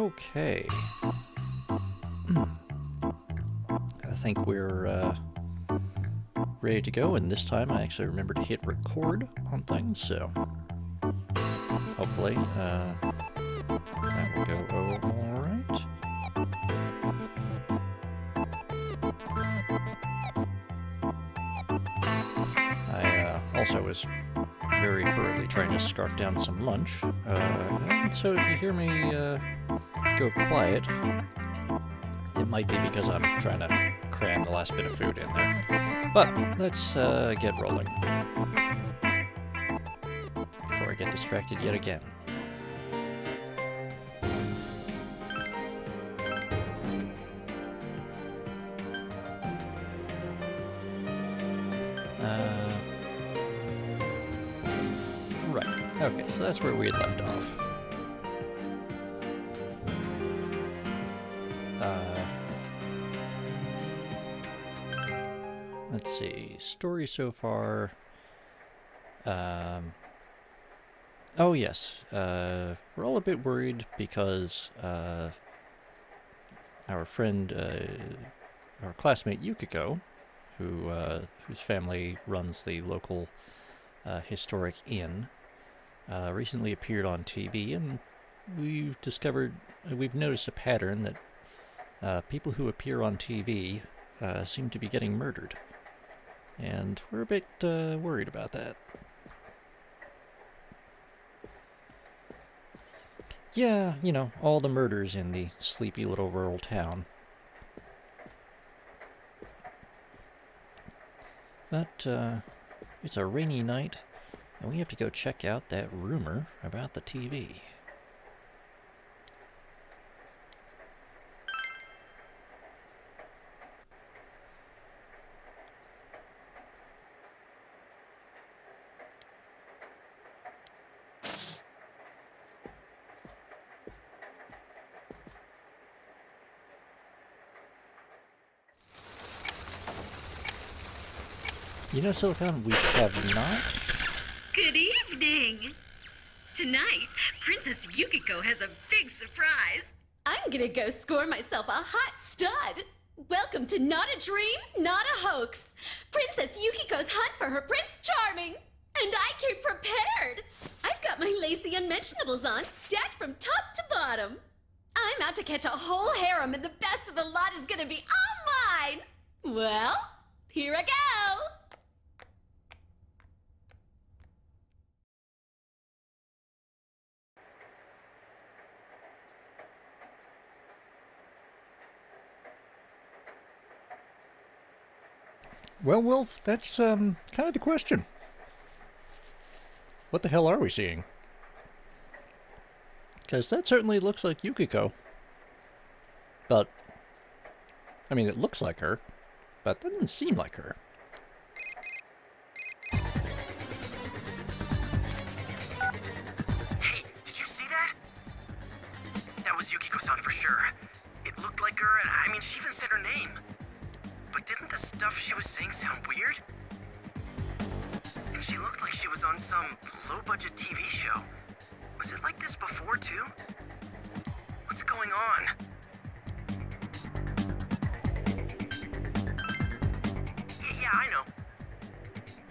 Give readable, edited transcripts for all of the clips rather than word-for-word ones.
Okay. I think we're ready to go, and this time I actually remember to hit record on things, so hopefully that will go alright. I also was very hurriedly trying to scarf down some lunch, and so if you hear me go quiet, it might be because I'm trying to cram the last bit of food in there. But let's get rolling before I get distracted yet again. Right. Okay, so that's where we had left off. Let's see, story so far. Oh yes, we're all a bit worried because our friend, our classmate Yukiko, whose family runs the local historic inn, recently appeared on TV, and we've noticed a pattern that people who appear on TV seem to be getting murdered. And we're a bit worried about that. Yeah, you know, all the murders in the sleepy little rural town. But it's a rainy night, and we have to go check out that rumor about the TV. You know, Silicon, we have not. Good evening! Tonight, Princess Yukiko has a big surprise. I'm gonna go score myself a hot stud. Welcome to Not a Dream, Not a Hoax. Princess Yukiko's hunt for her Prince Charming. And I came prepared. I've got my lacy unmentionables on, stacked from top to bottom. I'm out to catch a whole harem, and the best of the lot is gonna be all mine. Well, here I go. Well, Wolf, that's kind of the question. What the hell are we seeing? Because that certainly looks like Yukiko. But, I mean, it looks like her, but that doesn't seem like her. Hey, did you see that? That was Yukiko-san for sure. It looked like her, and I mean, she even said her name. But didn't the stuff she was saying sound weird? And she looked like she was on some low-budget TV show. Was it like this before, too? What's going on? Yeah, I know.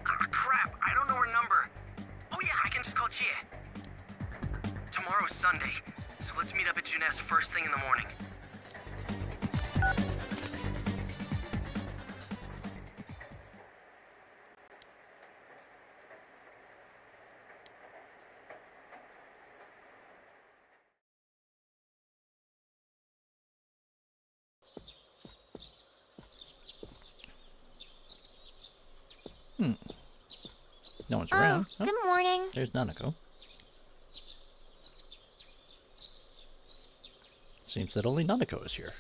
Crap, I don't know her number. Oh yeah, I can just call Chie. Tomorrow's Sunday, so let's meet up at Jeunesse first thing in the morning. No one's around. Oh, good morning. There's Nanako. Seems that only Nanako is here.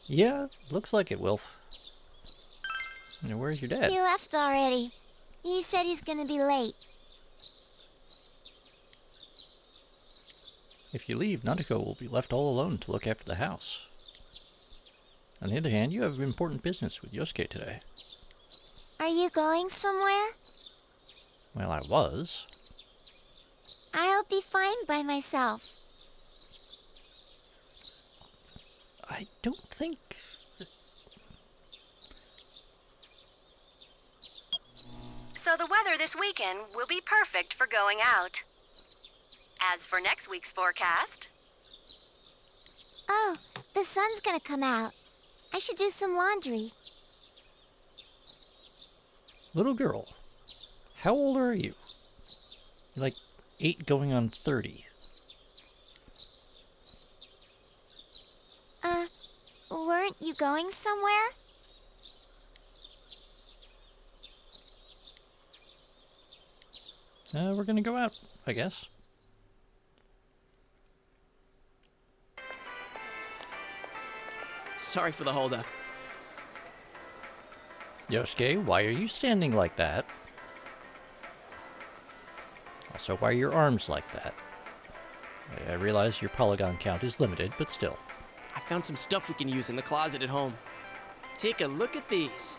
Yeah, looks like it, Wilf. You know, where's your dad? He left already. He said he's gonna be late. If you leave, Nanako will be left all alone to look after the house. On the other hand, you have important business with Yosuke today. Are you going somewhere? Well, I was. be fine by myself. I don't think... So the weather this weekend will be perfect for going out. As for next week's forecast... Oh, the sun's gonna come out. I should do some laundry. Little girl, how old are you? You're like 8 going on 30. Weren't you going somewhere? We're gonna go out, I guess. Sorry for the holdup. Yosuke, why are you standing like that? Also, why are your arms like that? I realize your polygon count is limited, but still. I found some stuff we can use in the closet at home. Take a look at these.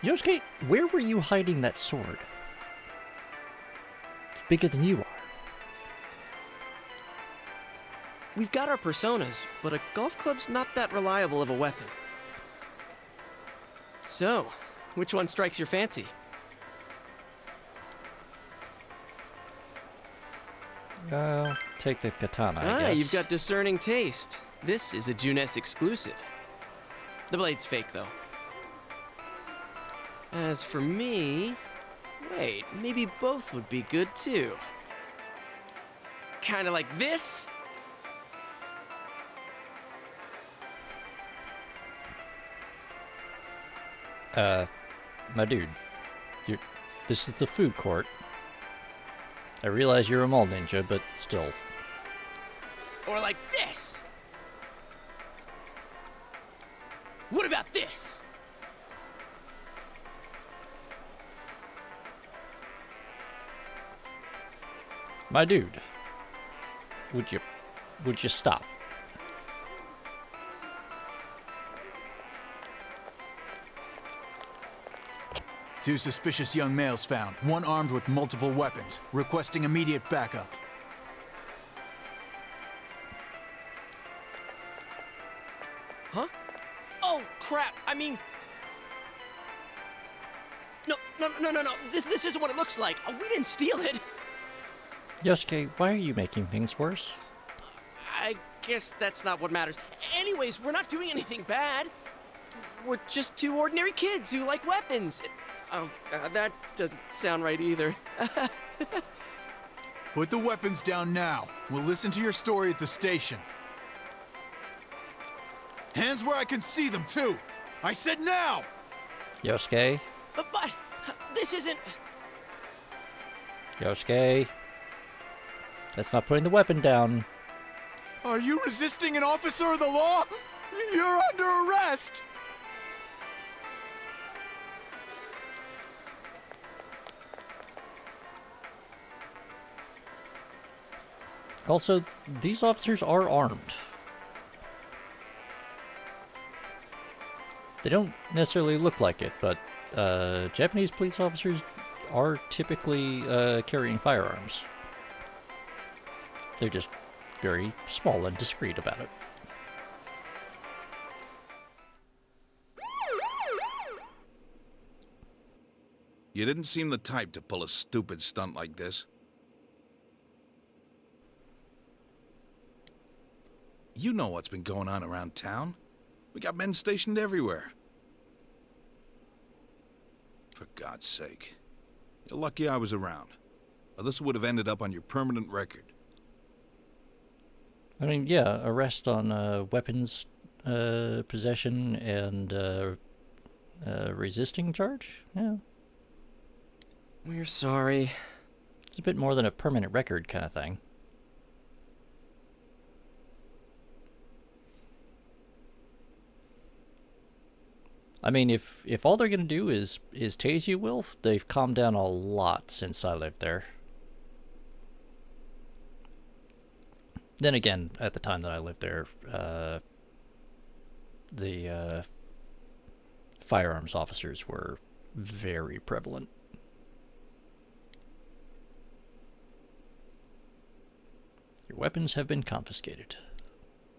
Yosuke, where were you hiding that sword? It's bigger than you are. We've got our personas, but a golf club's not that reliable of a weapon. So, which one strikes your fancy? Take the katana, I guess. You've got discerning taste. This is a Junes exclusive. The blade's fake, though. As for me... Wait, maybe both would be good, too. Kinda like this? My dude, this is the food court. I realize you're a mall ninja, but still. Or like this? What about this? My dude, would you stop? Two suspicious young males found, one armed with multiple weapons, requesting immediate backup. Huh? Oh, crap! I mean... No. This isn't what it looks like. We didn't steal it. Yosuke, why are you making things worse? I guess that's not what matters. Anyways, we're not doing anything bad. We're just two ordinary kids who like weapons. Oh, that doesn't sound right either. Put the weapons down now. We'll listen to your story at the station. Hands where I can see them, too! I said now! Yosuke? But this isn't... Yosuke? That's not putting the weapon down. Are you resisting an officer of the law? You're under arrest! Also, these officers are armed. They don't necessarily look like it, but Japanese police officers are typically carrying firearms. They're just very small and discreet about it. You didn't seem the type to pull a stupid stunt like this. You know what's been going on around town. We got men stationed everywhere. For God's sake. You're lucky I was around. Or this would have ended up on your permanent record. I mean, yeah, arrest on weapons possession and resisting charge? Yeah. We're sorry. It's a bit more than a permanent record kind of thing. I mean, if all they're gonna do is tase you, Wilf, they've calmed down a lot since I lived there. Then again, at the time that I lived there, the firearms officers were very prevalent. Your weapons have been confiscated.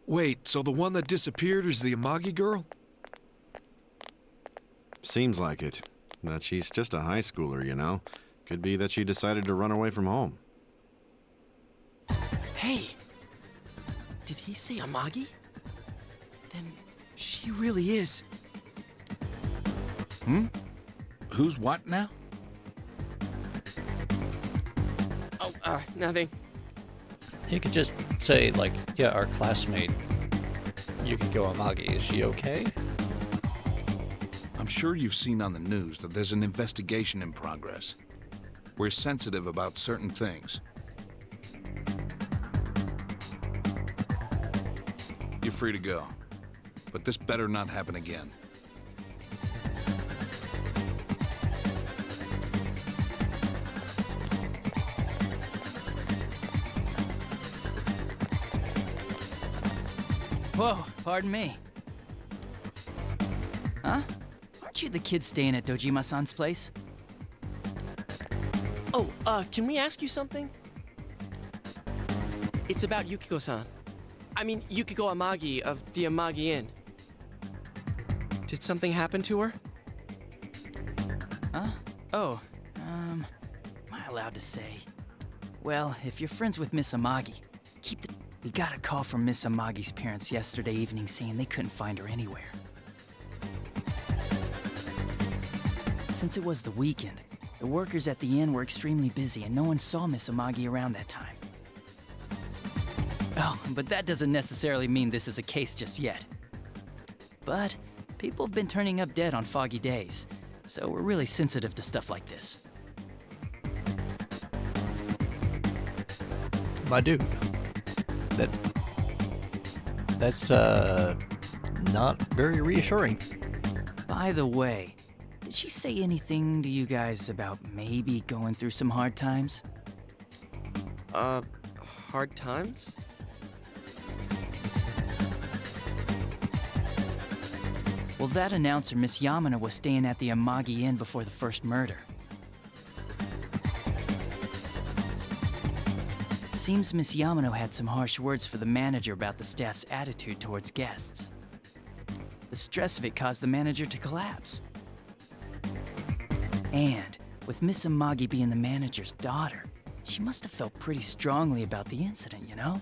Wait, so the one that disappeared is the Amagi girl? Seems like it. But she's just a high schooler, you know. Could be that she decided to run away from home. Hey! Did he say Amagi? Then she really is. Who's what now? Oh, nothing. You could just say, like, yeah, our classmate, Yukiko Amagi, is she okay? I'm sure you've seen on the news that there's an investigation in progress. We're sensitive about certain things. You're free to go. But this better not happen again. Whoa, pardon me. Huh? Aren't you the kid staying at Dojima-san's place? Oh, can we ask you something? It's about Yukiko-san. I mean, Yukiko Amagi of the Amagi Inn. Did something happen to her? Huh? Oh, am I allowed to say? Well, if you're friends with Miss Amagi, we got a call from Miss Amagi's parents yesterday evening saying they couldn't find her anywhere. Since it was the weekend, the workers at the inn were extremely busy and no one saw Miss Amagi around that time. Oh, but that doesn't necessarily mean this is a case just yet. But people have been turning up dead on foggy days, so we're really sensitive to stuff like this. My dude. That's not very reassuring. By the way, did she say anything to you guys about maybe going through some hard times? Hard times? Well, that announcer, Miss Yamano, was staying at the Amagi Inn before the first murder. Seems Miss Yamano had some harsh words for the manager about the staff's attitude towards guests. The stress of it caused the manager to collapse. And with Miss Amagi being the manager's daughter, she must have felt pretty strongly about the incident, you know?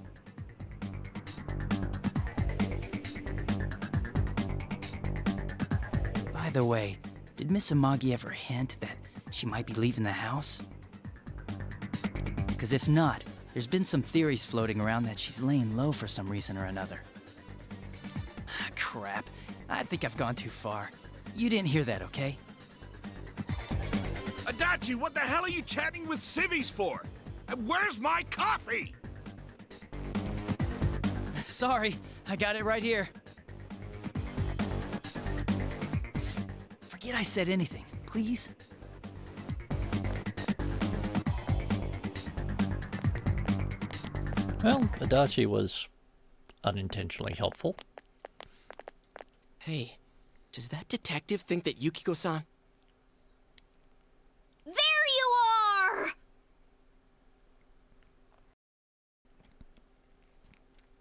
By the way, did Miss Amagi ever hint that she might be leaving the house? Because if not, there's been some theories floating around that she's laying low for some reason or another. Crap. I think I've gone too far. You didn't hear that, okay? Adachi, what the hell are you chatting with civvies for? And where's my coffee? Sorry, I got it right here. Psst, forget I said anything, please. Well, Adachi was unintentionally helpful. Hey, does that detective think that Yukiko-san... There you are!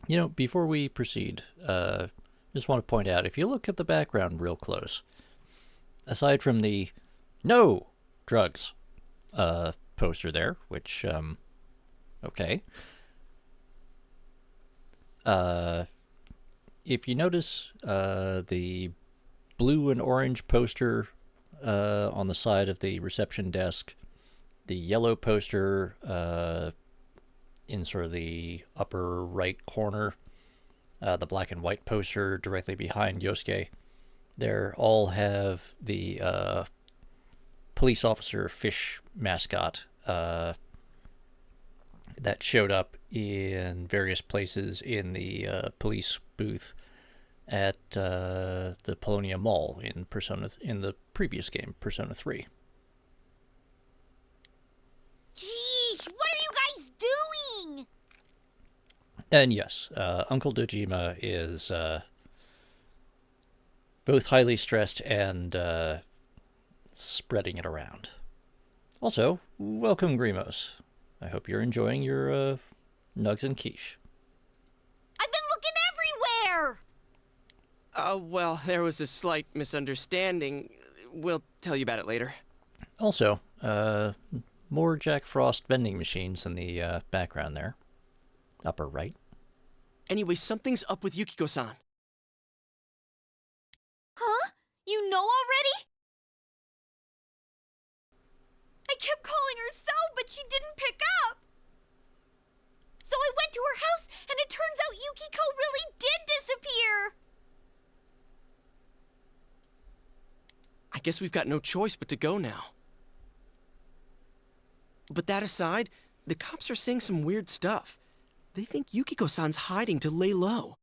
You know, before we proceed, just want to point out, if you look at the background real close, aside from the "No drugs" poster there, which, okay. If you notice the blue and orange poster on the side of the reception desk, the yellow poster in sort of the upper right corner, the black and white poster directly behind Yosuke, they all have the police officer fish mascot that showed up in various places in the police booth at the Polonia Mall in the previous game, Persona 3. Jeez, what are you guys doing? And yes, Uncle Dojima is both highly stressed and spreading it around. Also, welcome, Grimos. I hope you're enjoying your nugs and quiche. I've been looking everywhere! Well, there was a slight misunderstanding. We'll tell you about it later. Also, more Jack Frost vending machines in the background there. Upper right. Anyway, something's up with Yukiko-san. Huh? You know already? I kept calling her so, but she didn't pick up. So I went to her house, and it turns out Yukiko really did disappear. I guess we've got no choice but to go now. But that aside, the cops are saying some weird stuff. They think Yukiko-san's hiding to lay low.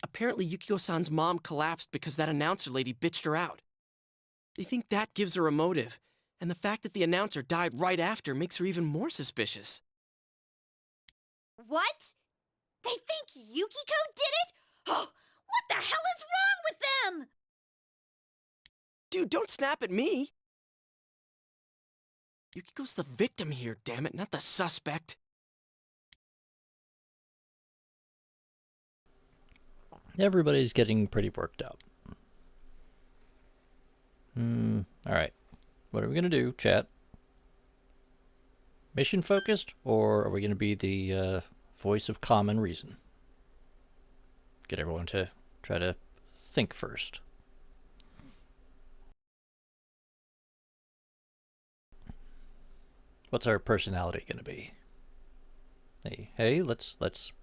Apparently, Yukiko-san's mom collapsed because that announcer lady bitched her out. They think that gives her a motive, and the fact that the announcer died right after makes her even more suspicious. What? They think Yukiko did it? Oh, what the hell is wrong with them? Dude, don't snap at me! Yukiko's the victim here, damn it, not the suspect. Everybody's getting pretty worked up. Alright. What are we going to do, chat? Mission focused, or are we going to be the voice of common reason? Get everyone to try to think first. What's our personality going to be? Hey, let's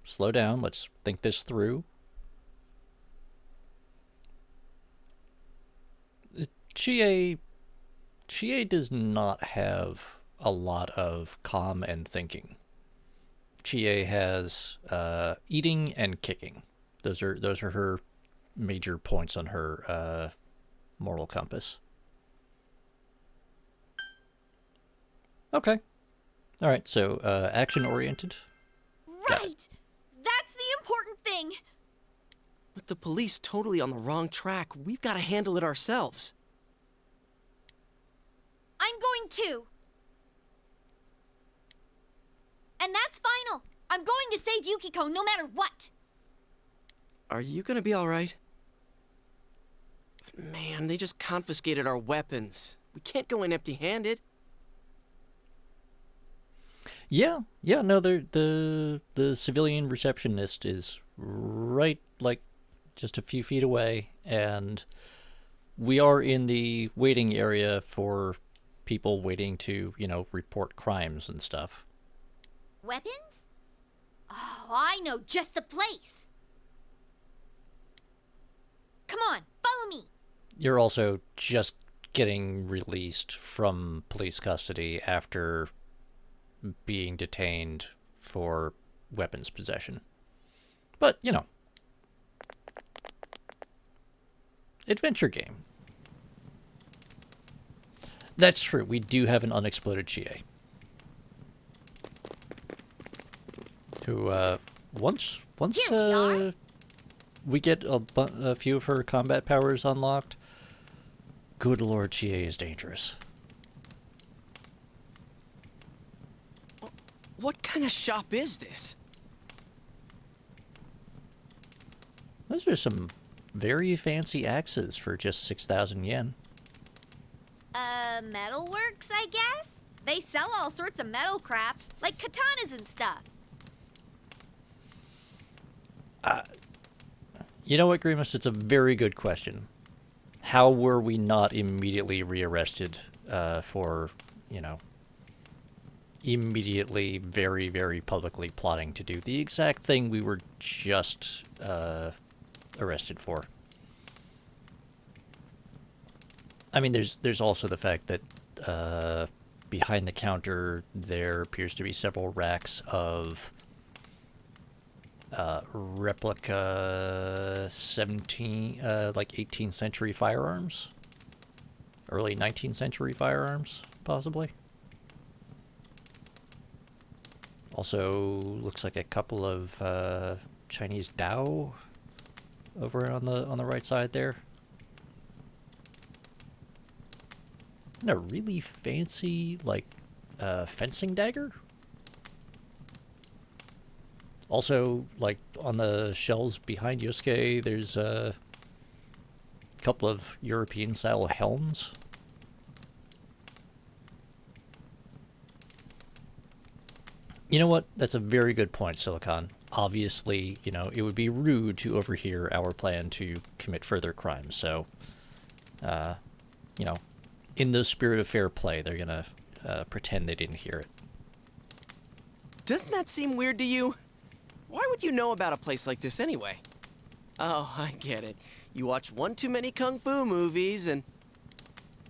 slow down. Let's think this through. Chie does not have a lot of calm and thinking. Chie has eating and kicking. Those are her major points on her moral compass. Okay. All right. So action oriented. Right. That's the important thing. With the police totally on the wrong track, we've got to handle it ourselves. I'm going to. And that's final. I'm going to save Yukiko no matter what. Are you gonna be alright? Man, they just confiscated our weapons. We can't go in empty-handed. Yeah, no, the civilian receptionist is right, like, just a few feet away, and we are in the waiting area for people waiting to, report crimes and stuff. Weapons? Oh, I know just the place. Come on, follow me. You're also just getting released from police custody after being detained for weapons possession. But, adventure game. That's true. We do have an unexploded Chie. Who, once we get a few of her combat powers unlocked, good lord, Chie is dangerous. What kind of shop is this? Those are some very fancy axes for just 6,000 yen. Metalworks, I guess? They sell all sorts of metal crap, like katanas and stuff. You know what, Grimace? It's a very good question. How were we not immediately rearrested for, immediately, very, very publicly plotting to do the exact thing we were just arrested for? I mean, there's also the fact that behind the counter there appears to be several racks of replica 18th century firearms, early 19th century firearms, possibly. Also, looks like a couple of Chinese Dao over on the right side there. And a really fancy, like, fencing dagger. Also, like, on the shelves behind Yosuke, there's a couple of European-style helms. You know what? That's a very good point, Silicon. Obviously, you know, it would be rude to overhear our plan to commit further crimes, so, you know, in the spirit of fair play, they're gonna pretend they didn't hear it. Doesn't that seem weird to you? Why would you know about a place like this anyway? Oh, I get it. You watch one too many kung fu movies and...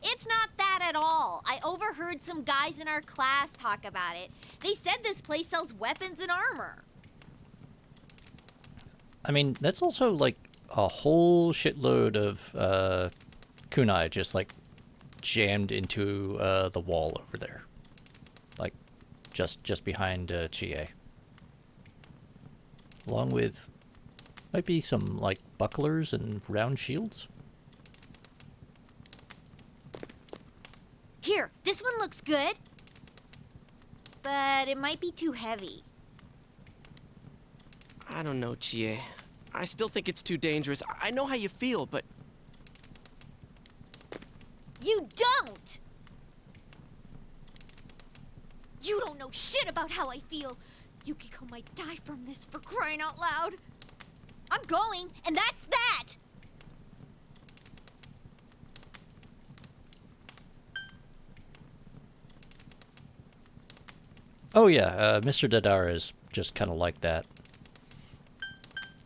It's not that at all. I overheard some guys in our class talk about it. They said this place sells weapons and armor. I mean, that's also, like, a whole shitload of kunai just, like, jammed into the wall over there. Like, just behind Chie. Along with, might be some, like, bucklers and round shields. Here, this one looks good. But it might be too heavy. I don't know, Chie. I still think it's too dangerous. I know how you feel, but... You don't! You don't know shit about how I feel. Yukiko might die from this, for crying out loud. I'm going, and that's that! Oh yeah, Mr. Dadara is just kind of like that.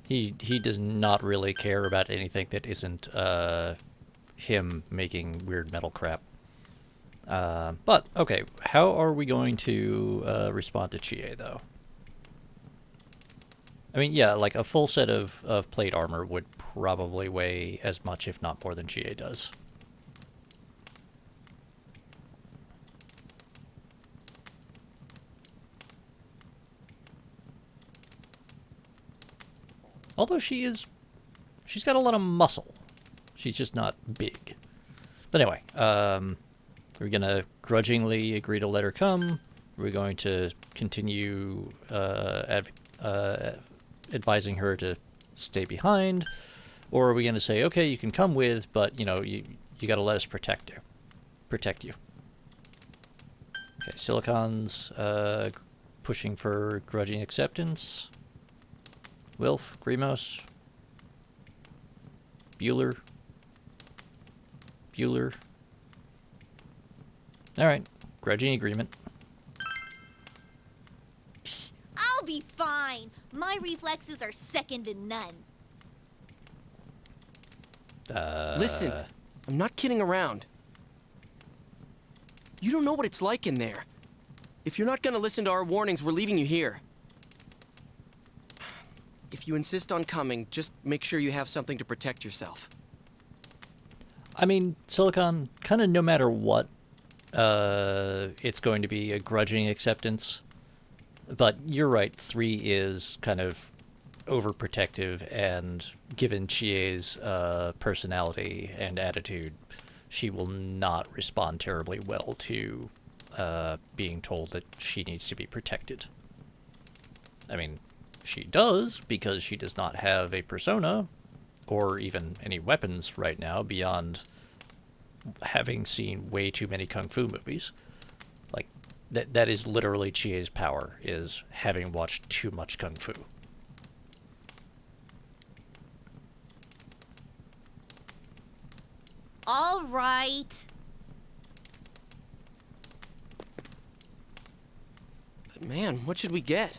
He does not really care about anything that isn't him making weird metal crap. But okay, how are we going to respond to Chie though? I mean, yeah, like a full set of plate armor would probably weigh as much, if not more, than Chie does. Although she's got a lot of muscle. She's just not big. But anyway, we're gonna grudgingly agree to let her come. We're going to continue advising her to stay behind, or are we gonna say, okay, you can come with, but you know, you gotta let us protect you. Okay, Silicon's pushing for grudging acceptance. Wilf, Grimos, Bueller. Alright, grudging agreement. Psh, I'll be fine. My reflexes are second to none. Listen, I'm not kidding around. You don't know what it's like in there. If you're not gonna listen to our warnings, we're leaving you here. If you insist on coming, just make sure you have something to protect yourself. I mean, Silicon, kind of no matter what, it's going to be a grudging acceptance. But you're right, 3 is kind of overprotective, and given Chie's personality and attitude, she will not respond terribly well to being told that she needs to be protected. I mean, she does, because she does not have a persona, or even any weapons right now, beyond having seen way too many kung fu movies. Like, that is literally Chie's power, is having watched too much kung fu. All right. But man, what should we get?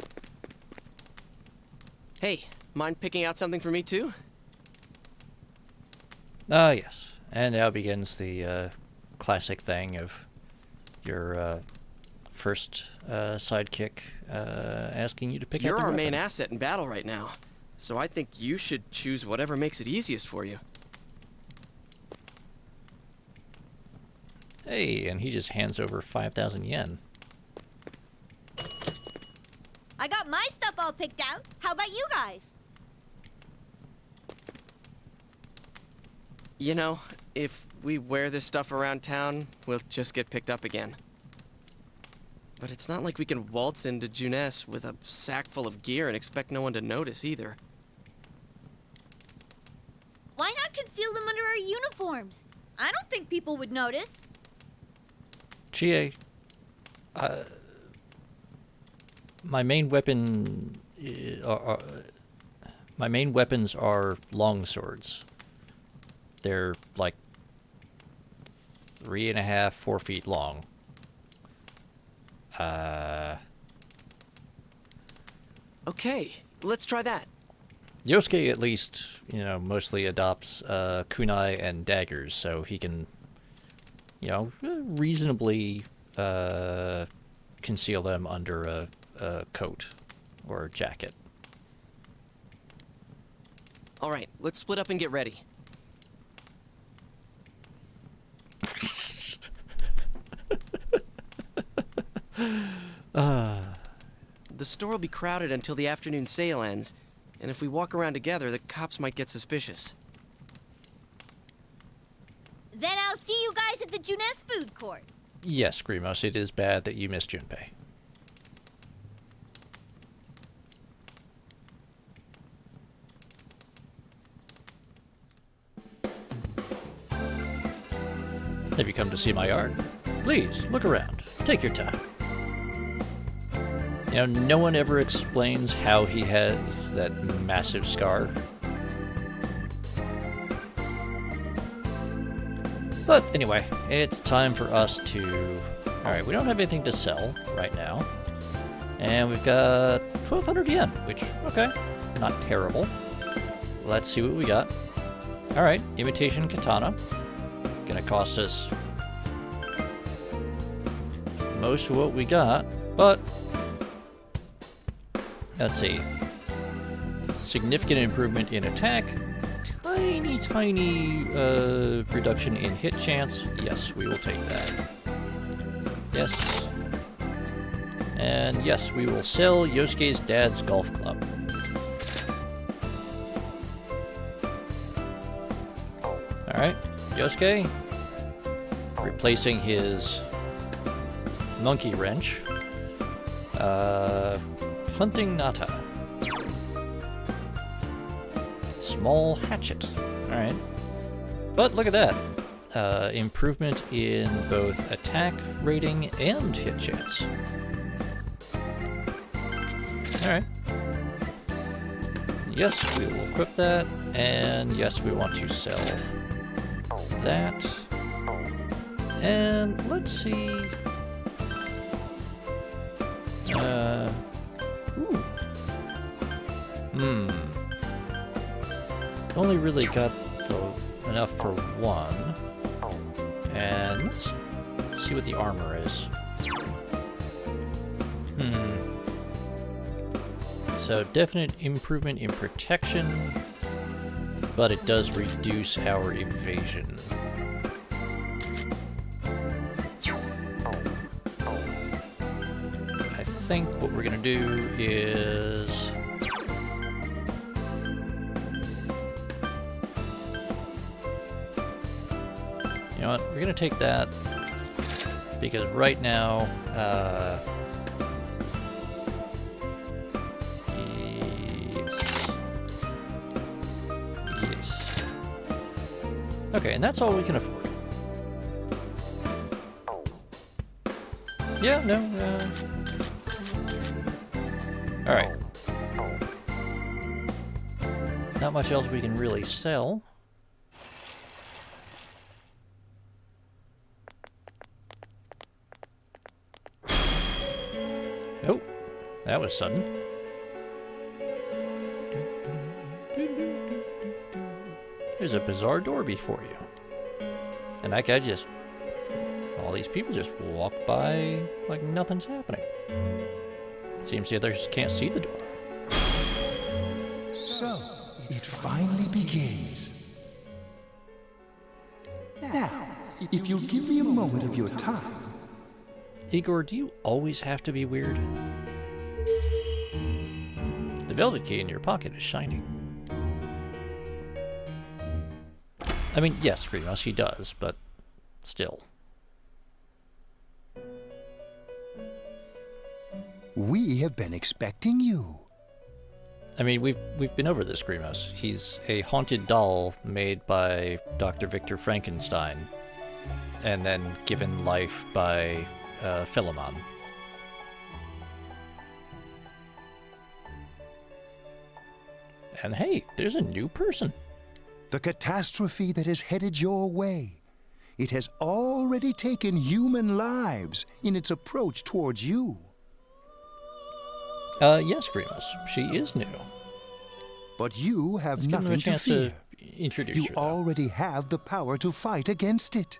Hey, mind picking out something for me too? Yes. And now begins the classic thing of your first sidekick asking you to pick out the You're our weapon. main asset in battle right now, so I think you should choose whatever makes it easiest for you. Hey, and he just hands over 5,000 yen. I got my stuff all picked out. How about you guys? You know, if we wear this stuff around town, we'll just get picked up again. But it's not like we can waltz into Juness with a sack full of gear and expect no one to notice either. Why not conceal them under our uniforms? I don't think people would notice. Chie, my main weapon, my main weapons are long swords. They're like 3.5, 4 feet long. Okay, let's try that. Yosuke at least, you know, mostly adopts kunai and daggers, so he can, you know, reasonably conceal them under a coat or a jacket. All right, let's split up and get ready. The store will be crowded until the afternoon sale ends, and if we walk around together, the cops might get suspicious. Then I'll see you guys at the Juness food court. Yes, Grimos, it is bad that you missed Junpei. Have you come to see my art? Please, look around. Take your time. You know, no one ever explains how he has that massive scar. But anyway, it's time for us to... Alright, we don't have anything to sell right now. And we've got 1,200 yen, which, okay, not terrible. Let's see what we got. Alright, imitation katana. Gonna cost us most of what we got, but let's see. Significant improvement in attack. Tiny reduction in hit chance. Yes, we will take that. Yes. And yes, we will sell Yosuke's dad's golf club. Alright, Yosuke. Replacing his monkey wrench. Hunting Nata. Small hatchet. Alright. But look at that. Improvement in both attack rating and hit chance. Alright. Yes, we will equip that. And yes, we want to sell that. And let's see. Only really got enough for one. And let's see what the armor is. So definite improvement in protection, but it does reduce our evasion. I think what we're gonna do is... You know what, we're gonna take that, because right now, yes. Okay, and that's all we can afford. Yeah, no, alright. Not much else we can really sell. Oh, that was sudden. There's a bizarre door before you. And that guy just... All these people just walk by like nothing's happening. Seems the others can't see the door. So, it finally begins. Now, if you'll give me a moment of your time... Igor, do you always have to be weird? velvet key in your pocket is shiny. I mean, yes, Screamos, he does, but still. We have been expecting you. I mean, we've been over this, Screamos. He's a haunted doll made by Dr. Victor Frankenstein, and then given life by Philemon. And hey, there's a new person. The catastrophe that is headed your way. It has already taken human lives in its approach towards you. Yes, Screamos, she is new. But you have Let's give him a nothing to chance fear. to introduce You her, though. already have the power to fight against it.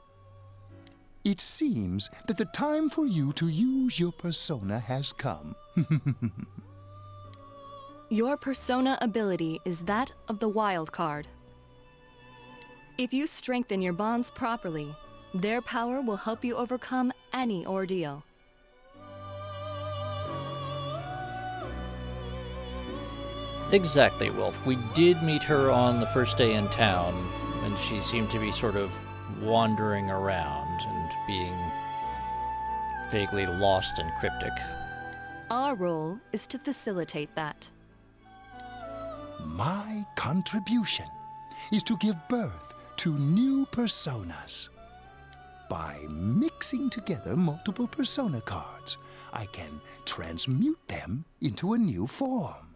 It seems that the time for you to use your persona has come. Your persona ability is that of the wild card. If you strengthen your bonds properly, their power will help you overcome any ordeal. Exactly, Wolf. We did meet her on the first day in town, and she seemed to be sort of wandering around and being vaguely lost and cryptic. Our role is to facilitate that. My contribution is to give birth to new personas. By mixing together multiple persona cards, I can transmute them into a new form.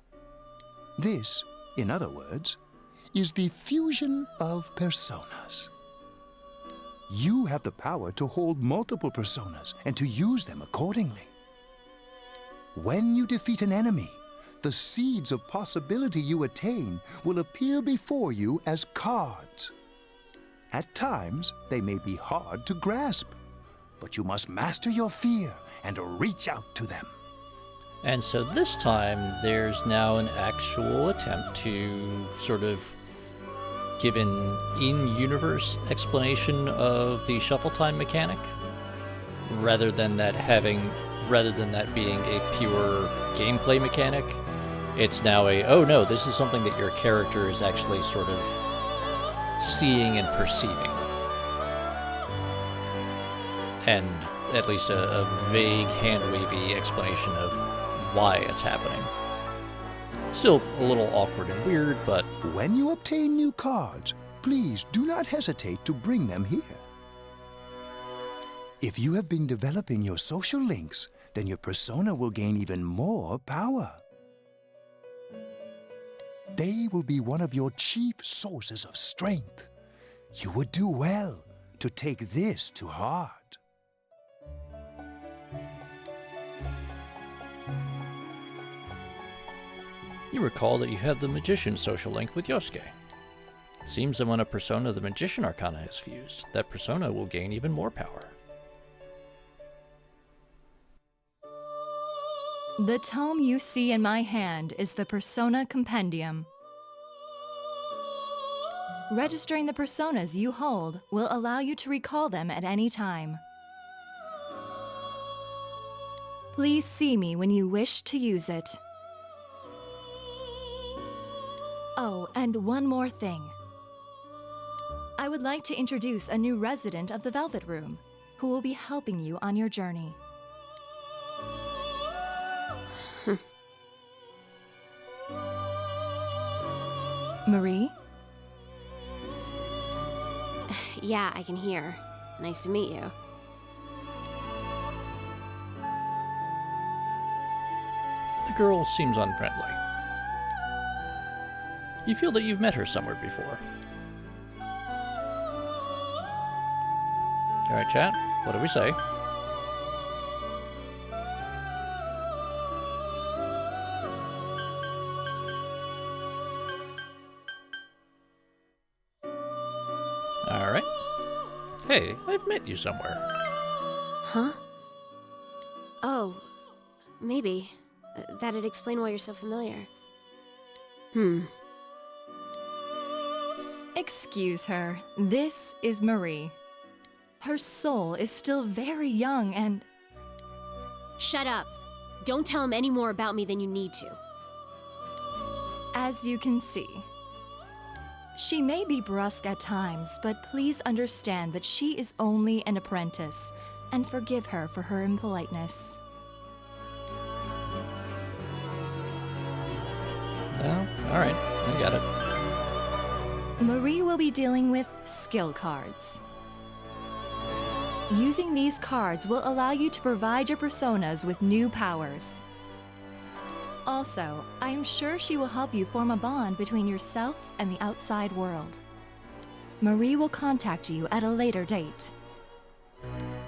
This, in other words, is the fusion of personas. You have the power to hold multiple personas and to use them accordingly. When you defeat an enemy, the seeds of possibility you attain will appear before you as cards. At times, they may be hard to grasp, but you must master your fear and reach out to them. And so this time, there's now an actual attempt to sort of give an in-universe explanation of the shuffle time mechanic, rather than that being a pure gameplay mechanic. It's now oh no, this is something that your character is actually sort of seeing and perceiving. And at least a vague, hand-wavy explanation of why it's happening. Still a little awkward and weird, but... When you obtain new cards, please do not hesitate to bring them here. If you have been developing your social links, then your persona will gain even more power. They will be one of your chief sources of strength. You would do well to take this to heart. You recall that you have the Magician social link with Yosuke. It seems that when a persona of the Magician Arcana is fused, that persona will gain even more power. The tome you see in my hand is the Persona Compendium. Registering the personas you hold will allow you to recall them at any time. Please see me when you wish to use it. Oh, and one more thing. I would like to introduce a new resident of the Velvet Room, who will be helping you on your journey. Marie? Yeah, I can hear. Nice to meet you. The girl seems unfriendly. You feel that you've met her somewhere before. Alright, chat, what do we say? Alright. Hey, I've met you somewhere. Huh? Oh, maybe. That'd explain why you're so familiar. Excuse her. This is Marie. Her soul is still very young and... Shut up. Don't tell him any more about me than you need to. As you can see. She may be brusque at times, but please understand that she is only an apprentice, and forgive her for her impoliteness. Well, alright, I got it. Marie will be dealing with skill cards. Using these cards will allow you to provide your personas with new powers. Also, I am sure she will help you form a bond between yourself and the outside world. Marie will contact you at a later date.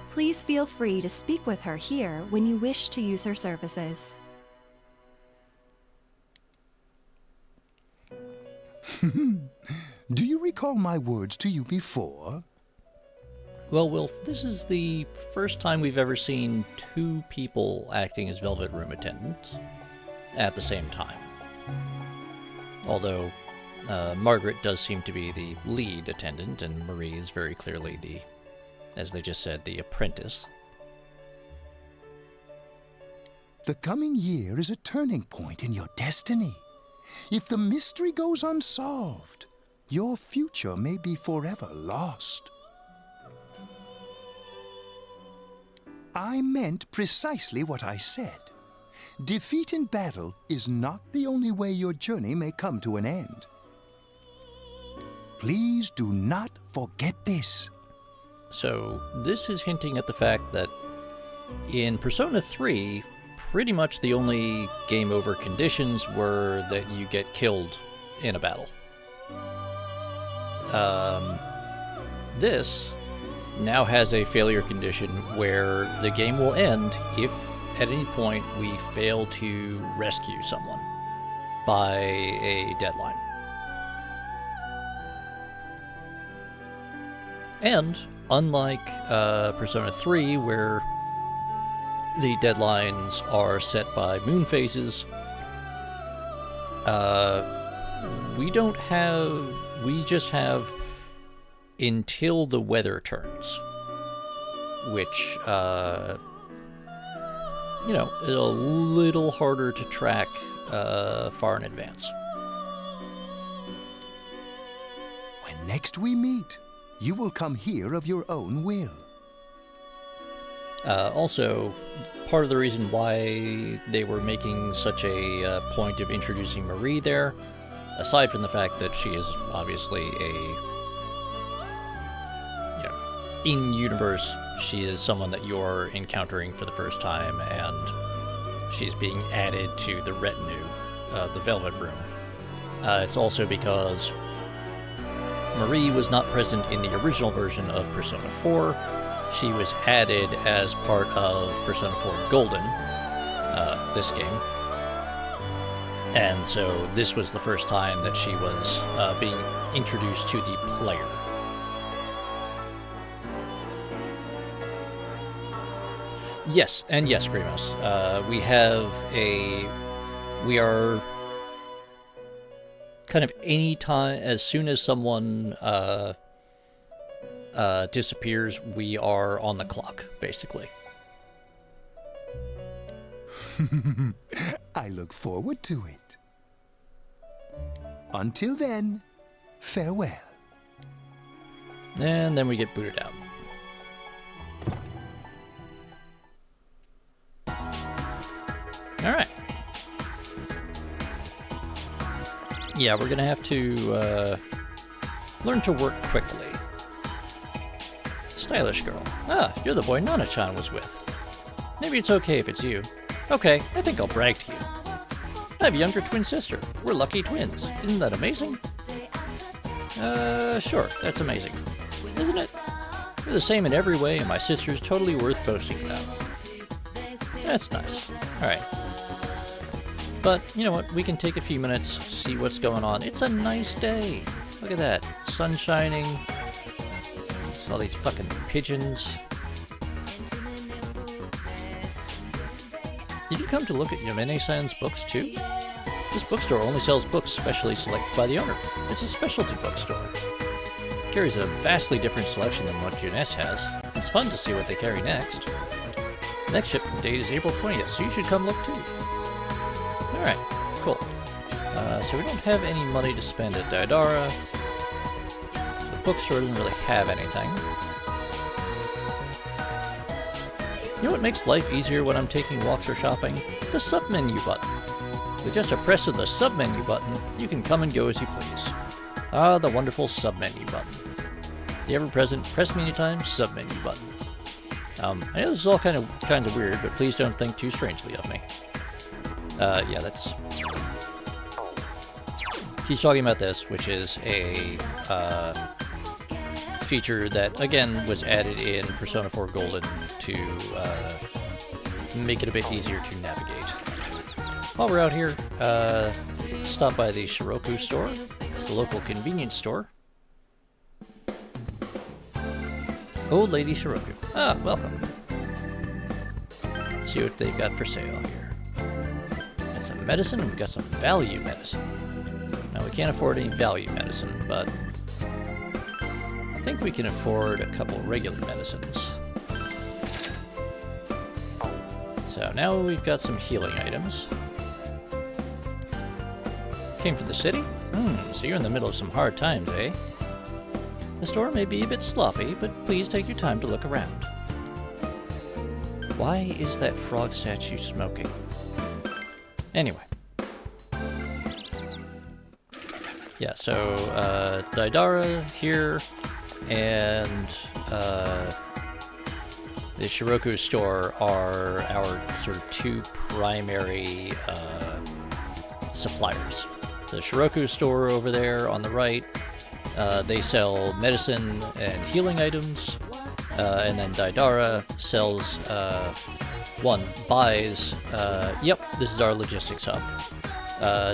Please feel free to speak with her here when you wish to use her services. Do you recall my words to you before? Well, Will, this is the first time we've ever seen two people acting as Velvet Room attendants at the same time. Although Margaret does seem to be the lead attendant, and Marie is very clearly the, as they just said, the apprentice. The coming year is a turning point in your destiny. If the mystery goes unsolved, your future may be forever lost. I meant precisely what I said. Defeat in battle is not the only way your journey may come to an end. Please do not forget this. So, this is hinting at the fact that in Persona 3, pretty much the only game over conditions were that you get killed in a battle. This now has a failure condition where the game will end if at any point we fail to rescue someone by a deadline. And unlike Persona 3, where the deadlines are set by moon phases, we just have until the weather turns, which, is a little harder to track far in advance. When next we meet, you will come here of your own will. Also, part of the reason why they were making such a point of introducing Marie there, aside from the fact that she is obviously in-universe, she is someone that you're encountering for the first time, and she's being added to the retinue, the Velvet Room. It's also because Marie was not present in the original version of Persona 4. She was added as part of Persona 4 Golden, this game. And so this was the first time that she was being introduced to the player. Yes, and yes, Grimos. We are kind of any time, as soon as someone disappears, we are on the clock, basically. I look forward to it. Until then, farewell. And then we get booted out. Alright. Yeah, we're gonna have to learn to work quickly. Stylish girl. Ah, you're the boy Nana-chan was with. Maybe it's okay if it's you. Okay, I think I'll brag to you. I have a younger twin sister. We're lucky twins. Isn't that amazing? Sure, that's amazing. Isn't it? We're the same in every way, and my sister's totally worth boasting about. That's nice. Alright. But, you know what, we can take a few minutes, see what's going on. It's a nice day. Look at that. Sun shining. All these fucking pigeons. Did you come to look at Yomene-san's books too? This bookstore only sells books specially selected by the owner. It's a specialty bookstore. Carries a vastly different selection than what Junes has. It's fun to see what they carry next. Next shipment date is April 20th, so you should come look too. Alright, cool. So we don't have any money to spend at Daidara. The bookstore doesn't really have anything. You know what makes life easier when I'm taking walks or shopping? The sub-menu button. With just a press of the sub-menu button, you can come and go as you please. Ah, the wonderful sub-menu button. The ever-present press menu time sub-menu button. I know this is all kinds of weird, but please don't think too strangely of me. Yeah, that's... He's talking about this, which is a feature that, again, was added in Persona 4 Golden to make it a bit easier to navigate. While we're out here, stop by the Shiroku store. It's the local convenience store. Old Lady Shiroku. Ah, welcome. Let's see what they've got for sale here. Got some medicine, and we've got some value medicine. Now, we can't afford any value medicine, but I think we can afford a couple regular medicines. So now we've got some healing items. Came from the city? So you're in the middle of some hard times, eh? The store may be a bit sloppy, but please take your time to look around. Why is that frog statue smoking? Anyway. Yeah, so, Daidara here, and, the Shiroku store are our sort of two primary, suppliers. The Shiroku store over there on the right, they sell medicine and healing items, and then Daidara sells, buys, yep, this is our logistics hub.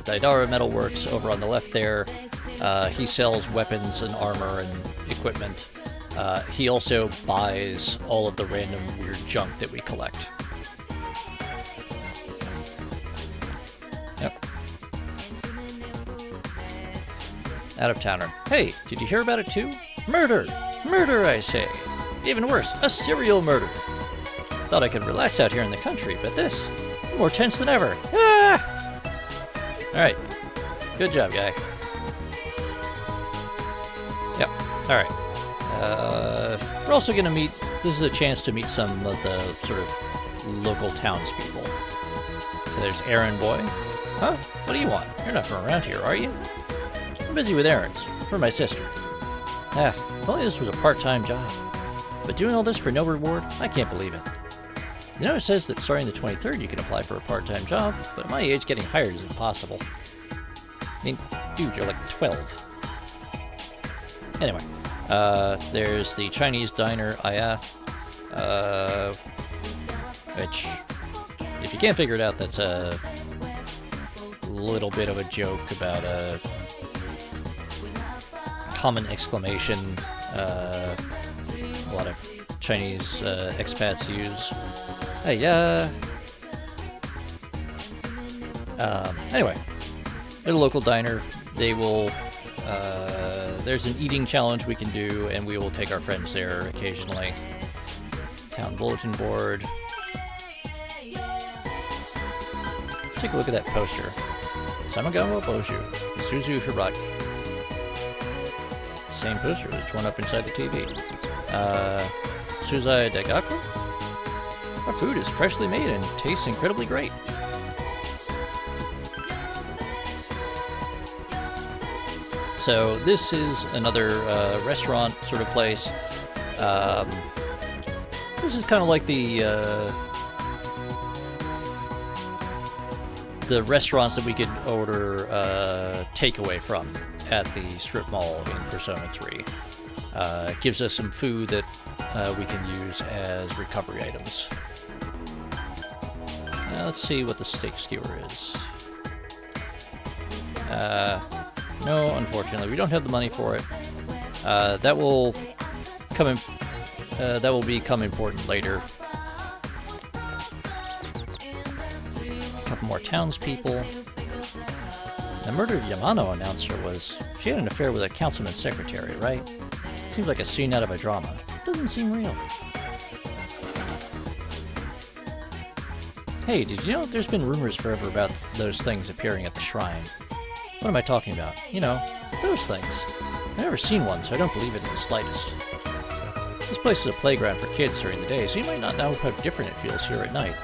Daidara Metalworks over on the left there, he sells weapons and armor and equipment. He also buys all of the random weird junk that we collect. Yep. Out of towner. Hey, did you hear about it too? Murder! Murder, I say! Even worse, a serial murder! Thought I could relax out here in the country, but this, more tense than ever. Ah! Alright. Good job, guy. Yep. Alright. We're also gonna meet, this is a chance to meet some of the sort of local townspeople. So there's Errand Boy. Huh? What do you want? You're not from around here, are you? I'm busy with errands. For my sister. Ah, if only this was a part-time job. But doing all this for no reward? I can't believe it. You know, it says that starting the 23rd you can apply for a part-time job, but at my age getting hired is impossible. I mean, dude, you're like 12. Anyway, there's the Chinese diner Aya, which, if you can't figure it out, that's a little bit of a joke about a common exclamation a lot of Chinese expats use. Hey, anyway, at a local diner, they will, there's an eating challenge we can do, and we will take our friends there occasionally. Town bulletin board. Let's take a look at that poster. Samagawa Boju, Suzu Hiragi. Same poster that's torn up inside the TV. Suzai Daigaku? Our food is freshly made and tastes incredibly great. So this is another restaurant sort of place. This is kind of like the restaurants that we could order takeaway from at the strip mall in Persona 3. It gives us some food that we can use as recovery items. Now let's see what the steak skewer is. No, unfortunately, we don't have the money for it. That will come in. That will become important later. A couple more townspeople. The murdered Yamano announcer was... She had an affair with a councilman's secretary, right? Seems like a scene out of a drama. Doesn't seem real. Hey, did you know there's been rumors forever about those things appearing at the shrine? What am I talking about? You know, those things. I've never seen one, so I don't believe it in the slightest. This place is a playground for kids during the day, so you might not know how different it feels here at night.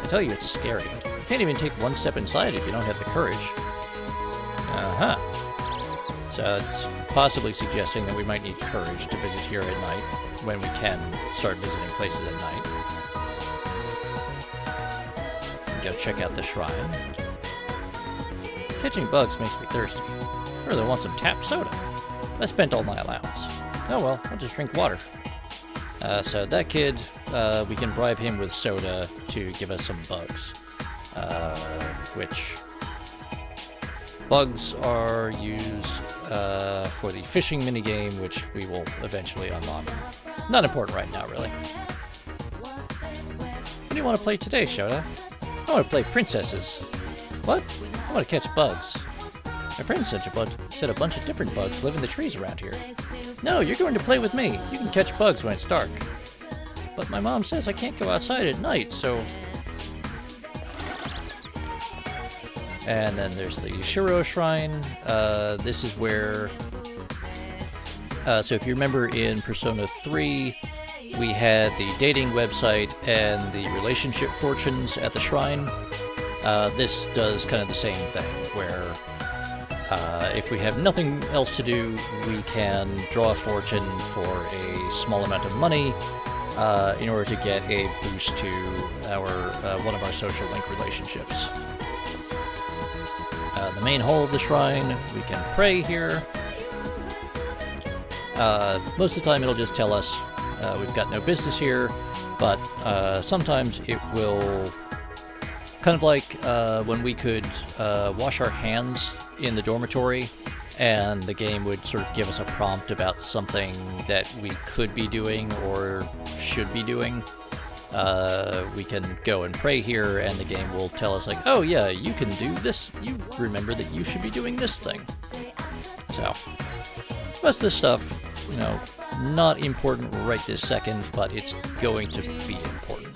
I tell you, it's scary. You can't even take one step inside if you don't have the courage. Uh-huh. So it's possibly suggesting that we might need courage to visit here at night, when we can start visiting places at night. Go check out the shrine. Catching bugs makes me thirsty. I really want some tap soda. I spent all my allowance. Oh well, I'll just drink water. So that kid, we can bribe him with soda to give us some bugs. Which bugs are used for the fishing minigame, which we will eventually unlock. Not important right now, really. What do you want to play today, Shota? I want to play princesses. What? I want to catch bugs. My friend said a bunch of different bugs live in the trees around here. No, you're going to play with me. You can catch bugs when it's dark. But my mom says I can't go outside at night, so... And then there's the Yushiro Shrine. This is where... so if you remember in Persona 3, we had the dating website and the relationship fortunes at the shrine. This does kind of the same thing, where if we have nothing else to do, we can draw a fortune for a small amount of money in order to get a boost to our one of our social link relationships. The main hall of the shrine, we can pray here. Most of the time it'll just tell us we've got no business here, but sometimes it will, kind of like when we could wash our hands in the dormitory, and the game would sort of give us a prompt about something that we could be doing or should be doing. We can go and pray here, and the game will tell us, like, oh yeah, you can do this, you remember that you should be doing this thing. So, most of this stuff, you know, not important right this second, but it's going to be important.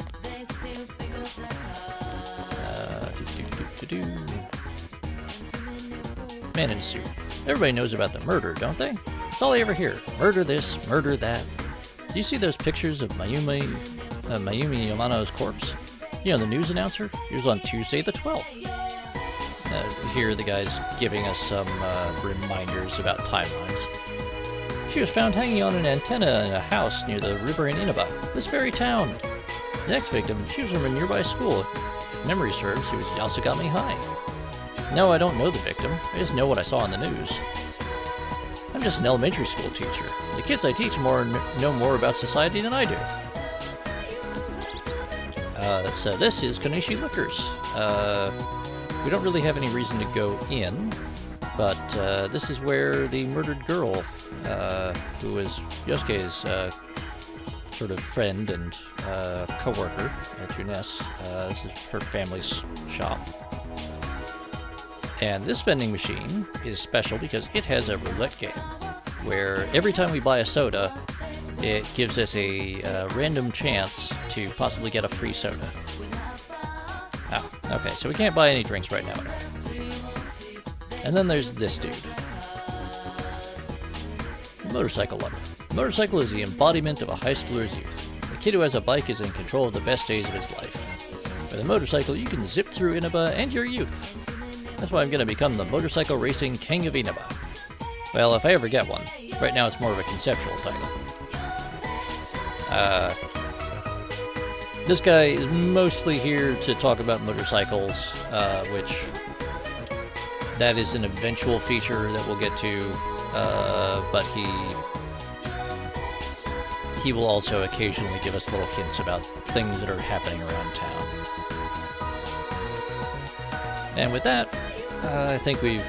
Man in suit. Everybody knows about the murder, don't they? It's all I ever hear. Murder this, murder that. Do you see those pictures of Mayumi Yamano's corpse? You know, the news announcer? He was on Tuesday the 12th. Here the guy's giving us some reminders about timelines. She was found hanging on an antenna in a house near the river in Inaba, this very town. The next victim, she was from a nearby school. If memory serves, she was Yasugami High. No, I don't know the victim. I just know what I saw on the news. I'm just an elementary school teacher. The kids I teach know more about society than I do. So this is Konishi Liquors. We don't really have any reason to go in, but this is where the murdered girl, who was Yosuke's sort of friend and co-worker at Junes, this is her family's shop. And this vending machine is special because it has a roulette game, where every time we buy a soda, it gives us a random chance to possibly get a free soda. Oh, okay, so we can't buy any drinks right now. And then there's this dude. The motorcycle lover. The motorcycle is the embodiment of a high schooler's youth. The kid who has a bike is in control of the best days of his life. With a motorcycle, you can zip through Inaba and your youth. That's why I'm going to become the motorcycle racing king of Inaba. Well, if I ever get one. Right now it's more of a conceptual title. This guy is mostly here to talk about motorcycles, which that is an eventual feature that we'll get to, but he will also occasionally give us little hints about things that are happening around town. And with that, I think we've...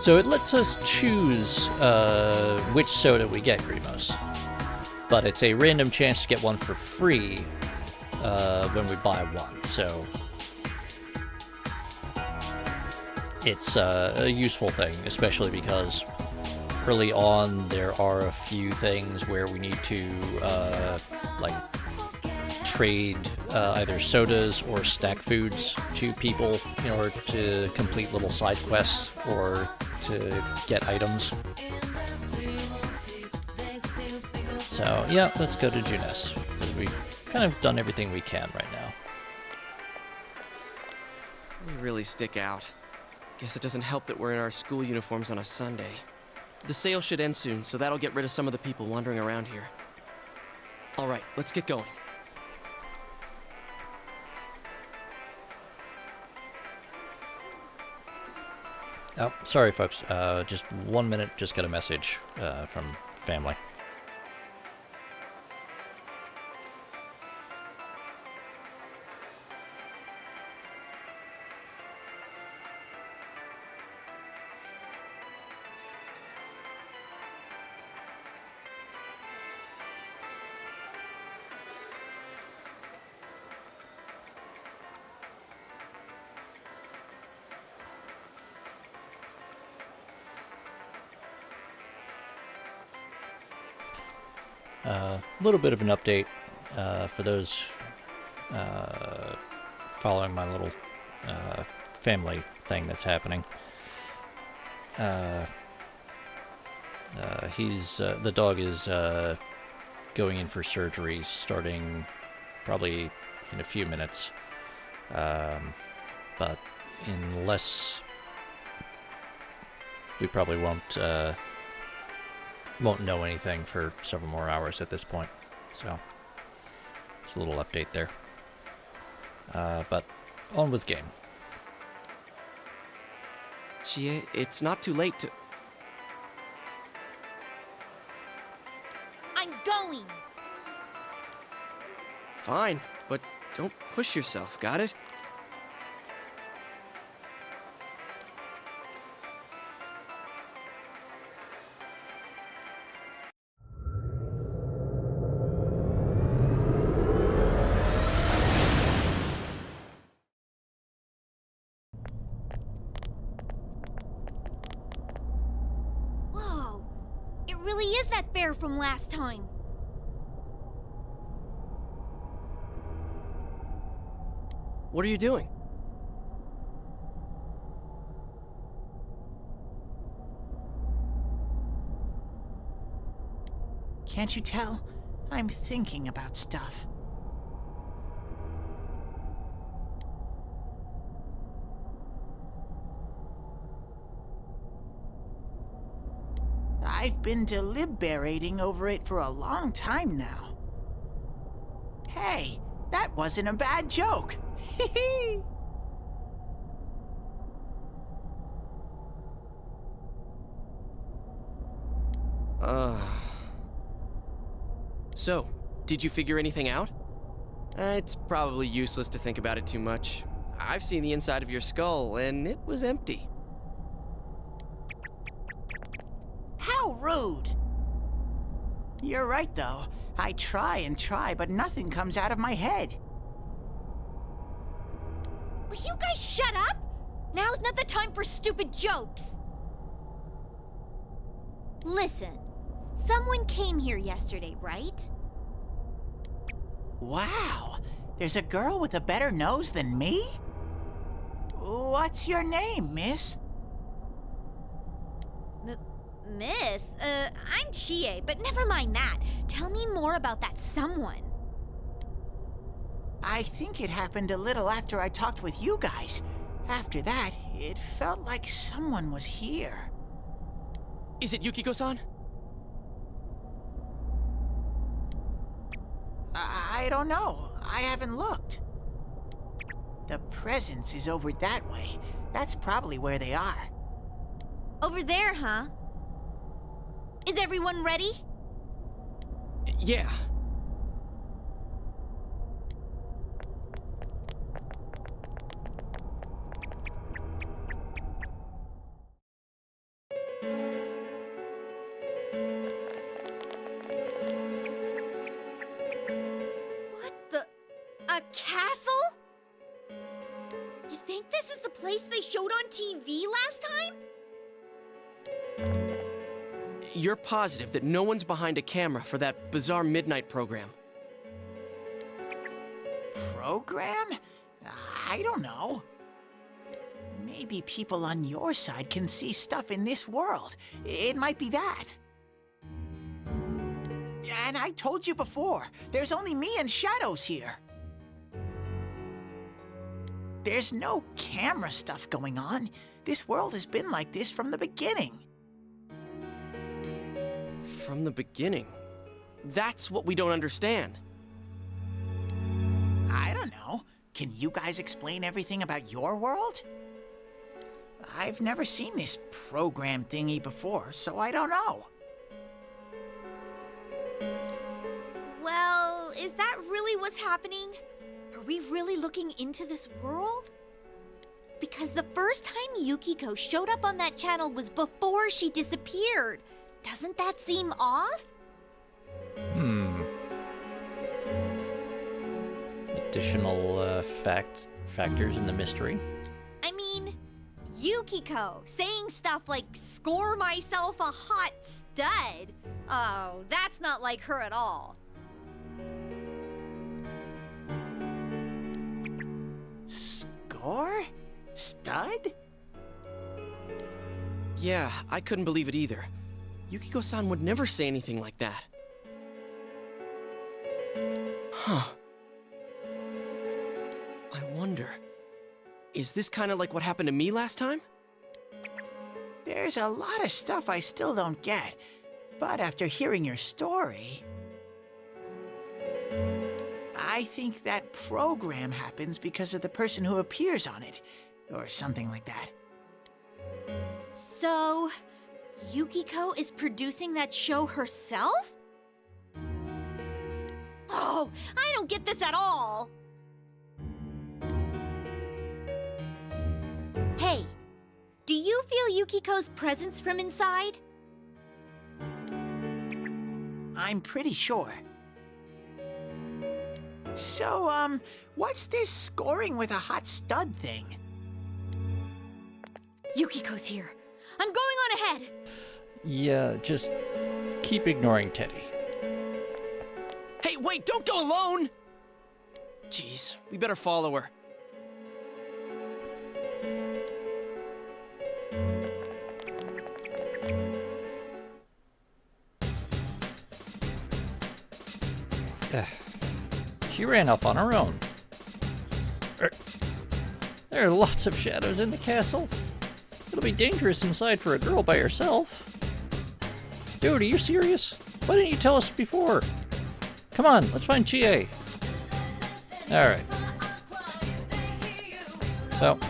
So it lets us choose which soda we get, Grimos. But it's a random chance to get one for free when we buy one, so... It's a useful thing, especially because early on there are a few things where we need to, like, trade either sodas or snack foods to people in order to complete little side quests or to get items. So yeah, let's go to Junes, because we've kind of done everything we can right now. We really stick out. Guess it doesn't help that we're in our school uniforms on a Sunday. The sale should end soon, so that'll get rid of some of the people wandering around here. All right, let's get going. Oh, sorry folks, just 1 minute, just got a message from family. A little bit of an update for those following my little family thing that's happening. The dog is going in for surgery starting probably in a few minutes, but unless we probably won't know anything for several more hours at this point. So, it's a little update there. But on with game. Chie, it's not too late to... I'm going! Fine, but don't push yourself, got it? Whoa! It really is that bear from last time. What are you doing? Can't you tell? I'm thinking about stuff. I've been deliberating over it for a long time now. Hey, that wasn't a bad joke. So, did you figure anything out? It's probably useless to think about it too much. I've seen the inside of your skull, and it was empty. How rude! You're right, though. I try and try, but nothing comes out of my head. Will you guys shut up? Now's not the time for stupid jokes. Listen, someone came here yesterday, right? Wow! There's a girl with a better nose than me? What's your name, miss? Miss? I'm Chie, but never mind that. Tell me more about that someone. I think it happened a little after I talked with you guys. After that, it felt like someone was here. Is it Yukiko-san? I don't know. I haven't looked. The presence is over that way. That's probably where they are. Over there, huh? Is everyone ready? Yeah. A castle? You think this is the place they showed on TV last time? You're positive that no one's behind a camera for that bizarre midnight program? program? I don't know. Maybe people on your side can see stuff in this world. It might be that. And I told you before, there's only me and Shadows here. There's no camera stuff going on. This world has been like this from the beginning. From the beginning? That's what we don't understand. I don't know. Can you guys explain everything about your world? I've never seen this program thingy before, so I don't know. Well, is that really what's happening? Are we really looking into this world? Because the first time Yukiko showed up on that channel was before she disappeared. Doesn't that seem off? Additional factors in the mystery. I mean, Yukiko saying stuff like, "Score myself a hot stud." Oh, that's not like her at all. Score? Stud? Yeah, I couldn't believe it either. Yukiko-san would never say anything like that. Huh. I wonder, is this kind of like what happened to me last time? There's a lot of stuff I still don't get, but after hearing your story, I think that program happens because of the person who appears on it, or something like that. So, Yukiko is producing that show herself? Oh, I don't get this at all! Hey, do you feel Yukiko's presence from inside? I'm pretty sure. So, what's this scoring with a hot stud thing? Yukiko's here. I'm going on ahead. Yeah, just keep ignoring Teddy. Hey, wait, don't go alone! Jeez, we better follow her. She ran off on her own. There are lots of shadows in the castle. It'll be dangerous inside for a girl by herself. Dude, are you serious? Why didn't you tell us before? Come on, let's find Chie. Alright. So.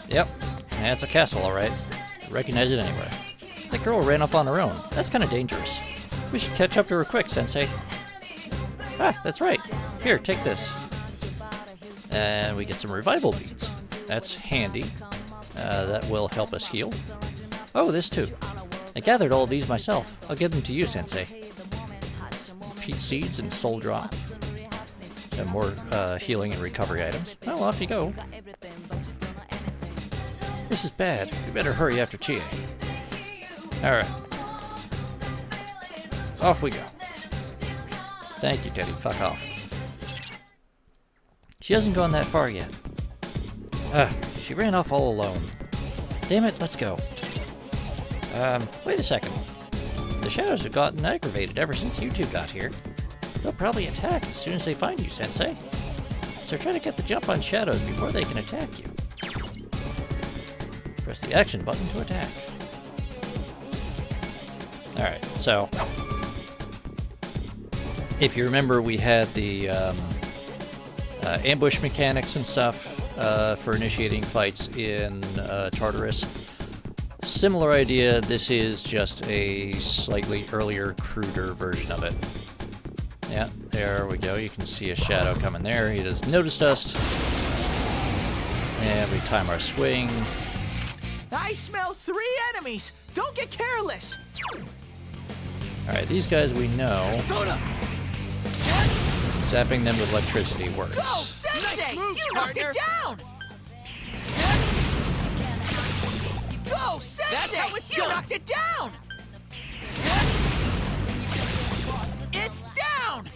Yep, that's a castle, alright. Recognize it anyway. That girl ran off on her own. That's kind of dangerous. We should catch up to her quick, Sensei. Ah, that's right. Here, take this. And we get some revival beads. That's handy. That will help us heal. Oh, this too. I gathered all of these myself. I'll give them to you, Sensei. Peach seeds and soul drop. And more healing and recovery items. Well, off you go. This is bad. We better hurry after Chie. Alright. Off we go. Thank you, Teddy. Fuck off. She hasn't gone that far yet. She ran off all alone. Damn it, let's go. Wait a second. The shadows have gotten aggravated ever since you two got here. They'll probably attack as soon as they find you, Sensei. So try to get the jump on shadows before they can attack you. Press the action button to attack. Alright, so if you remember, we had the ambush mechanics and stuff for initiating fights in Tartarus. Similar idea, this is just a slightly earlier, cruder version of it. Yeah, there we go. You can see a shadow coming there. He has noticed us. And we time our swing. I smell 3 enemies! Don't get careless! Alright, these guys we know. Soda! Zapping them with electricity works. Go, Sensei! You knocked it down! Go, Sensei! You knocked it down! It's down!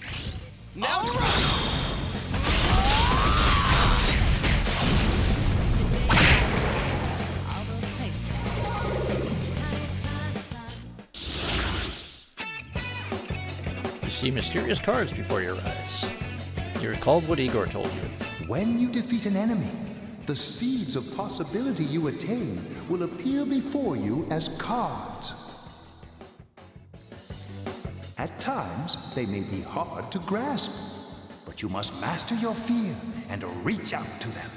Now You see mysterious cards before your eyes. You recalled what Igor told you. When you defeat an enemy, the seeds of possibility you attain will appear before you as cards. At times, they may be hard to grasp, but you must master your fear and reach out to them.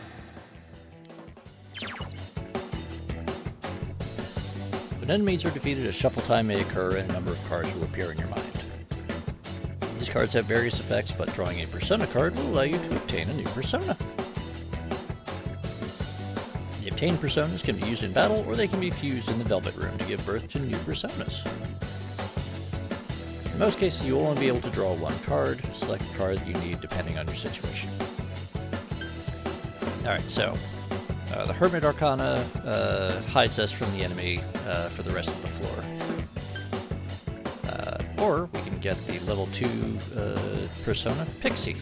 When enemies are defeated, a shuffle time may occur and a number of cards will appear in your mind. These cards have various effects, but drawing a persona card will allow you to obtain a new persona. The obtained personas can be used in battle, or they can be fused in the Velvet Room to give birth to new personas. In most cases, you will only be able to draw one card. Select the card that you need depending on your situation. Alright, so the Hermit Arcana hides us from the enemy for the rest of the floor. Or we can get the level 2 persona, Pixie.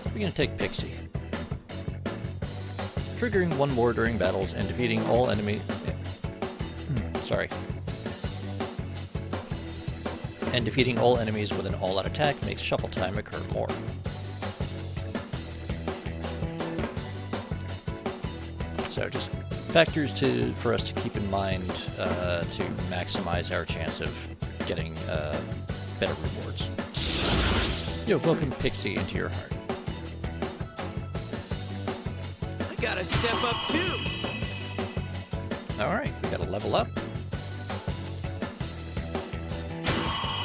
We're going to take Pixie. Triggering one more during battles and defeating all enemy... And defeating all enemies with an all-out attack makes shuffle time occur more. So just factors for us to keep in mind to maximize our chance of getting better rewards. You've welcomed Pixie into your heart. I gotta step up too. Alright, we gotta level up.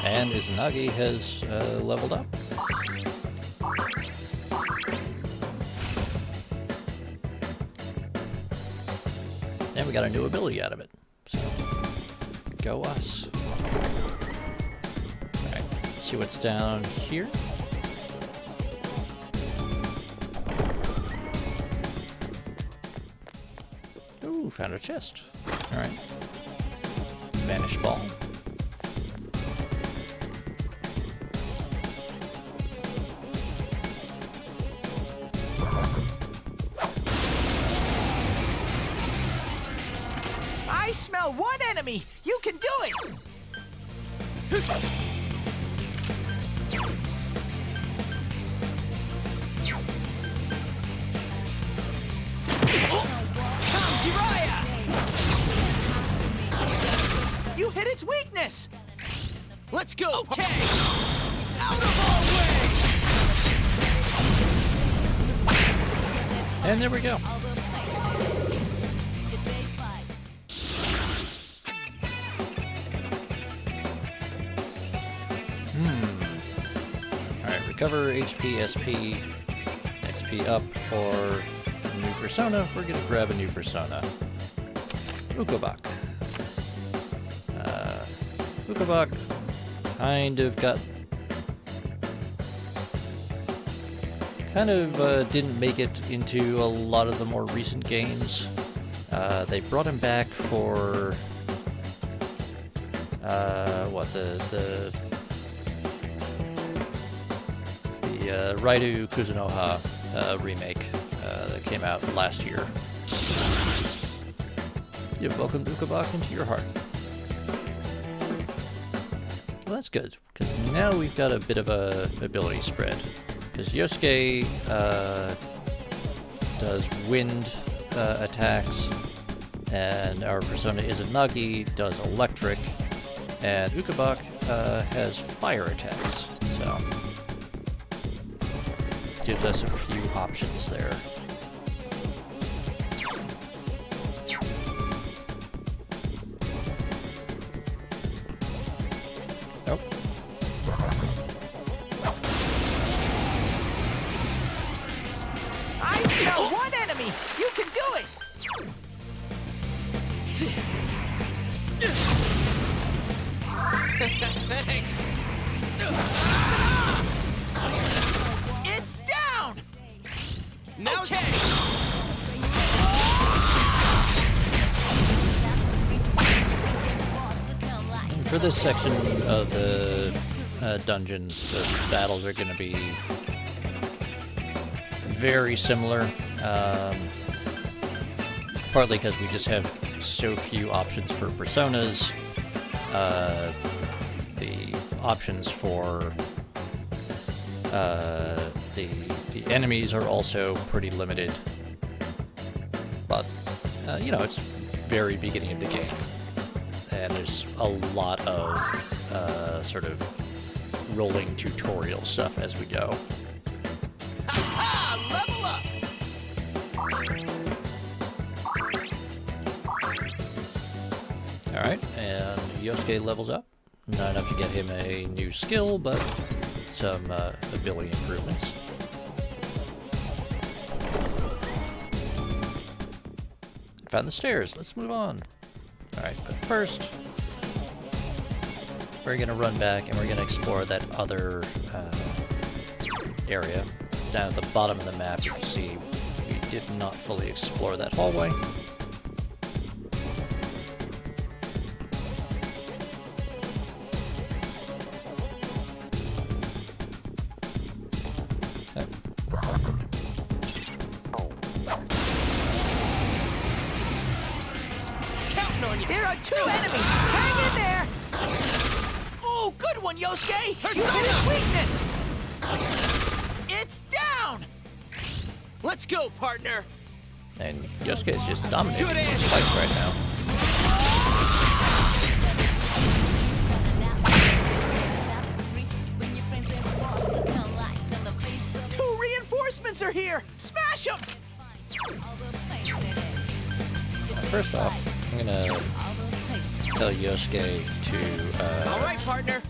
And Izanagi has leveled up. And we got a new ability out of it. So, go us. Alright, let's see what's down here. Ooh, found a chest. Alright. Vanish ball. I smell one enemy! You can do it! Come, Jiraiya! You hit its weakness! Let's go! Okay! Out of our way! And there we go. Alright, recover HP, SP, XP up, or new persona. We're gonna grab a new persona. Ukobak. Ukobak kind of didn't make it into a lot of the more recent games. They brought him back for the Raidu Kuzunoha remake that came out last year. You've welcomed Ukobak into your heart. Well, that's good, because now we've got a bit of a ability spread. Because Yosuke does wind attacks, and our persona Izanagi does electric, and Ukobak has fire attacks, so gives us a few options there. Oh. I smell one enemy! You can do it! Thanks! It's down! Now okay! And for this section of the dungeon, the battles are going to be very similar. Partly because we just have so few options for personas. The options for the enemies are also pretty limited. But, you know, it's very beginning of the game. And there's a lot of sort of rolling tutorial stuff as we go. Level up! Alright, and Yosuke levels up. Not enough to get him a new skill, but some ability improvements. Found the stairs, let's move on. Alright, but first, we're gonna run back and we're gonna explore that other area. Down at the bottom of the map, you can see we did not fully explore that hallway. Counting on you. There are 2 enemies. Hang in there. Oh, good one, Yosuke. You hit his weakness. It's down. Let's go, partner. And Yosuke is just dominating Good these answer. fights right now. Two reinforcements are here. Smash them. First off, I'm gonna tell Yosuke to All right, partner.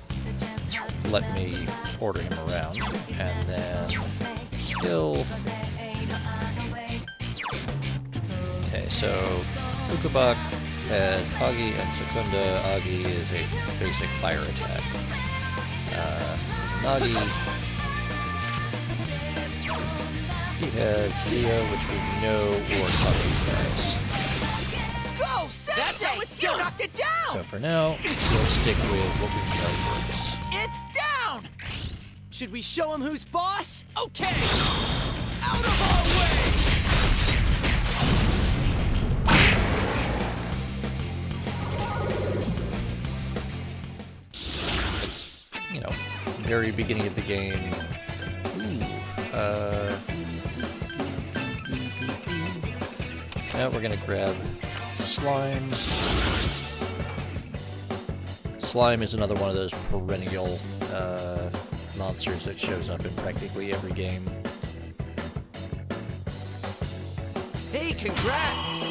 let me order him around, and then skill. Okay, so Ukabak has Agi and Secunda. Agi is a basic fire attack. Izanagi, he has Zio, which we know works on these guys. Go, Sensei! That's how it's done. You knocked it down. So for now, we'll stick with what we know works. It's down. Should we show him who's boss? Okay. Out of our way. It's, you know, very beginning of the game. Now we're gonna grab Slime. Slime is another one of those perennial monsters that shows up in practically every game. Hey, congrats.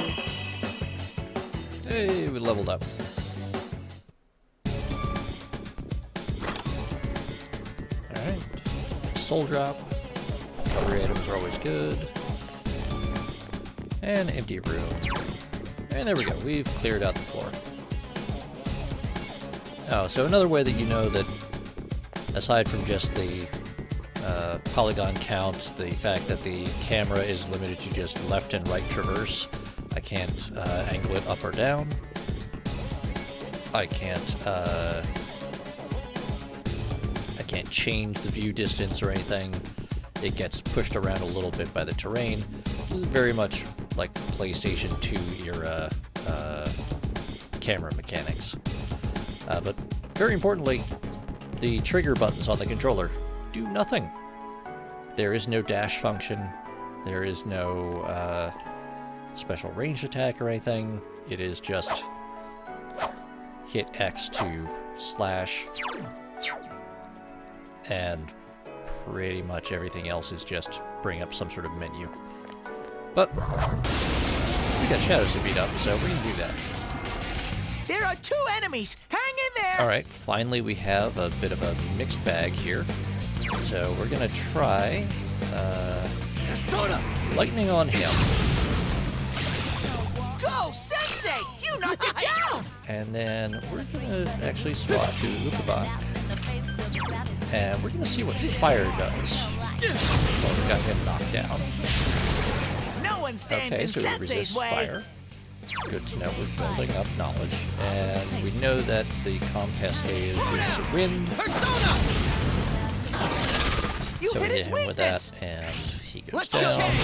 Hey, we leveled up. Alright. Soul drop. Recovery items are always good. And empty room. And there we go, we've cleared out the floor. Oh, so another way that you know that, aside from just the polygon count, the fact that the camera is limited to just left and right traverse, I can't angle it up or down. I can't change the view distance or anything. It gets pushed around a little bit by the terrain. Very much like PlayStation 2 era camera mechanics. But very importantly, the trigger buttons on the controller do nothing. There is no dash function. There is no special ranged attack or anything. It is just hit X to slash, and pretty much everything else is just bring up some sort of menu. But we got shadows to beat up, so we're gonna do that. There are 2 enemies. Hang in there. Alright, finally we have a bit of a mixed bag here. So we're gonna try lightning on him. Go, Sensei! You knocked it down! And then we're gonna actually swap to Ukabak. And we're gonna see what fire does. Well, we got him knocked down. No one stands Okay, in so we Sensei's resist way. fire. Good to know. We're building up knowledge. And we know that the Calm Cascade is weak to wind. Persona! You So we hit hit its him with weakness! that, and he goes Let's down. go get it!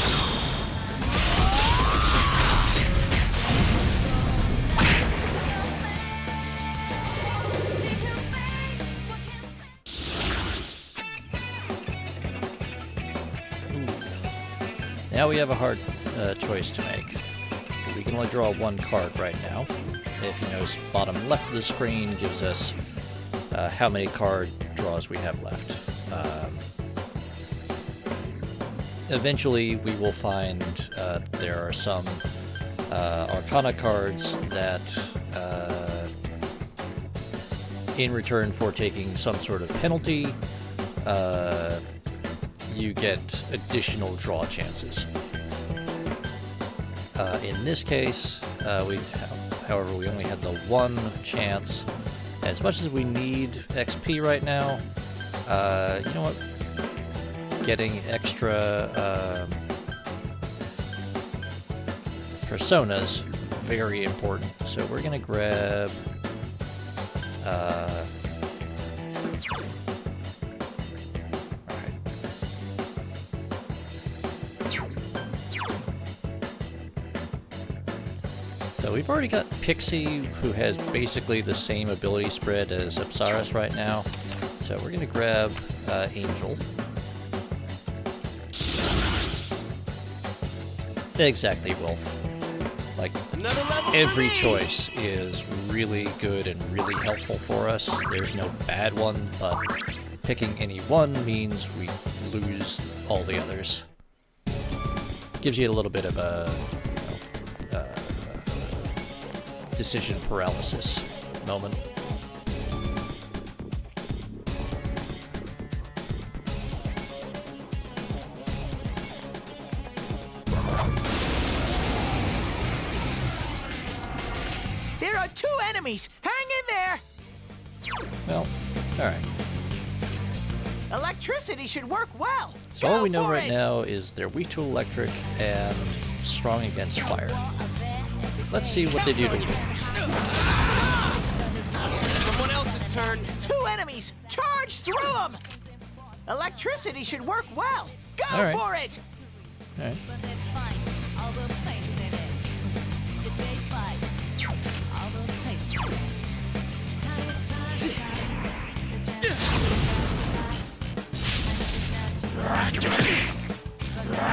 Now we have a hard choice to make. We can only draw one card right now. If you notice, bottom left of the screen gives us how many card draws we have left. Eventually, we will find there are some Arcana cards that, in return for taking some sort of penalty, you get additional draw chances. In this case, however, we only had the one chance. As much as we need XP right now, you know what? Getting extra personas, very important. So we're gonna grab so we've already got Pixie, who has basically the same ability spread as Apsaris right now. So we're gonna grab Angel. Exactly, Wolf. Like, every choice is really good and really helpful for us. There's no bad one, but picking any one means we lose all the others. Gives you a little bit of a decision paralysis moment. There are 2 enemies! Hang in there! Well, alright. Electricity should work well! So all we know right now is they're weak to electric and strong against fire. Let's see what they do to win. Someone else's turn. 2 enemies! Charge through them! Electricity should work well! Go for it! Alright.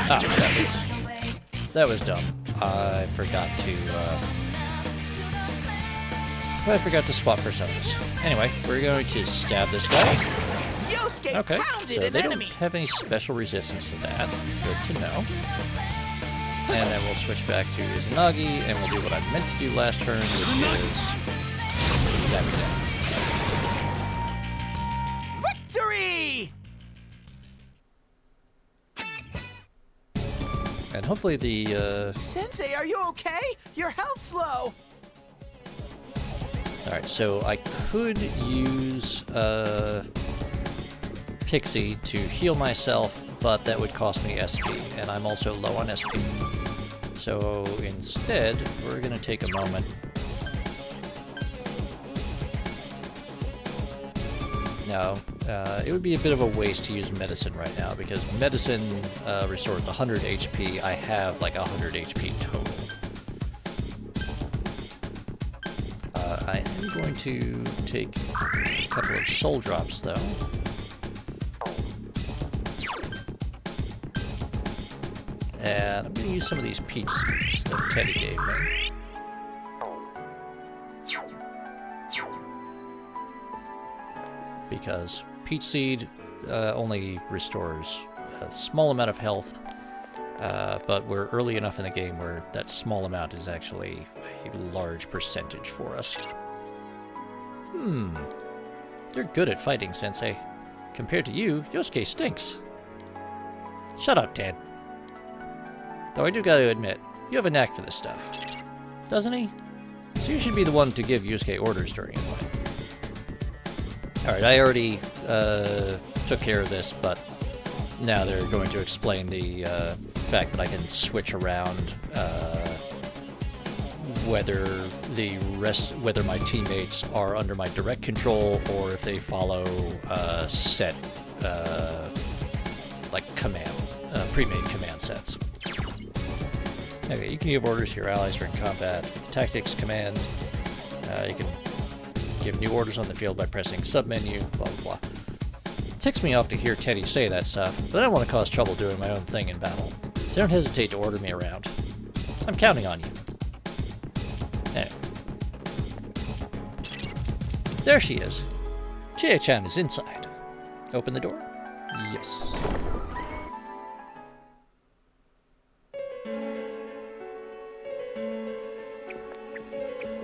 Ah, that was dumb. I forgot to swap personas. Anyway, we're going to stab this guy. Yosuke Okay, pounded so an they enemy. don't have any special resistance to that. Good to know. And then we'll switch back to Izanagi, and we'll do what I meant to do last turn, which is zap it down. Victory! And hopefully the Sensei, are you okay? Your health's low. Alright, so I could use Pixie to heal myself, but that would cost me SP, and I'm also low on SP. So instead, we're going to take a moment. Now, it would be a bit of a waste to use medicine right now, because medicine restores 100 HP. I have like 100 HP total. I am going to take a couple of soul drops, though. And I'm going to use some of these peach seeds that Teddy gave me. Because peach seed only restores a small amount of health, but we're early enough in the game where that small amount is actually a large percentage for us. You're good at fighting, Sensei. Compared to you, Yosuke stinks. Shut up, Ted. Though I do gotta admit, you have a knack for this stuff. Doesn't he? So you should be the one to give Yosuke orders during a fight. Alright, I already took care of this, but now they're going to explain the fact that I can switch around whether my teammates are under my direct control or if they follow set pre-made command sets. Okay, you can give orders to your allies during combat. Tactics command. You can give new orders on the field by pressing submenu. Blah blah blah. It ticks me off to hear Teddy say that stuff, but I don't want to cause trouble doing my own thing in battle. So don't hesitate to order me around. I'm counting on you. Anyway. There she is. Chie-chan is inside. Open the door? Yes.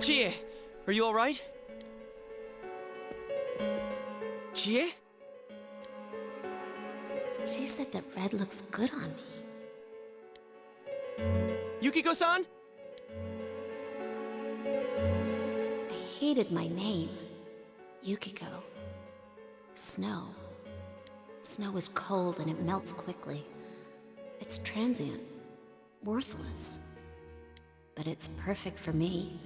Chie, are you alright? Chie? She said that red looks good on me. Yukiko-san? I hated my name. Yukiko. Snow. Snow is cold and it melts quickly. It's transient. Worthless. But it's perfect for me.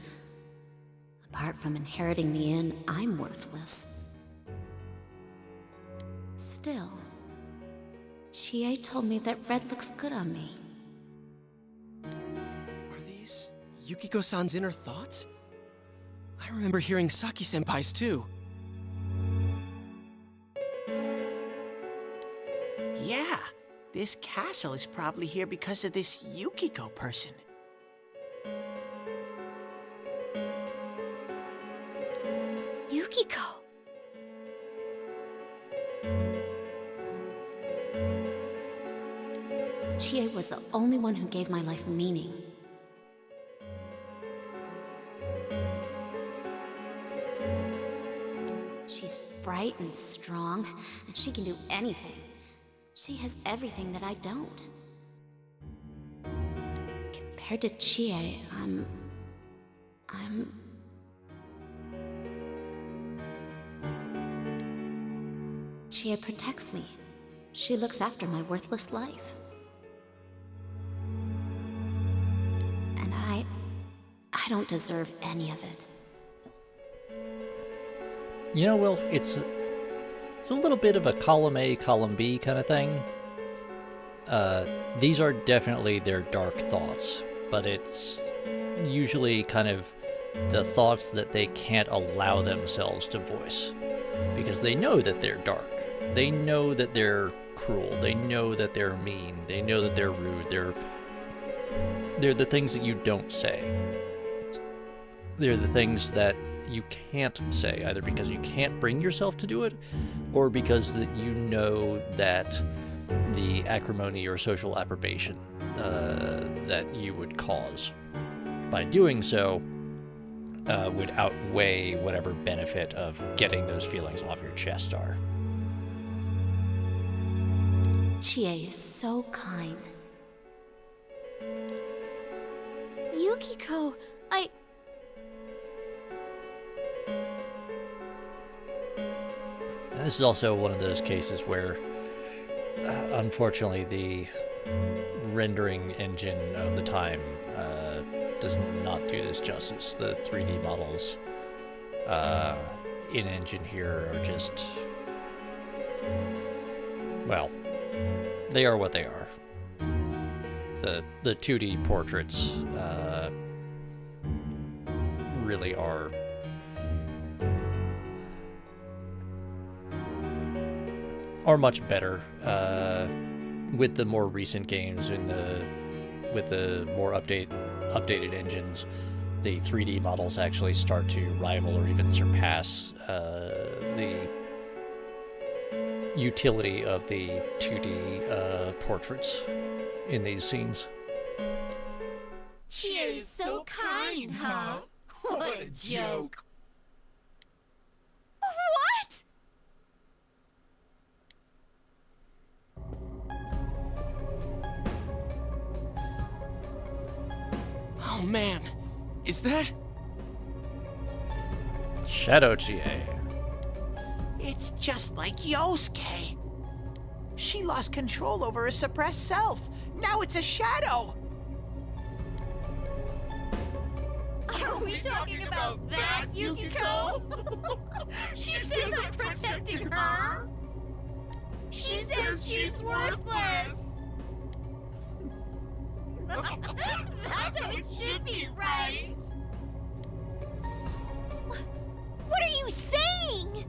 Apart from inheriting the inn, I'm worthless. Still, Chie told me that red looks good on me. Are these Yukiko-san's inner thoughts? I remember hearing Saki-senpai's too. Yeah, this castle is probably here because of this Yukiko person. Yukiko! Chie was the only one who gave my life meaning. She's bright and strong, and she can do anything. She has everything that I don't. Compared to Chie, I'm... Chie protects me. She looks after my worthless life. And I don't deserve any of it. You know, Wilf, it's a little bit of a column A, column B kind of thing. These are definitely their dark thoughts, but it's usually kind of the thoughts that they can't allow themselves to voice, because they know that they're dark. They know that they're cruel. They know that they're mean. They know that they're rude. They're the things that you don't say. They're the things that you can't say, either because you can't bring yourself to do it, or because that you know that the acrimony or social approbation that you would cause by doing so would outweigh whatever benefit of getting those feelings off your chest are. Chie is so kind. Yukiko, This is also one of those cases where, unfortunately, the rendering engine of the time does not do this justice. The 3D models in-engine here are just... well, they are what they are. The 2D portraits really are much better with the more recent games with the more updated engines. The 3D models actually start to rival or even surpass the utility of the 2D portraits in these scenes. Chie is so kind, huh? What a joke. What? Oh man, is that? Shadow Chie. It's just like Yosuke. She lost control over her suppressed self. Now it's a shadow. talking about that, Yukiko? She says I'm protecting her. She says she's worthless. That's how it should be, right? What are you saying?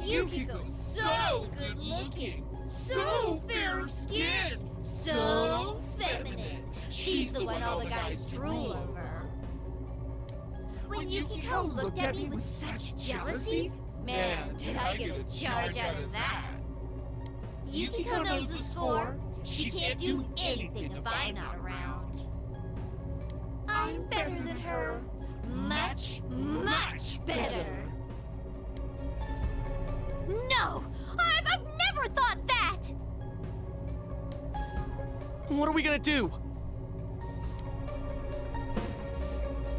Yukiko's so good looking, so fair skinned, so feminine. She's the one all the guys drool over. When Yukiko looked at me with such jealousy, man, did I get a charge out of that. Yukiko knows the score. She can't do anything if I'm not around. I'm better than her. Much, much better. No! I've never thought that! What are we gonna do?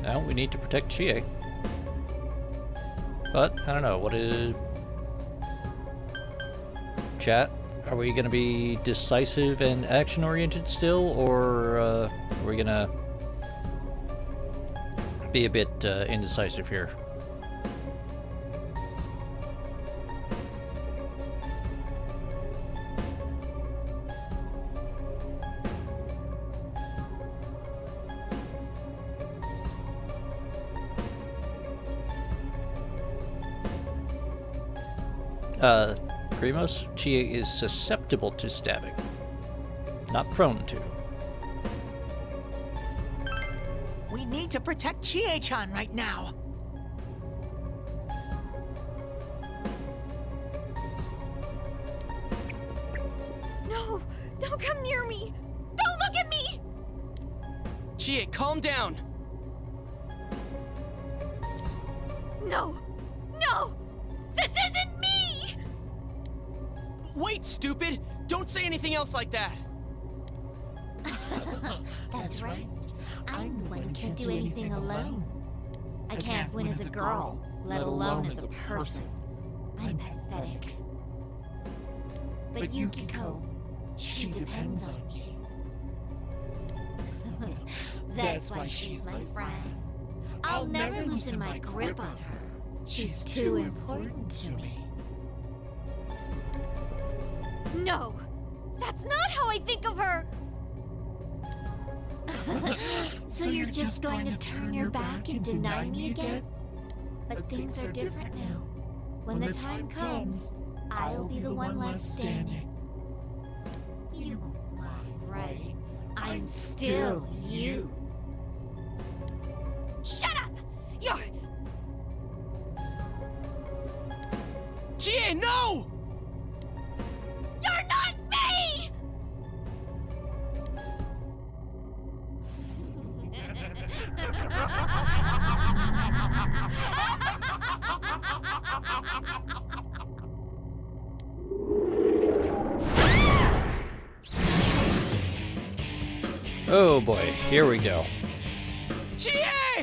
Now we need to protect Chie. But, I don't know, what is... Chat, are we gonna be decisive and action-oriented still, or are we gonna be a bit indecisive here? Grimos, Chie is susceptible to stabbing, not prone to. We need to protect Chie-chan right now. No! Don't come near me! Don't look at me! Chie, calm down. No! No! This isn't me! Wait, stupid! Don't say anything else like that! That's right. I'm the one who can't do anything alone. I can't win as a girl, let alone as a person. I'm pathetic. But Yukiko, she depends on me. That's why she's my friend. I'll never loosen my grip on her. She's too important to me. No! That's not how I think of her! So you're just going to turn your back and deny me again? But things are different now. When the time comes, I'll be the one left standing. You won't mind, right? I'm still you. Shut up! You're... Chie, no! You're not me! Oh boy, here we go. Chie!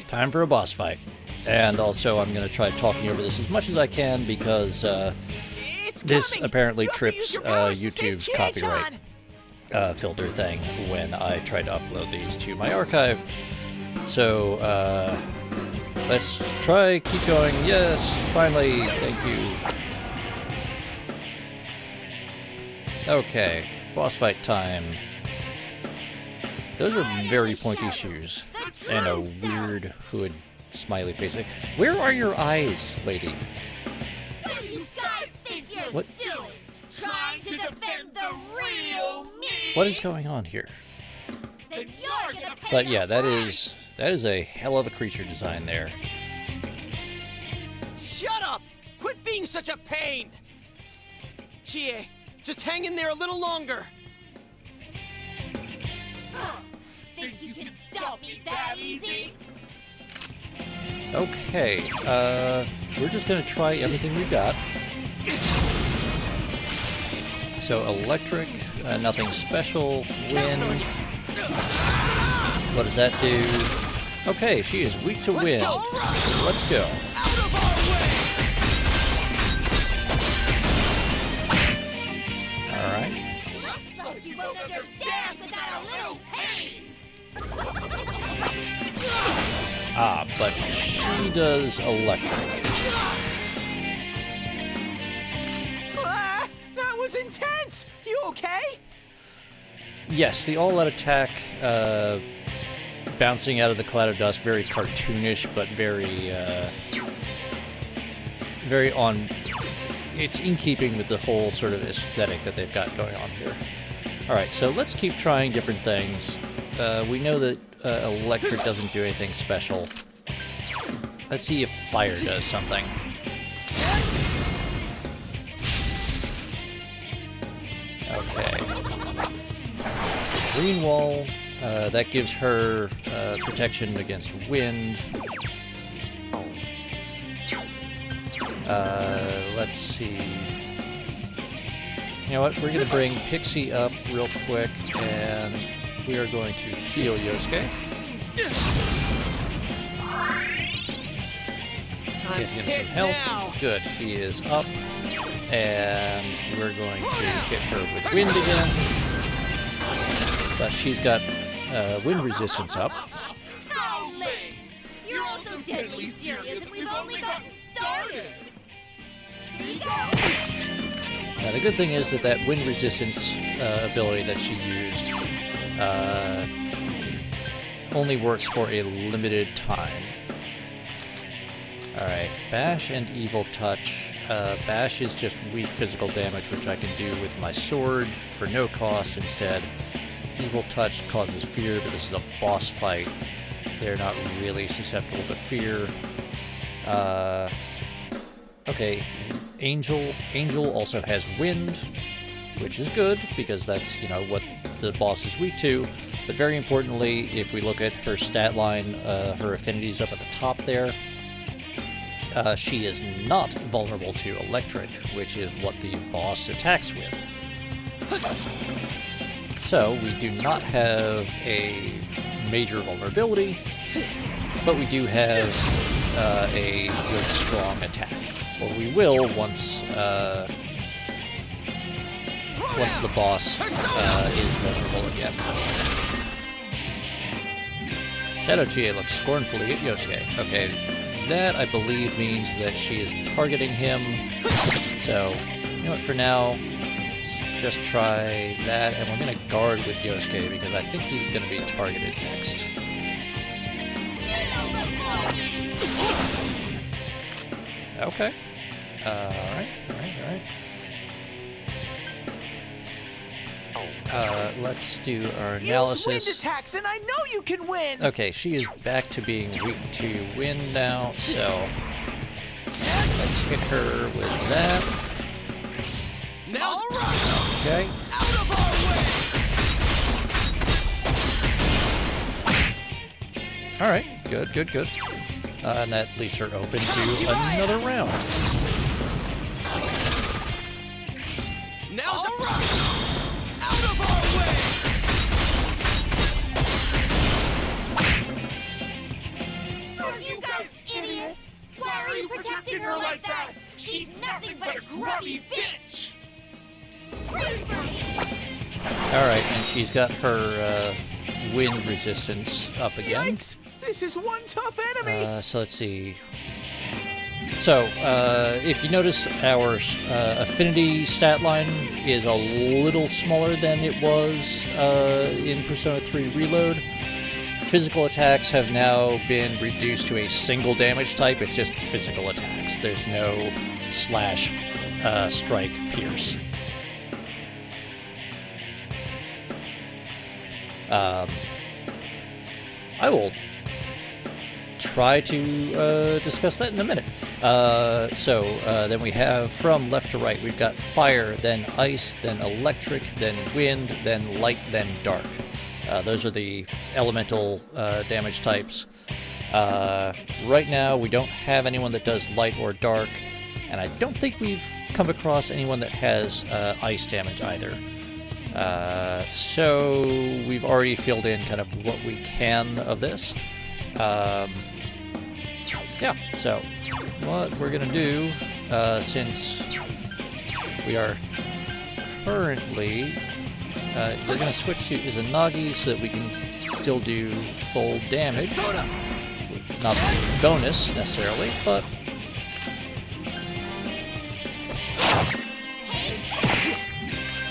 Time for a boss fight. And also, I'm going to try talking over this as much as I can because this apparently trips YouTube's copyright filter thing when I try to upload these to my archive. So, let's try, keep going. Yes, finally, thank you. Okay, boss fight time. Those are very pointy shoes and a weird hood smiley face. Where are your eyes, lady? What do you guys think you're doing? Trying to defend the real me? What is going on here? Then you're gonna pay But yeah, the that is a hell of a creature design there. Shut up! Quit being such a pain! Chie, just hang in there a little longer. Think you can stop me that easy? Okay, we're just gonna try everything we've got. So electric, nothing special, wind. What does that do? Okay, she is weak to wind. Let's go. Alright. Looks like you won't understand without a little pain! But she does electric. That was intense! You okay? Yes, the all-out attack, bouncing out of the cloud of dust, very cartoonish, but very on. It's in keeping with the whole sort of aesthetic that they've got going on here. All right, so let's keep trying different things. We know that electric doesn't do anything special. Let's see if fire does something. Okay. Green wall, that gives her protection against wind. Let's see. You know what? We're gonna bring Pixie up real quick, and we are going to heal Yosuke. Get him some health. Good, he is up. And we're going to hit her with wind again. But she's got wind resistance up. You're also deadly serious, and we've only gotten started. Now the good thing is that wind resistance ability that she used only works for a limited time. Alright, Bash and Evil Touch. Bash is just weak physical damage, which I can do with my sword for no cost instead. Evil Touch causes fear, but this is a boss fight. They're not really susceptible to fear. Okay, Angel also has wind, which is good, because that's, you know, what the boss is weak to. But very importantly, if we look at her stat line, her affinities up at the top there, she is not vulnerable to electric, which is what the boss attacks with. So, we do not have a major vulnerability, but we do have a good, strong attack. Or we will once the boss is vulnerable again. Shadow Chie looks scornfully at Yosuke. Okay, that, I believe, means that she is targeting him. So, you know what, for now, let's just try that, and we're going to guard with Yosuke, because I think he's going to be targeted next. Okay. Alright. Let's do our analysis. Use wind attacks, and I know you can win! Okay, she is back to being weak to wind now, so let's hit her with that. Now, okay. Out of our way! Alright, good. And that leaves her open to another round. Now's a run! Out of our way! Are you guys idiots? Why are you protecting her like that? She's nothing but a grubby bitch! Alright, and she's got her wind resistance up again. Yikes! This is one tough enemy! So let's see. So, if you notice, our affinity stat line is a little smaller than it was in Persona 3 Reload. Physical attacks have now been reduced to a single damage type. It's just physical attacks. There's no slash, strike, pierce. I will try to discuss that in a minute. Then we have from left to right, we've got fire, then ice, then electric, then wind, then light, then dark. Those are the elemental damage types. Right now, we don't have anyone that does light or dark, and I don't think we've come across anyone that has ice damage either. So we've already filled in kind of what we can of this. Yeah, so what we're gonna do, since we are currently, we're gonna switch to Izanagi so that we can still do full damage with not the bonus necessarily, but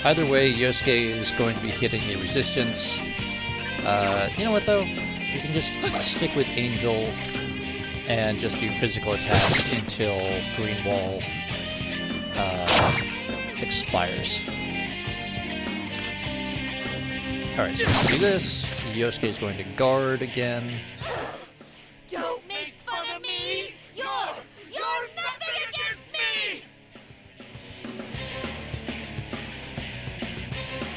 either way, Yosuke is going to be hitting the resistance. You know what though? We can just stick with Angel and just do physical attacks until Green Wall expires. Alright, so let's do this. Yosuke is going to guard again. Don't make fun of me! You're nothing against me!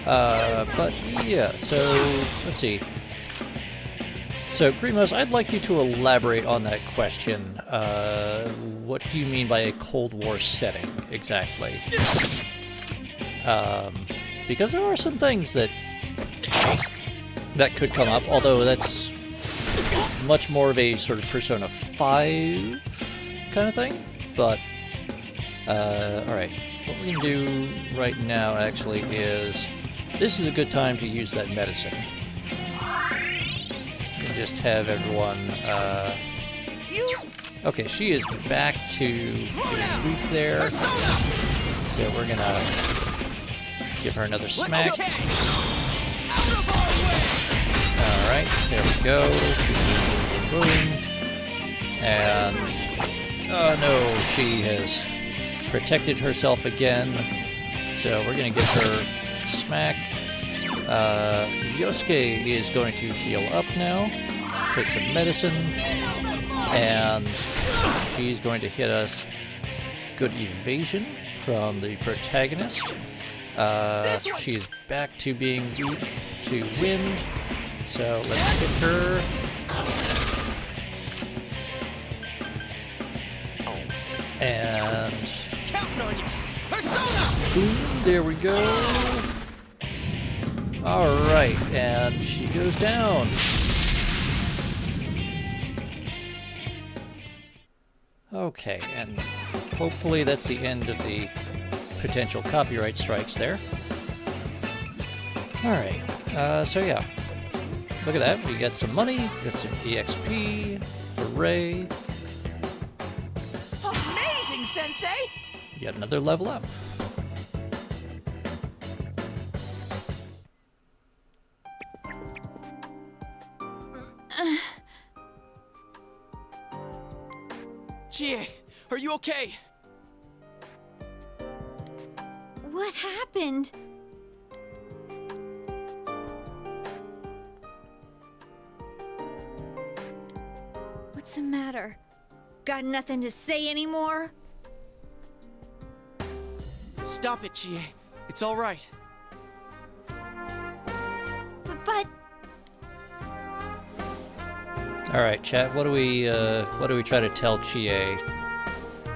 But yeah, so let's see. So, Grimos, I'd like you to elaborate on that question. What do you mean by a Cold War setting, exactly? Because there are some things that could come up, although that's much more of a sort of Persona 5 kind of thing. But, alright. What we're going to do right now, actually, is... This is a good time to use that medicine. And just have everyone, Okay, she is back to being weak there. So we're gonna give her another smack. Alright, there we go. Boom. And... Oh no, she has protected herself again. So we're gonna give her smack. Yosuke is going to heal up now, take some medicine, and she's going to hit us. Good evasion from the protagonist. She's back to being weak to wind, so let's hit her. And boom, there we go. Alright, and she goes down. Okay, and hopefully that's the end of the potential copyright strikes there. Alright, so yeah. Look at that, we got some money, got some EXP, hooray. Amazing, Sensei! Yet another level up. Chie, are you okay? What happened? What's the matter? Got nothing to say anymore? Stop it, Chie. It's all right. But Alright, chat, what do we try to tell Chie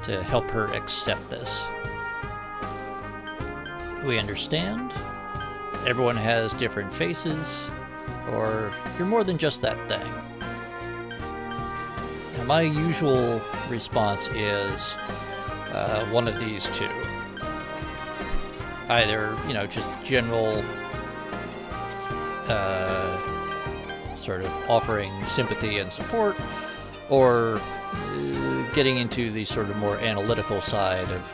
to help her accept this? We understand. Everyone has different faces, or you're more than just that thing. Now, my usual response is one of these two. Either, you know, just general sort of offering sympathy and support, or getting into the sort of more analytical side of,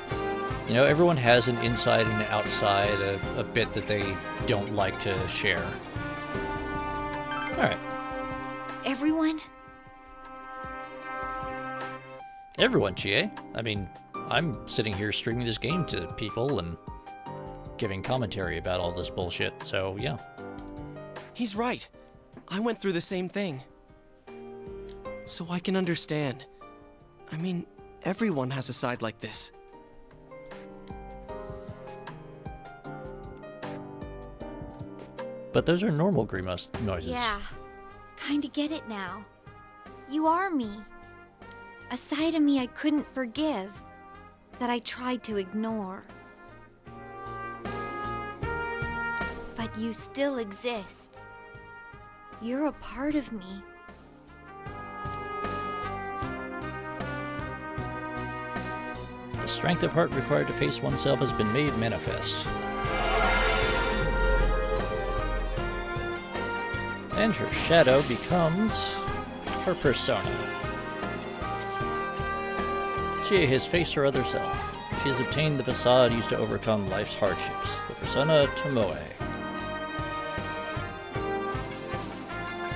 you know, everyone has an inside and outside, a bit that they don't like to share. Alright. everyone? Everyone, Chie. I mean, I'm sitting here streaming this game to people and giving commentary about all this bullshit, so yeah. He's right. I went through the same thing. So I can understand. I mean, everyone has a side like this. But those are normal Grimace noises. Yeah, kinda get it now. You are me. A side of me I couldn't forgive, that I tried to ignore. But you still exist. You're a part of me. The strength of heart required to face oneself has been made manifest. And her shadow becomes her persona. Chie has faced her other self. She has obtained the facade used to overcome life's hardships, the persona Tomoe.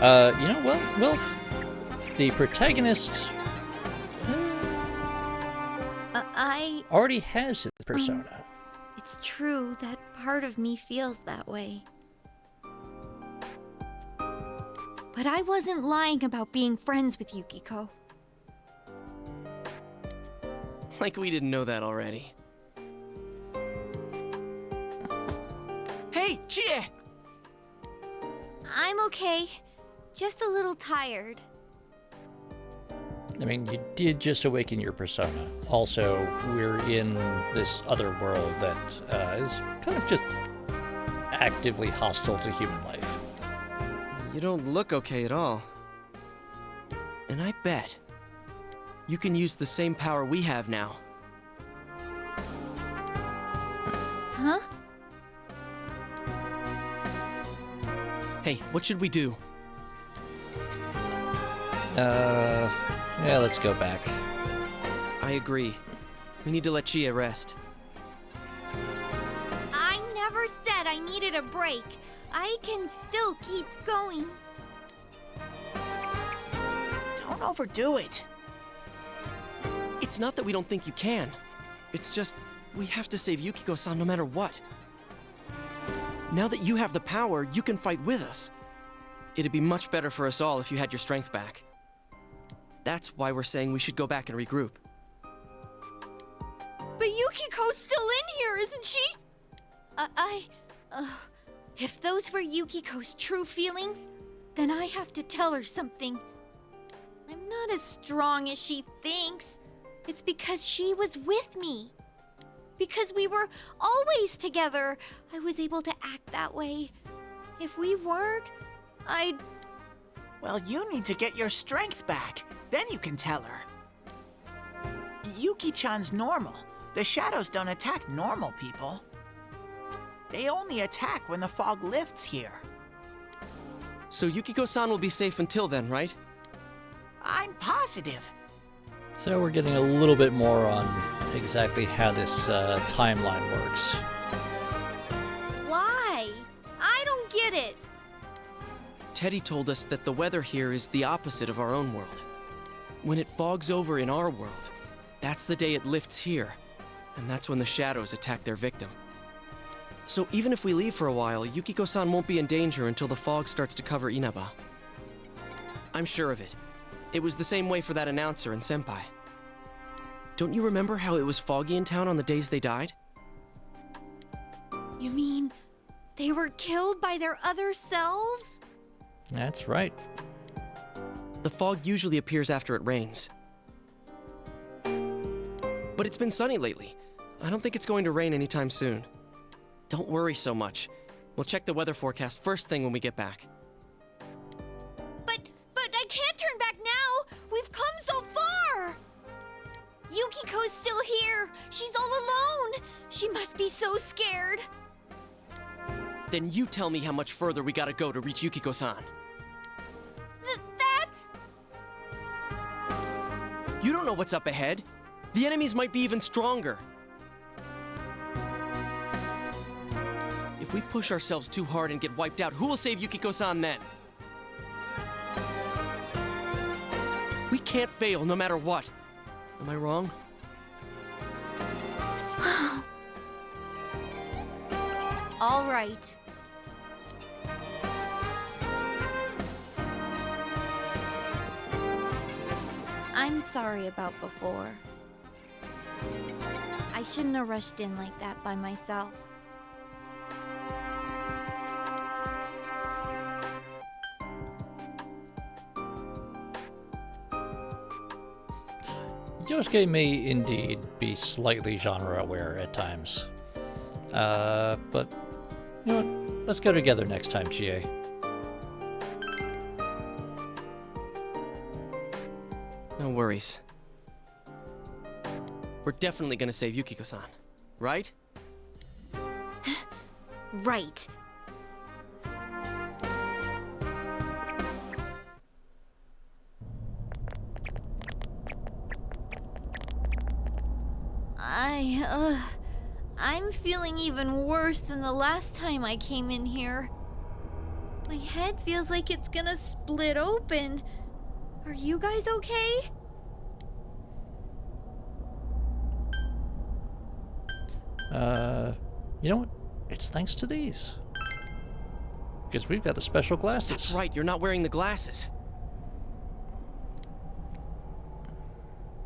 Well, the protagonist I already has his persona. It's true that part of me feels that way. But I wasn't lying about being friends with Yukiko. Like we didn't know that already. Hey, Chie! I'm okay. Just a little tired. I mean, you did just awaken your persona. Also, we're in this other world that is kind of just actively hostile to human life. You don't look okay at all. And I bet you can use the same power we have now. Huh? Hey, what should we do? Yeah, let's go back. I agree. We need to let Chie rest. I never said I needed a break. I can still keep going. Don't overdo it. It's not that we don't think you can. It's just, we have to save Yukiko-san no matter what. Now that you have the power, you can fight with us. It'd be much better for us all if you had your strength back. That's why we're saying we should go back and regroup. But Yukiko's still in here, isn't she? If those were Yukiko's true feelings, then I have to tell her something. I'm not as strong as she thinks. It's because she was with me. Because we were always together, I was able to act that way. If we weren't, I'd... Well, you need to get your strength back. Then you can tell her. Yuki-chan's normal. The shadows don't attack normal people. They only attack when the fog lifts here. So Yukiko-san will be safe until then, right? I'm positive. So we're getting a little bit more on exactly how this timeline works. Why? I don't get it. Teddy told us that the weather here is the opposite of our own world. When it fogs over in our world, that's the day it lifts here, and that's when the shadows attack their victim. So even if we leave for a while, Yukiko-san won't be in danger until the fog starts to cover Inaba. I'm sure of it. It was the same way for that announcer and Senpai. Don't you remember how it was foggy in town on the days they died? You mean they were killed by their other selves? That's right. The fog usually appears after it rains. But it's been sunny lately. I don't think it's going to rain anytime soon. Don't worry so much. We'll check the weather forecast first thing when we get back. But I can't turn back now! We've come so far! Yukiko's still here! She's all alone! She must be so scared! Then you tell me how much further we gotta go to reach Yukiko-san. That's... You don't know what's up ahead. The enemies might be even stronger. If we push ourselves too hard and get wiped out, who will save Yukiko-san then? We can't fail no matter what. Am I wrong? All right. I'm sorry about before. I shouldn't have rushed in like that by myself. Yosuke may indeed be slightly genre-aware at times. But, you know what? Let's go together next time, Chie. No worries. We're definitely gonna save Yukiko-san, right? Right. I'm feeling even worse than the last time I came in here. My head feels like it's gonna split open. Are you guys okay? You know what? It's thanks to these. Because we've got the special glasses. That's right, you're not wearing the glasses.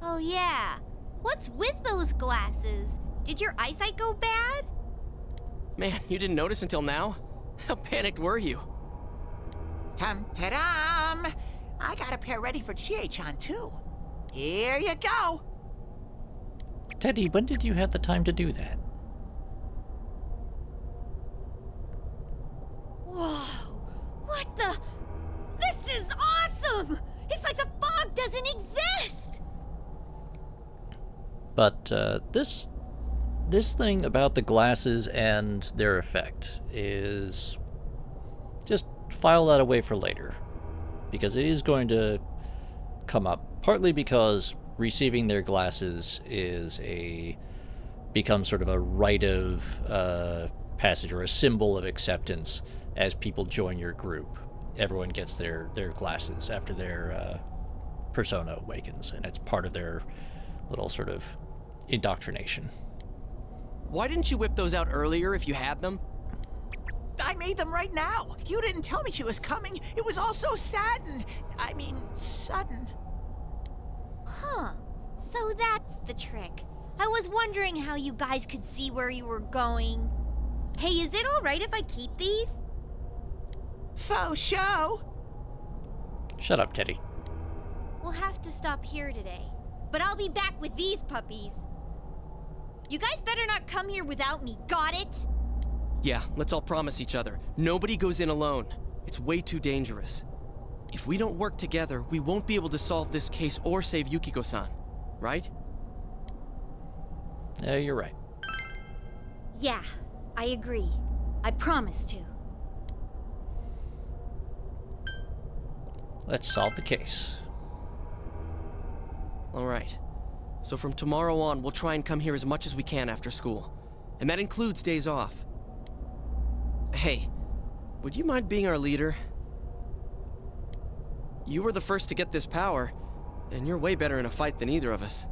Oh yeah. What's with those glasses? Did your eyesight go bad? Man, you didn't notice until now? How panicked were you? Tum-ta-dum! I got a pair ready for Chie-chan, too. Here you go! Teddy, when did you have the time to do that? Whoa! What the? This is awesome! It's like the fog doesn't exist! But this thing about the glasses and their effect is just file that away for later, because it is going to come up, partly because receiving their glasses becomes sort of a rite of passage, or a symbol of acceptance as people join your group. Everyone gets their glasses after their persona awakens, and it's part of their little sort of indoctrination. Why didn't you whip those out earlier if you had them? I made them right now. You didn't tell me she was coming. It was all so sudden. Huh. So that's the trick. I was wondering how you guys could see where you were going. Hey, is it alright if I keep these? Faux show. Shut up, Teddy. We'll have to stop here today. But I'll be back with these puppies. You guys better not come here without me, got it? Yeah, let's all promise each other. Nobody goes in alone. It's way too dangerous. If we don't work together, we won't be able to solve this case or save Yukiko-san, right? Yeah, you're right. Yeah, I agree. I promise to. Let's solve the case. All right. So from tomorrow on, we'll try and come here as much as we can after school. And that includes days off. Hey, would you mind being our leader? You were the first to get this power, and you're way better in a fight than either of us.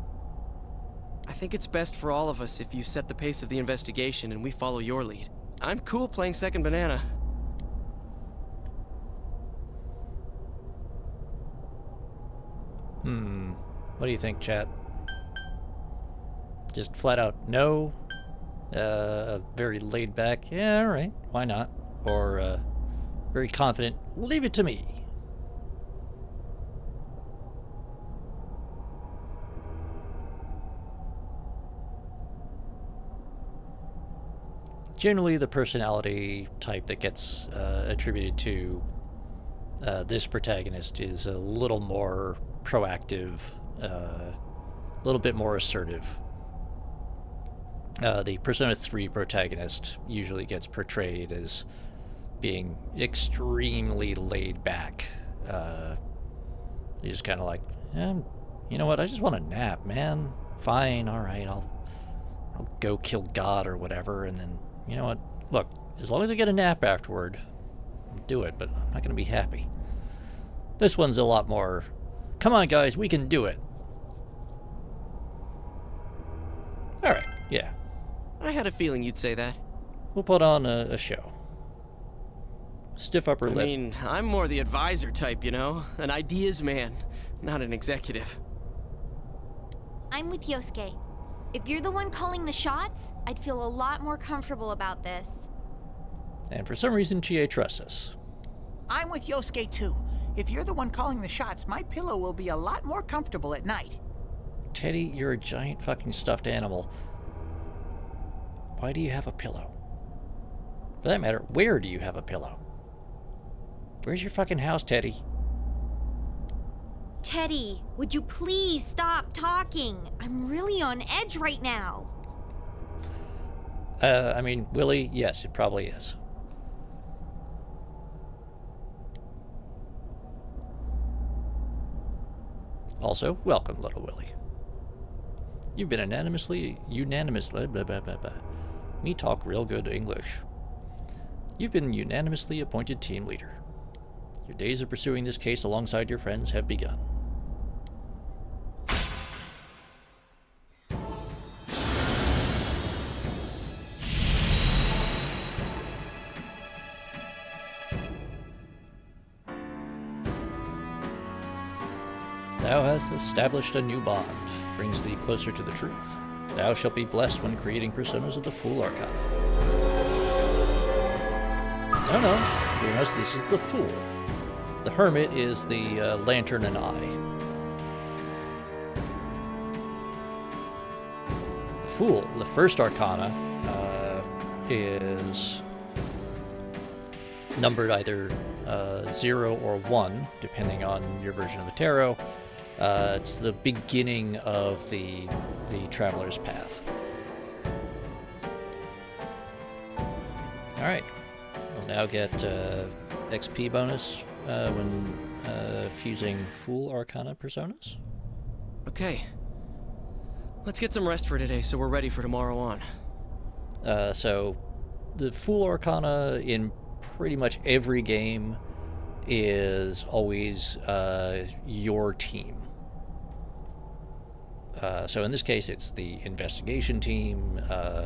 I think it's best for all of us if you set the pace of the investigation and we follow your lead. I'm cool playing second banana. What do you think, chat? Just flat out no? Very laid back, yeah, alright, why not? Or, very confident, leave it to me. Generally, the personality type that gets attributed to this protagonist is a little more proactive, a little bit more assertive. The Persona 3 protagonist usually gets portrayed as being extremely laid back. He's just kind of like, you know what, I just want a nap, man. Fine, alright, I'll go kill God or whatever, and then, you know what, look, as long as I get a nap afterward, I'll do it, but I'm not going to be happy. This one's a lot more, come on guys, we can do it. Alright, yeah. I had a feeling you'd say that. We'll put on a show. Stiff upper lip. I mean, I'm more the advisor type, you know? An ideas man, not an executive. I'm with Yosuke. If you're the one calling the shots, I'd feel a lot more comfortable about this. And for some reason, Chie trusts us. I'm with Yosuke too. If you're the one calling the shots, my pillow will be a lot more comfortable at night. Teddy, you're a giant fucking stuffed animal. Why do you have a pillow? For that matter, where do you have a pillow? Where's your fucking house, Teddy? Teddy, would you please stop talking? I'm really on edge right now. I mean, Willie, yes, it probably is. Also, welcome, little Willie. You've been unanimously, blah, blah, blah, blah. Me talk real good English. You've been unanimously appointed team leader. Your days of pursuing this case alongside your friends have begun. Thou hast established a new bond, brings thee closer to the truth. Thou shalt be blessed when creating personas of the Fool Arcana. No, this is the Fool. The Hermit is the Lantern and Eye. The Fool, the first Arcana, is numbered either 0 or 1, depending on your version of the tarot. It's the beginning of the Traveler's Path. Alright, we'll now get XP bonus when fusing Fool Arcana personas. Okay. Let's get some rest for today so we're ready for tomorrow on. So, the Fool Arcana in pretty much every game is always your team. So in this case, it's the investigation team.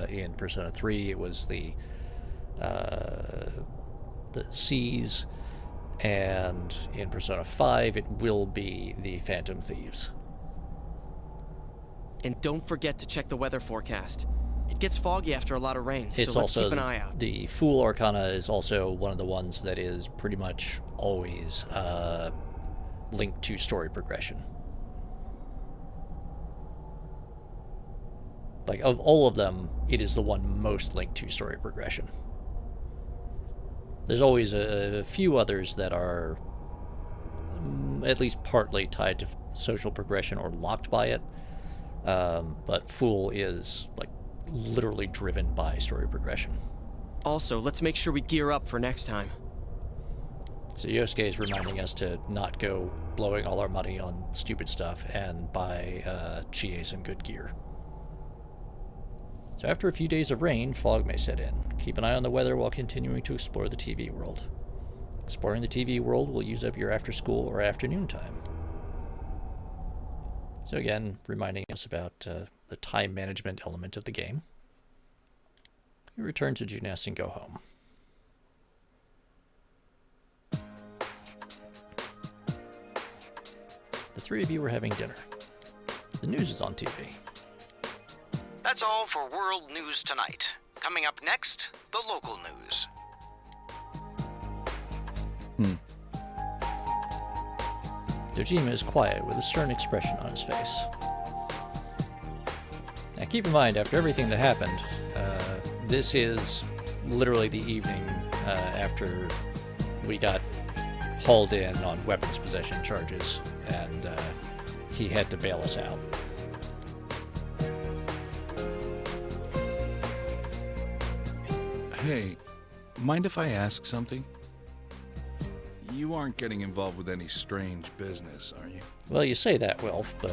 In Persona 3, it was the Seas, and in Persona 5, it will be the Phantom Thieves. And don't forget to check the weather forecast. It gets foggy after a lot of rain, It's so let's also keep an eye out. The Fool Arcana is also one of the ones that is pretty much always linked to story progression. Like, of all of them, it is the one most linked to story progression. There's always a few others that are at least partly tied to social progression or locked by it, but Fool is, like, literally driven by story progression. Also, let's make sure we gear up for next time. So Yosuke is reminding us to not go blowing all our money on stupid stuff and buy Chie some good gear. So after a few days of rain, fog may set in. Keep an eye on the weather while continuing to explore the TV world. Exploring the TV world will use up your after-school or afternoon time. So again, reminding us about the time management element of the game. We return to Junes and go home. The three of you are having dinner. The news is on TV. That's all for World News Tonight. Coming up next, the local news. Dojima is quiet with a stern expression on his face. Now keep in mind, after everything that happened, this is literally the evening after we got hauled in on weapons possession charges, and he had to bail us out. Hey, mind if I ask something? You aren't getting involved with any strange business, are you? Well, you say that, Wilf, but...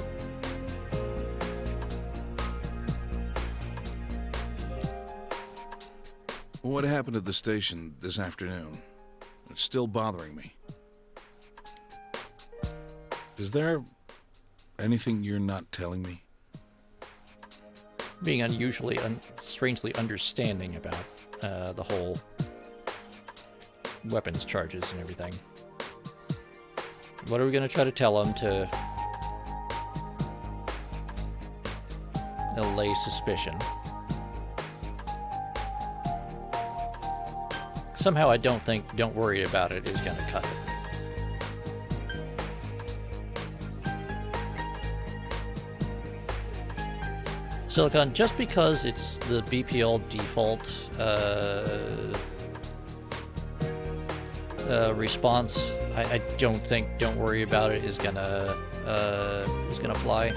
What happened at the station this afternoon? It's still bothering me. Is there anything you're not telling me? Being unusually, strangely understanding about the whole weapons charges and everything. What are we going to try to tell him to allay suspicion? Somehow I don't think "don't worry about it" is going to cut it. Silicon, just because it's the BPL default response, I don't think "don't worry about it" is gonna fly.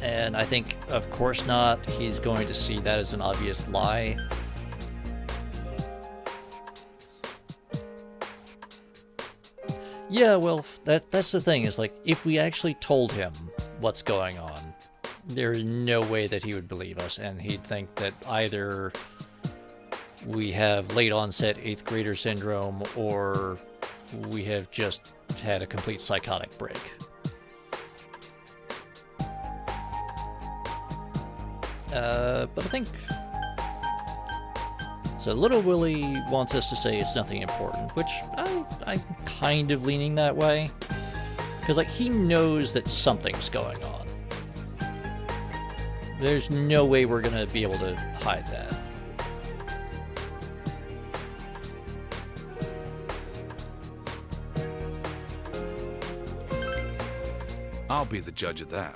And I think, of course not, he's going to see that as an obvious lie. Yeah, well, that's the thing, is like, if we actually told him what's going on, there's no way that he would believe us, and he'd think that either we have late onset 8th grader syndrome, or we have just had a complete psychotic break. But I think... So Little Willie wants us to say it's nothing important, which I'm kind of leaning that way. Because, like, he knows that something's going on. There's no way we're going to be able to hide that. I'll be the judge of that.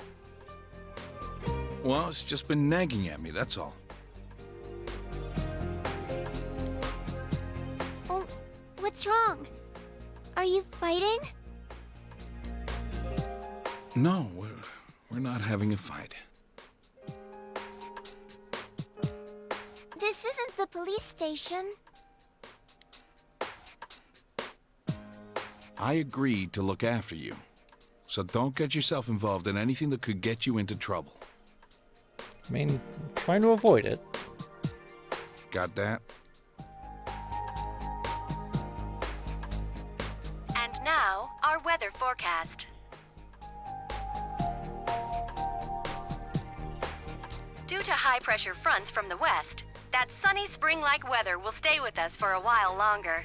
Well, it's just been nagging at me, that's all. Oh, what's wrong? Are you fighting? No, we're not having a fight. This isn't the police station. I agreed to look after you. So don't get yourself involved in anything that could get you into trouble. I mean, I'm trying to avoid it. Got that? And now, our weather forecast. Due to high-pressure fronts from the west, that sunny spring-like weather will stay with us for a while longer.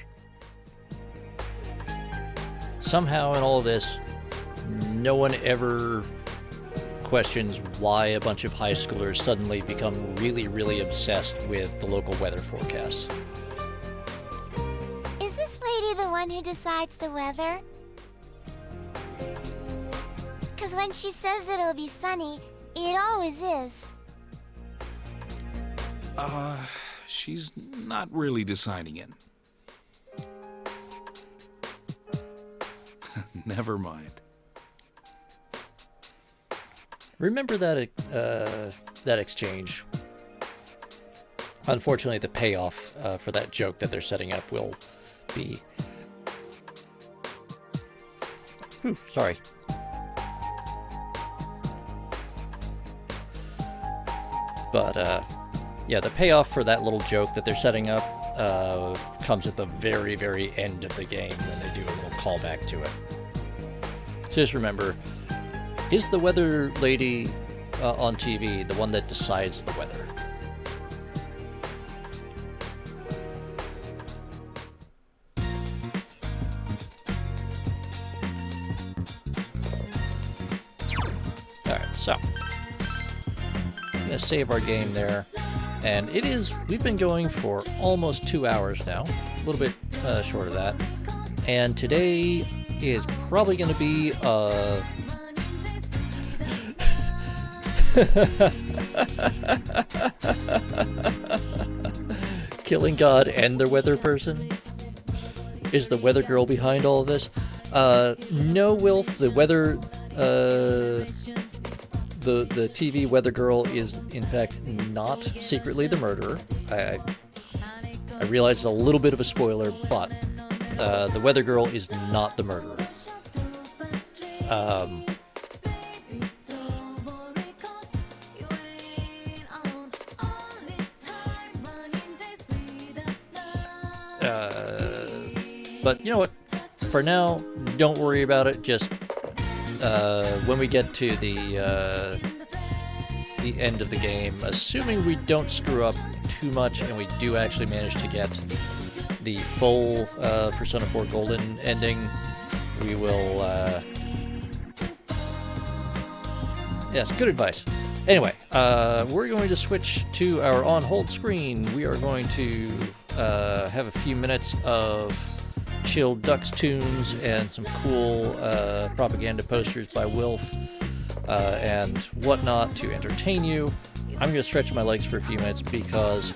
Somehow in all this, no one ever questions why a bunch of high schoolers suddenly become really, really obsessed with the local weather forecasts. Is this lady the one who decides the weather? Because when she says it'll be sunny, it always is. She's not really deciding it. Never mind. Remember that that exchange? Unfortunately, the payoff for that joke that they're setting up will be... Whew, sorry. But, yeah, the payoff for that little joke that they're setting up comes at the very, very end of the game when they do a little callback to it. So just remember, is the weather lady on TV the one that decides the weather? Alright, so I'm going to save our game there. And it is, we've been going for almost 2 hours now, a little bit short of that. And today is probably going to be Killing God and the weather person? Is the weather girl behind all of this? No, Wilf, the weather, the TV weather girl is, in fact, not secretly the murderer. I realize it's a little bit of a spoiler, but the weather girl is not the murderer. But you know what? For now, don't worry about it. Just when we get to the end of the game, assuming we don't screw up too much and we do actually manage to get the full Persona 4 Golden ending, we will... Yes, good advice. Anyway, we're going to switch to our on-hold screen. We are going to have a few minutes of chill Ducks tunes and some cool propaganda posters by Wilf and whatnot to entertain you. I'm going to stretch my legs for a few minutes because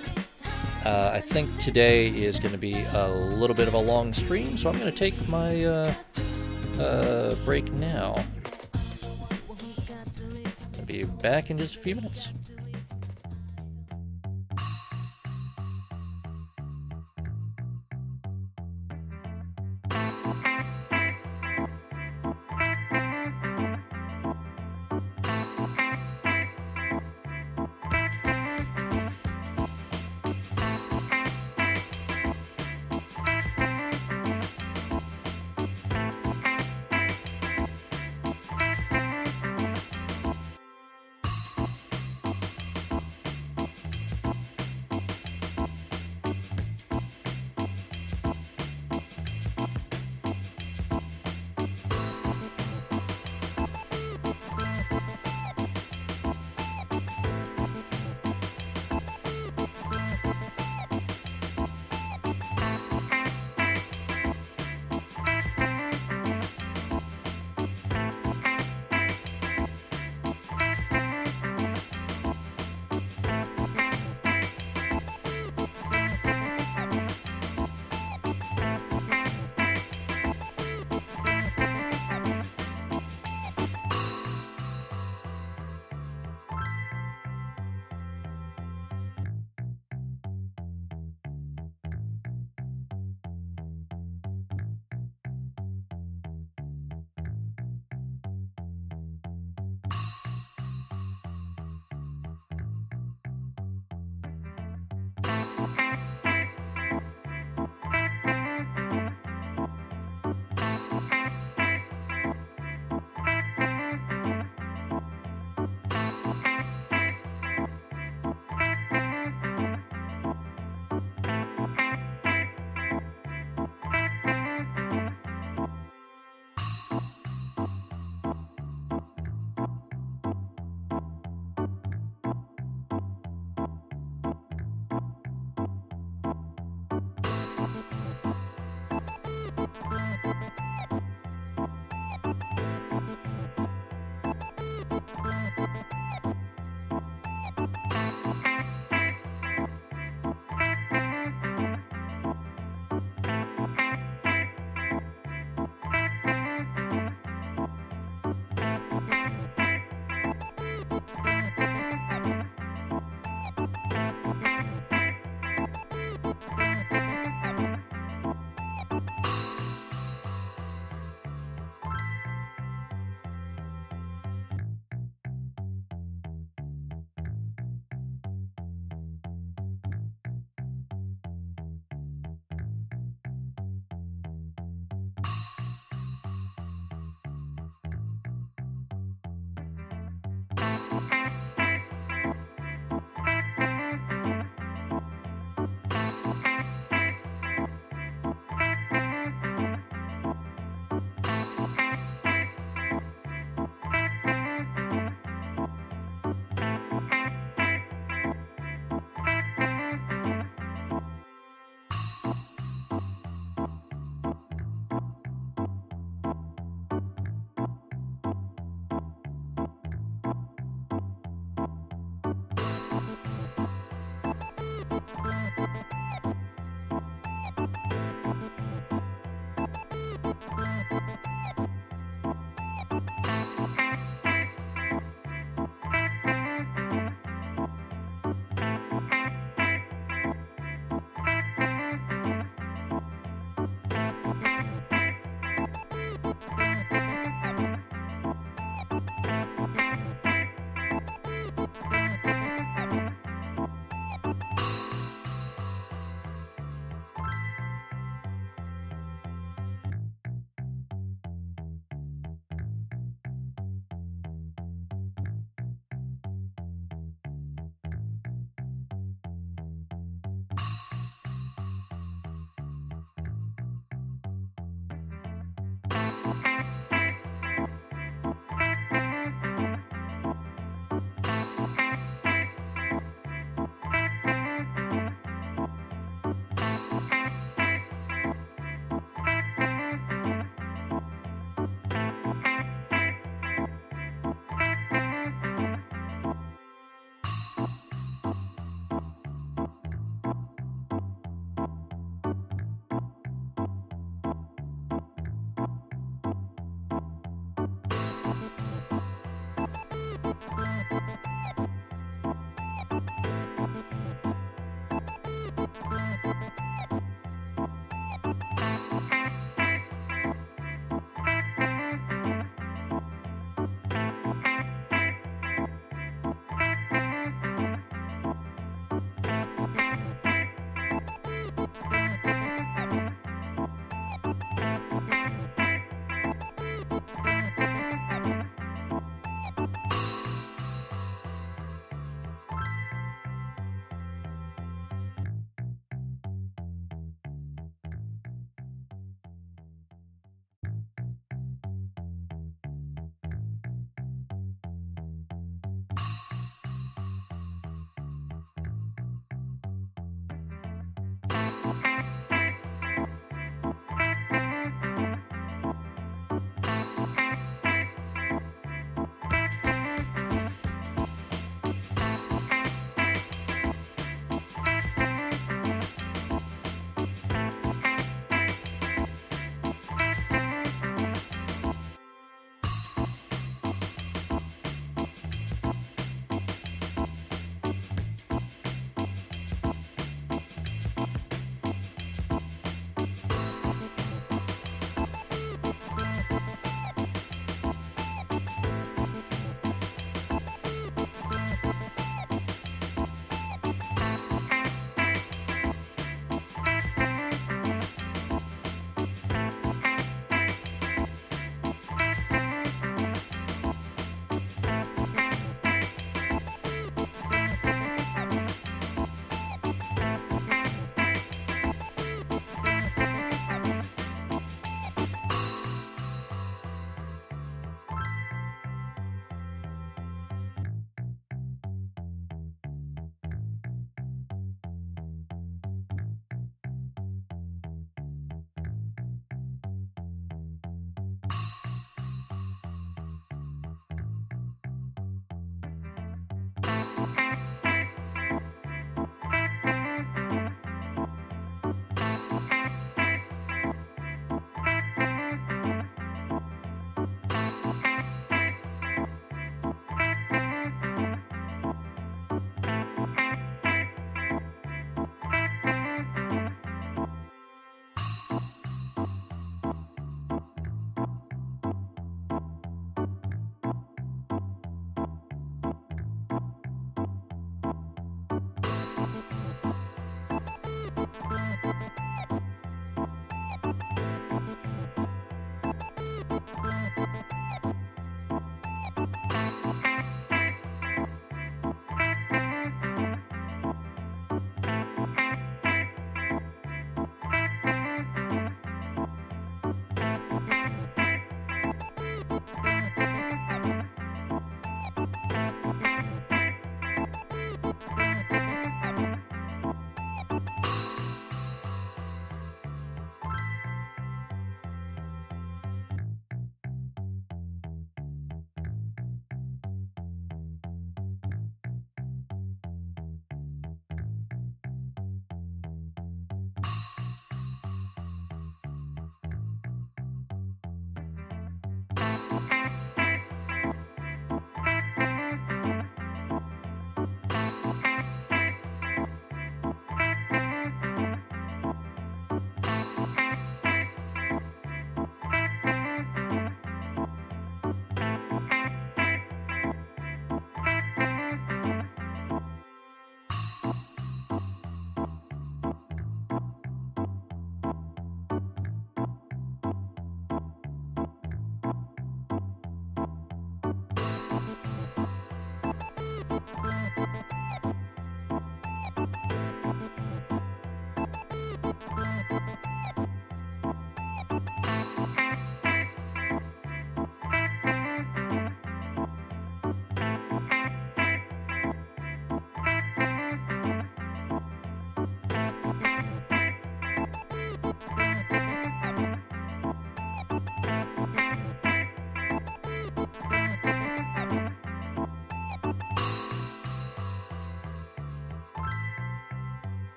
I think today is going to be a little bit of a long stream, so I'm going to take my break now. I'll be back in just a few minutes.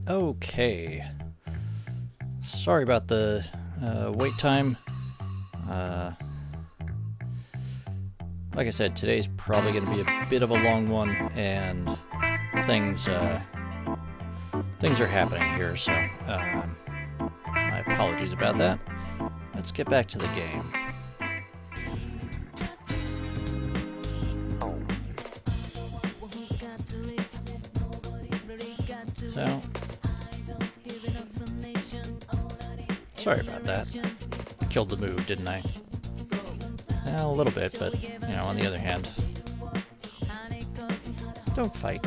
Okay. Sorry about the wait time. Like I said, today's probably going to be a bit of a long one, and things are happening here, so my apologies about that. Let's get back to the game. So, sorry about that. Killed the move, didn't I? Well, a little bit, but, you know, on the other hand, don't fight.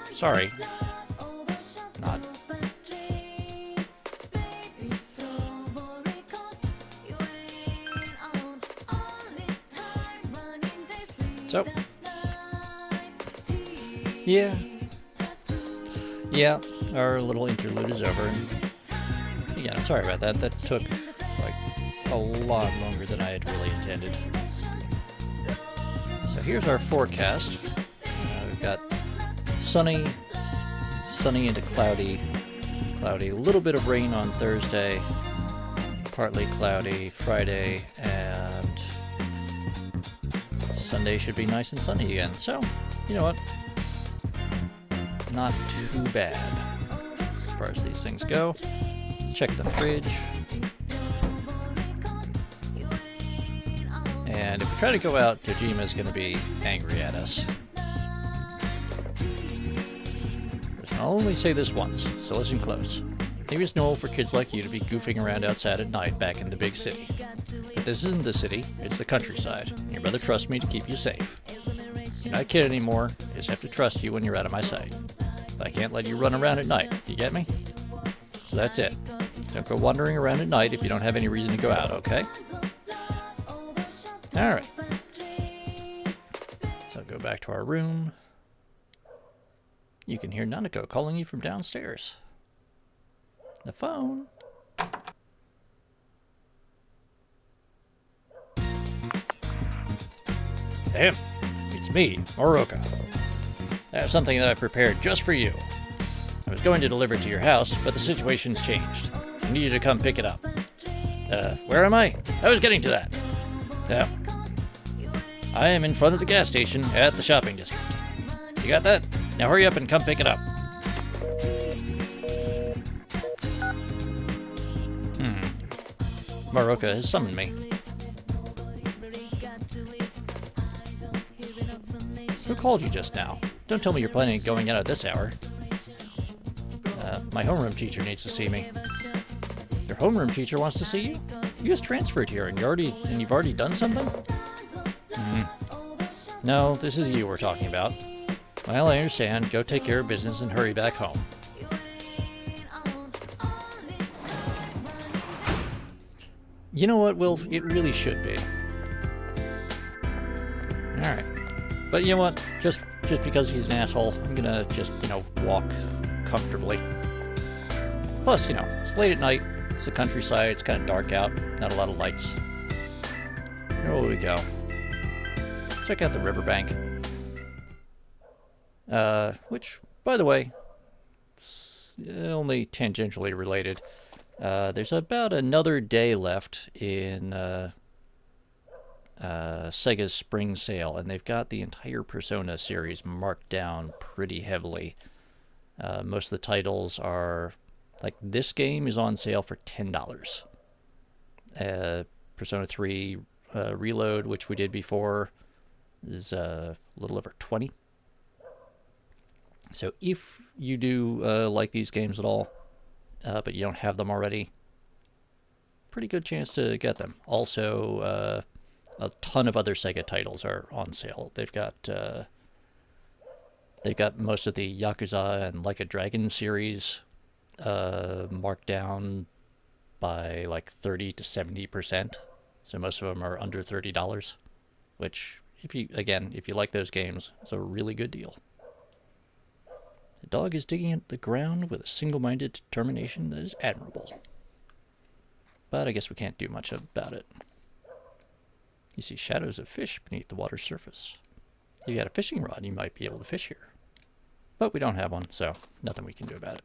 Sorry. Not. So. Yeah, our little interlude is over. And again, I'm sorry about that. That took, like, a lot longer than I had really intended. So here's our forecast. We've got sunny into cloudy, a little bit of rain on Thursday, partly cloudy Friday, and Sunday should be nice and sunny again. So, you know what? Not too bad as far as these things go. Let's check the fridge. And if we try to go out, Kojima's going to be angry at us. Listen, I'll only say this once, so listen close. Maybe it's normal for kids like you to be goofing around outside at night back in the big city. But this isn't the city, it's the countryside. And your brother trusts me to keep you safe. You're not a kid anymore, I just have to trust you when you're out of my sight. But I can't let you run around at night, you get me? So that's it. Don't go wandering around at night if you don't have any reason to go out, okay? Alright. So go back to our room. You can hear Nanako calling you from downstairs. The phone. Damn, it's me, Moroka. I have something that I prepared just for you. I was going to deliver it to your house, but the situation's changed. I need you to come pick it up. Where am I? I was getting to that. Yeah. I am in front of the gas station at the shopping district. You got that? Now hurry up and come pick it up. Moroka has summoned me. Who called you just now? Don't tell me you're planning on going out at this hour. My homeroom teacher needs to see me. Your homeroom teacher wants to see you? You just transferred here and you've already done something? No, this is you we're talking about. Well, I understand. Go take care of business and hurry back home. You know what, Will? It really should be. Alright. But you know what? Just because he's an asshole, I'm gonna just, walk comfortably. Plus, it's late at night. It's the countryside. It's kind of dark out. Not a lot of lights. There we go. Check out the riverbank. Which, by the way, it's only tangentially related. There's about another day left in Sega's spring sale, and they've got the entire Persona series marked down pretty heavily. Most of the titles are, like, this game is on sale for $10. Persona 3 Reload, which we did before, is a little over $20. So if you do like these games at all, but you don't have them already, pretty good chance to get them. Also, a ton of other Sega titles are on sale. They've got most of the Yakuza and Like a Dragon series marked down by like 30 to 70%. So most of them are under $30, which, if you like those games, it's a really good deal. The dog is digging at the ground with a single-minded determination that is admirable. But I guess we can't do much about it. You see shadows of fish beneath the water's surface. If you had a fishing rod, you might be able to fish here. But we don't have one, so nothing we can do about it.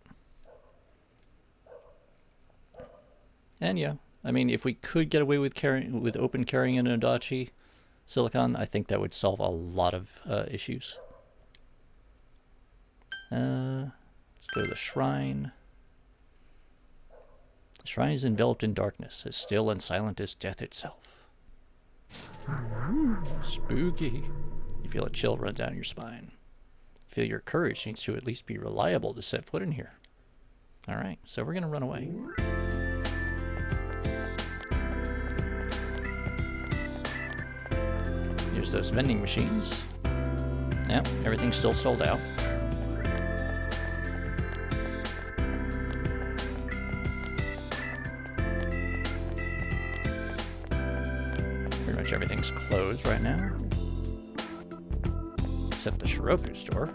And yeah, I mean, if we could get away with open carrying an Odachi Silicon, I think that would solve a lot of issues. Let's go to the shrine. The shrine is enveloped in darkness, as still and silent as death itself. Spooky. You feel a chill run down your spine. You feel your courage needs to at least be reliable to set foot in here. Alright, so we're gonna run away. Here's those vending machines. Yeah, everything's still sold out. Pretty much everything's closed right now. Except the Shiroku store.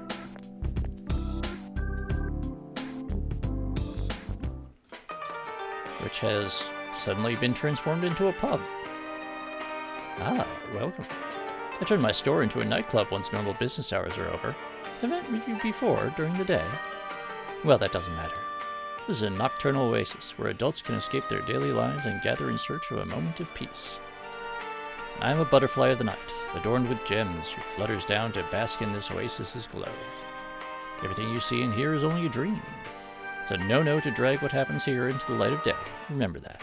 Which has suddenly been transformed into a pub. Ah, welcome. I turned my store into a nightclub once normal business hours are over. Have I met you before, during the day? Well, that doesn't matter. This is a nocturnal oasis where adults can escape their daily lives and gather in search of a moment of peace. I am a butterfly of the night, adorned with gems, who flutters down to bask in this oasis's glow. Everything you see and hear is only a dream. It's a no-no to drag what happens here into the light of day. Remember that.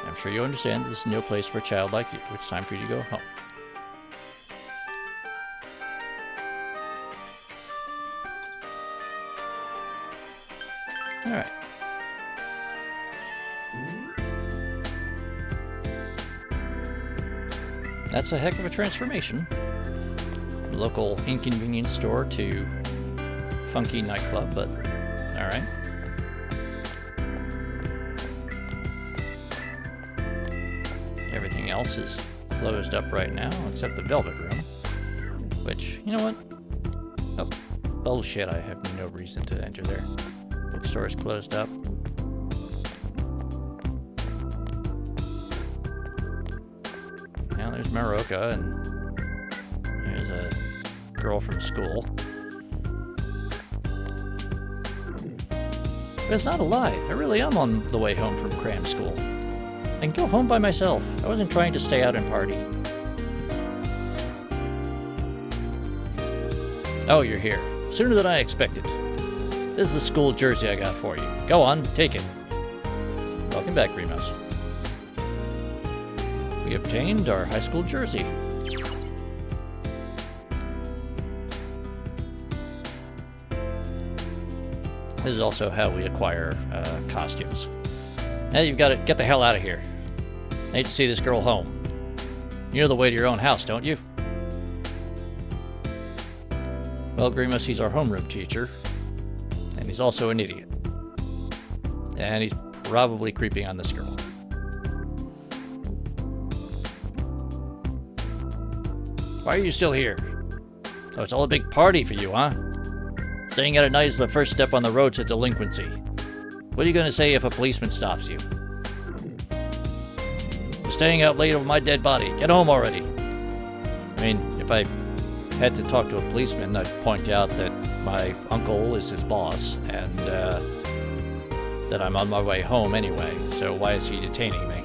I'm sure you understand that this is no place for a child like you. It's time for you to go home. Alright. That's a heck of a transformation. Local inconvenience store to funky nightclub, but alright. Everything else is closed up right now, except the Velvet Room. Which, you know what? Oh, bullshit, I have no reason to enter there. Bookstore is closed up. Now there's Maroka, and there's a girl from school. But it's not a lie. I really am on the way home from cram school. I can go home by myself. I wasn't trying to stay out and party. Oh, you're here. Sooner than I expected. This is the school jersey I got for you. Go on, take it. Welcome back, Remus. We obtained our high school jersey. This is also how we acquire costumes. Now you've got to get the hell out of here. I hate to see this girl home. You know the way to your own house, don't you? Well, Grimace, he's our homeroom teacher. And he's also an idiot. And he's probably creeping on this girl. Why are you still here? Oh, it's all a big party for you, huh? Staying out at night is the first step on the road to delinquency. What are you going to say if a policeman stops you? You're staying out late over my dead body. Get home already. I mean, if I had to talk to a policeman, I'd point out that my uncle is his boss, and that I'm on my way home anyway, so why is he detaining me?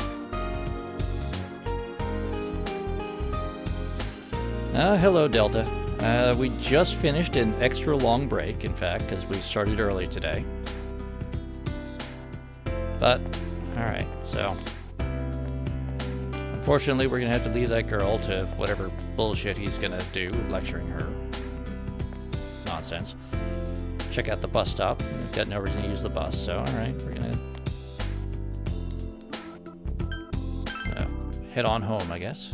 Hello, Delta. We just finished an extra long break, in fact, because we started early today. But, alright, so... Unfortunately, we're going to have to leave that girl to whatever bullshit he's going to do, lecturing her. Nonsense. Check out the bus stop. We've got no reason to use the bus, so alright, we're going to head on home, I guess.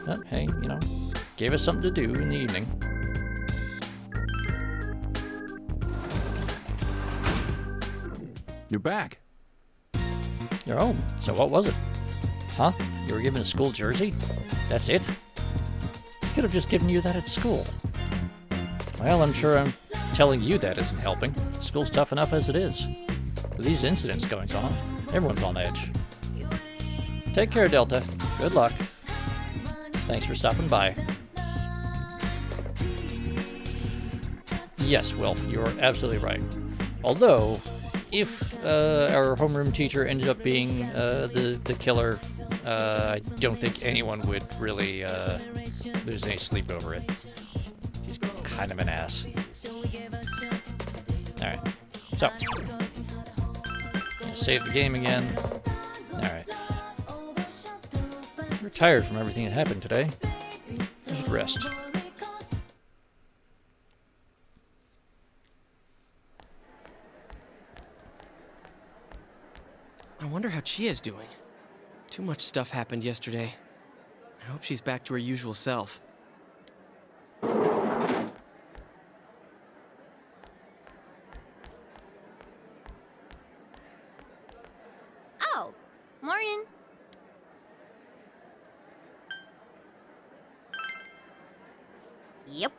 But hey, you know, gave us something to do in the evening. You're back. You're home. So what was it? Huh? You were given a school jersey? That's it? I could have just given you that at school. Well, I'm sure I'm telling you that isn't helping. School's tough enough as it is. With these incidents going on, everyone's on edge. Take care, Delta. Good luck. Thanks for stopping by. Yes, Wilf, you're absolutely right. Although, if our homeroom teacher ended up being the killer, I don't think anyone would really lose any sleep over it. He's kind of an ass. Alright, so. Save the game again. Alright. We're tired from everything that happened today. We should rest. I wonder how Chie is doing. Too much stuff happened yesterday. I hope she's back to her usual self. Oh, morning. Yep.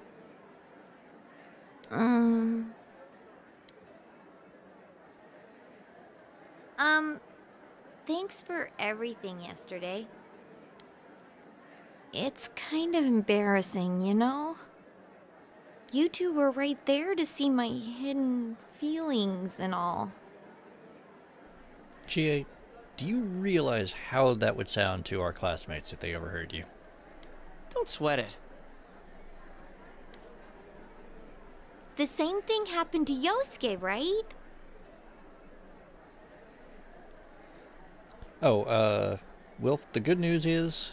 Thanks for everything yesterday. It's kind of embarrassing, you know? You two were right there to see my hidden feelings and all. Chie, do you realize how that would sound to our classmates if they overheard you? Don't sweat it. The same thing happened to Yosuke, right? Oh, Wilf, the good news is,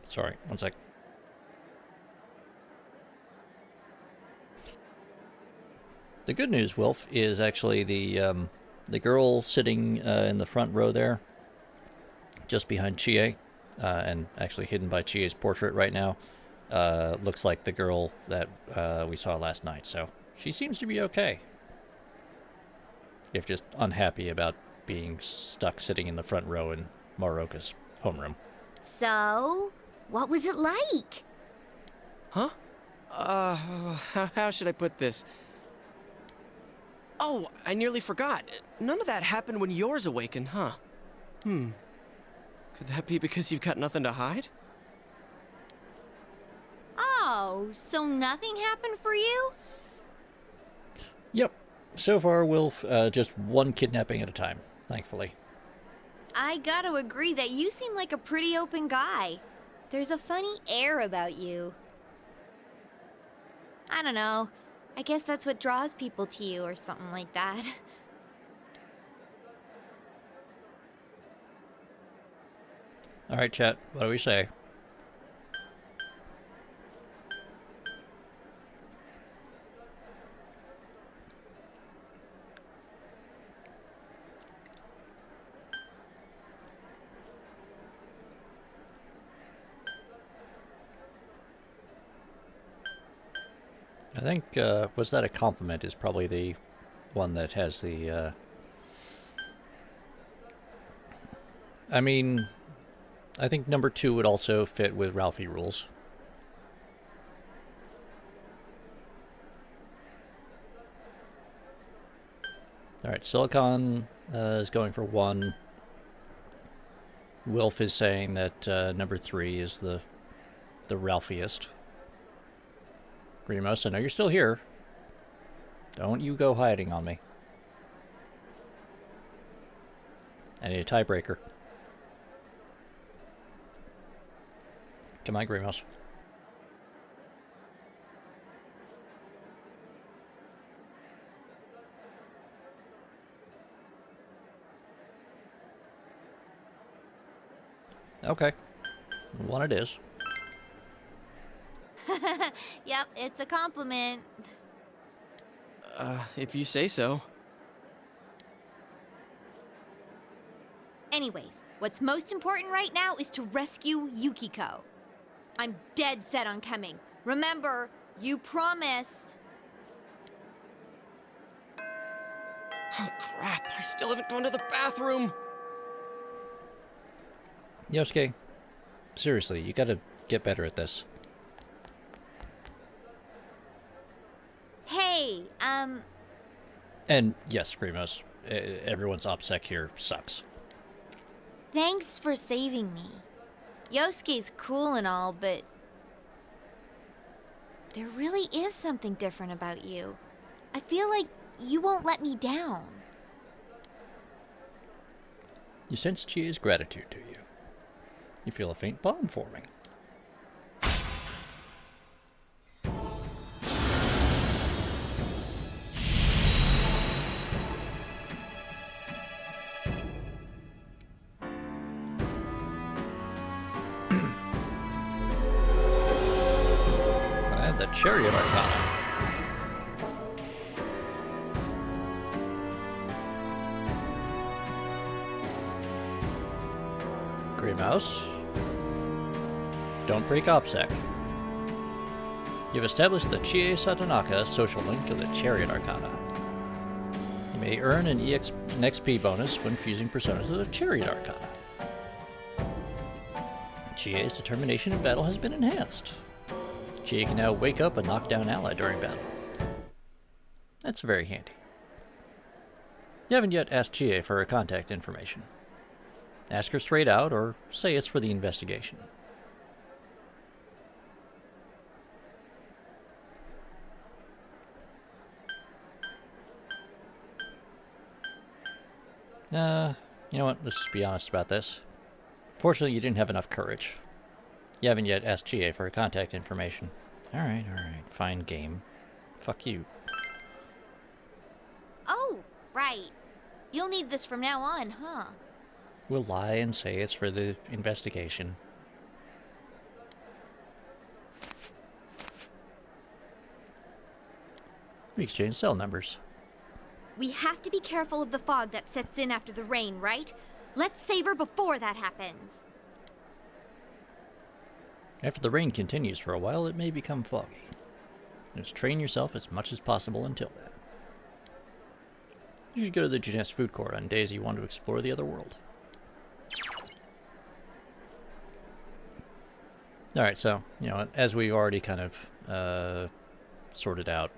sorry, one sec. The good news, Wilf, is actually the girl sitting in the front row there, just behind Chie, and actually hidden by Chie's portrait right now, looks like the girl that we saw last night, so she seems to be okay. If just unhappy about being stuck sitting in the front row in Maruka's homeroom. So, what was it like? Huh? How should I put this? Oh, I nearly forgot. None of that happened when yours awakened, huh? Could that be because you've got nothing to hide? Oh, so nothing happened for you? Yep. So far, Wilf, just one kidnapping at a time, thankfully. I gotta agree that you seem like a pretty open guy. There's a funny air about you. I don't know. I guess that's what draws people to you or something like that. All right, chat, what do we say? I think, was that a compliment is probably the one that has the, I mean, I think number 2 would also fit with Ralphie rules. Alright, Silicon is going for 1. Wilf is saying that number 3 is the Ralphiest. Grimos, I know you're still here. Don't you go hiding on me. I need a tiebreaker. Come on, Grimos. Okay. 1 it is. Yep, it's a compliment. If you say so. Anyways, what's most important right now is to rescue Yukiko. I'm dead set on coming. Remember, you promised. Oh, crap. I still haven't gone to the bathroom. Yosuke, seriously, you gotta get better at this. Hey, And yes, Screamos, everyone's OPSEC here sucks. Thanks for saving me. Yosuke's cool and all, but there really is something different about you. I feel like you won't let me down. You sense Chie's gratitude to you. You feel a faint bond forming. And the Chariot Arcana. Gray Mouse. Don't break OPSEC. You've established the Chie Satonaka social link of the Chariot Arcana. You may earn an an XP bonus when fusing personas of the Chariot Arcana. Chie's determination in battle has been enhanced. Chie can now wake up a knockdown ally during battle. That's very handy. You haven't yet asked Chie for her contact information. Ask her straight out, or say it's for the investigation. You know what? Let's just be honest about this. Fortunately, you didn't have enough courage. You haven't yet asked Chie for her contact information. Alright. Fine game. Fuck you. Oh, right. You'll need this from now on, huh? We'll lie and say it's for the investigation. We exchange cell numbers. We have to be careful of the fog that sets in after the rain, right? Let's save her before that happens. After the rain continues for a while, it may become foggy. Just train yourself as much as possible until then. You should go to the Jeunesse food court on days you want to explore the other world. Alright, so, you know, as we already kind of sorted out,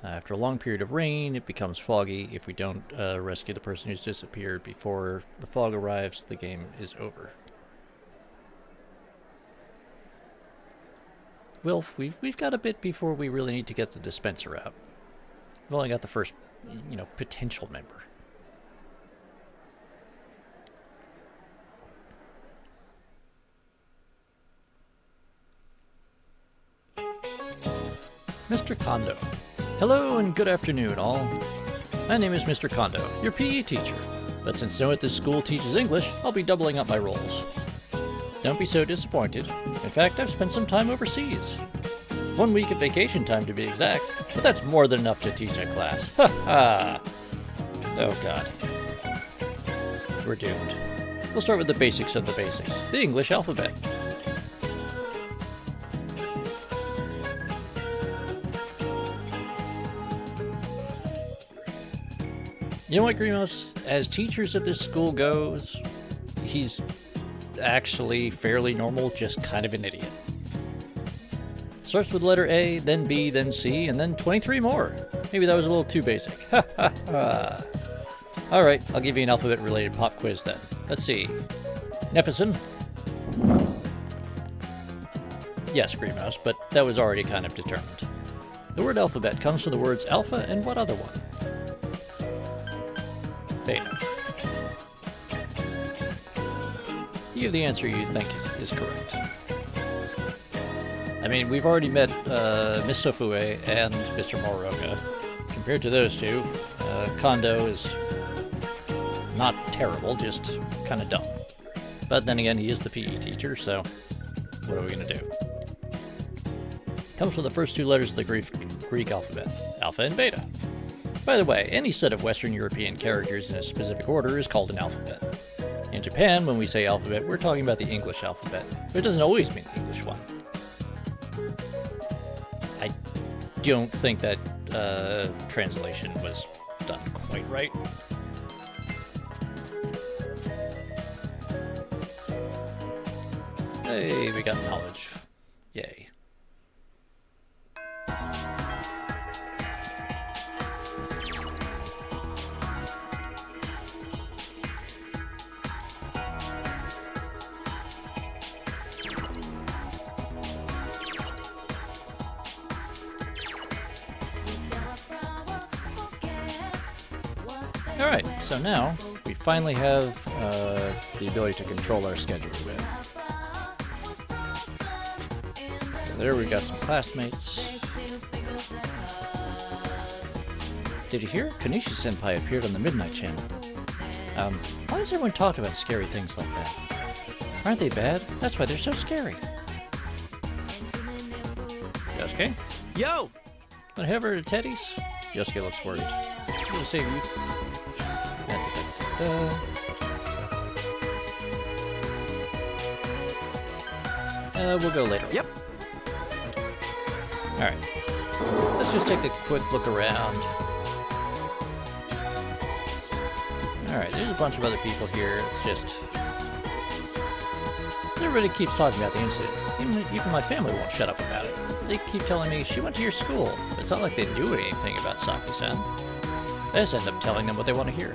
after a long period of rain, it becomes foggy. If we don't rescue the person who's disappeared before the fog arrives, the game is over. Wilf, we've got a bit before we really need to get the dispenser out. We've only got the first, you know, potential member. Mr. Kondo. Hello and good afternoon, all. My name is Mr. Kondo, your PE teacher. But since no one at this school teaches English, I'll be doubling up my roles. Don't be so disappointed. In fact, I've spent some time overseas. 1 week of vacation time to be exact, but that's more than enough to teach a class. Ha ha! Oh god. We're doomed. We'll start with the basics of the basics. The English alphabet. You know what, Grimos? As teachers at this school goes, he's actually fairly normal, just kind of an idiot. Starts with letter A, then B, then C, and then 23 more. Maybe that was a little too basic. Ha ha ha. Alright, I'll give you an alphabet-related pop quiz then. Let's see. Nephison. Yes, Greenmouse, but that was already kind of determined. The word alphabet comes from the words alpha and what other one? Beta. You have the answer you think is correct. I mean, we've already met Miss Sofue and Mr. Moroka. Compared to those two, Kondo is not terrible, just kind of dumb. But then again, he is the PE teacher, so what are we going to do? Comes from the first two letters of the Greek alphabet, alpha and beta. By the way, any set of Western European characters in a specific order is called an alphabet. In Japan, when we say alphabet, we're talking about the English alphabet, but it doesn't always mean the English one. I don't think that translation was done quite right. Hey, we got knowledge. Yay. Alright, so now we finally have the ability to control our schedule a bit. So there we got some classmates. Did you hear? Konishi-senpai appeared on the Midnight Channel. Why does everyone talk about scary things like that? Aren't they bad? That's why they're so scary. Yosuke? Yo! Want to have her to Teddy's? Yosuke looks worried. I'm gonna save you. We'll go later. Yep. Alright. Let's just take a quick look around. Alright, there's a bunch of other people here. It's just... everybody keeps talking about the incident. Even my family won't shut up about it. They keep telling me, she went to your school. But it's not like they knew anything about Saki-san. I just end up telling them what they want to hear.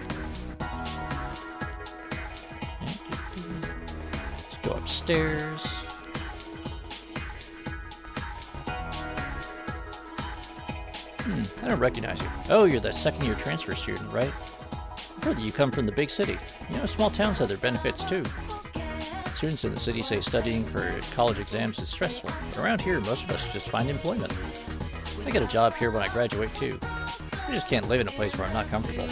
Let's go upstairs. I don't recognize you. Oh, you're the second-year transfer student, right? I've heard that you come from the big city. You know, small towns have their benefits, too. Students in the city say studying for college exams is stressful, but around here, most of us just find employment. I get a job here when I graduate, too. I just can't live in a place where I'm not comfortable.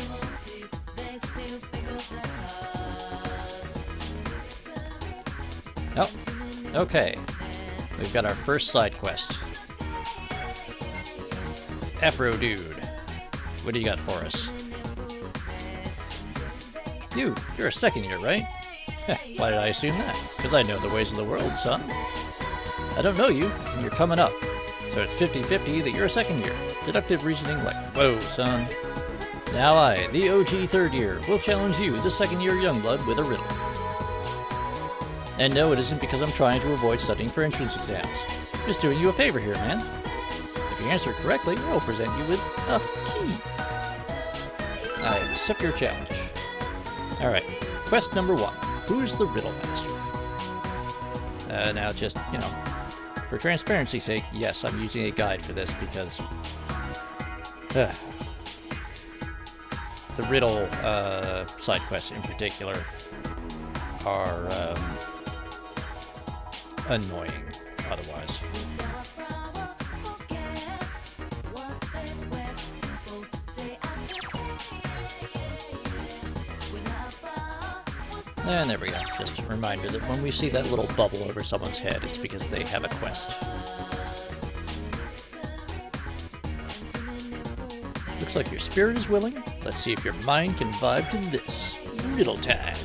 Oh, okay. We've got our first side quest. Afro Dude, what do you got for us? You're a second year, right? Why did I assume that? Because I know the ways of the world, son. I don't know you, and you're coming up. So it's 50-50 that you're a second year. Deductive reasoning like, whoa, son. Now I, the OG third year, will challenge you, the second year youngblood, with a riddle. And no, it isn't because I'm trying to avoid studying for entrance exams. I'm just doing you a favor here, man. If you answer correctly, I will present you with a key. I accept your challenge. Alright, quest number 1. Who's the riddle master? Now just, you know, for transparency's sake, yes, I'm using a guide for this because the riddle side quests in particular are annoying otherwise. And there we go. Just a reminder that when we see that little bubble over someone's head, it's because they have a quest. Looks like your spirit is willing. Let's see if your mind can vibe to this. Riddle time.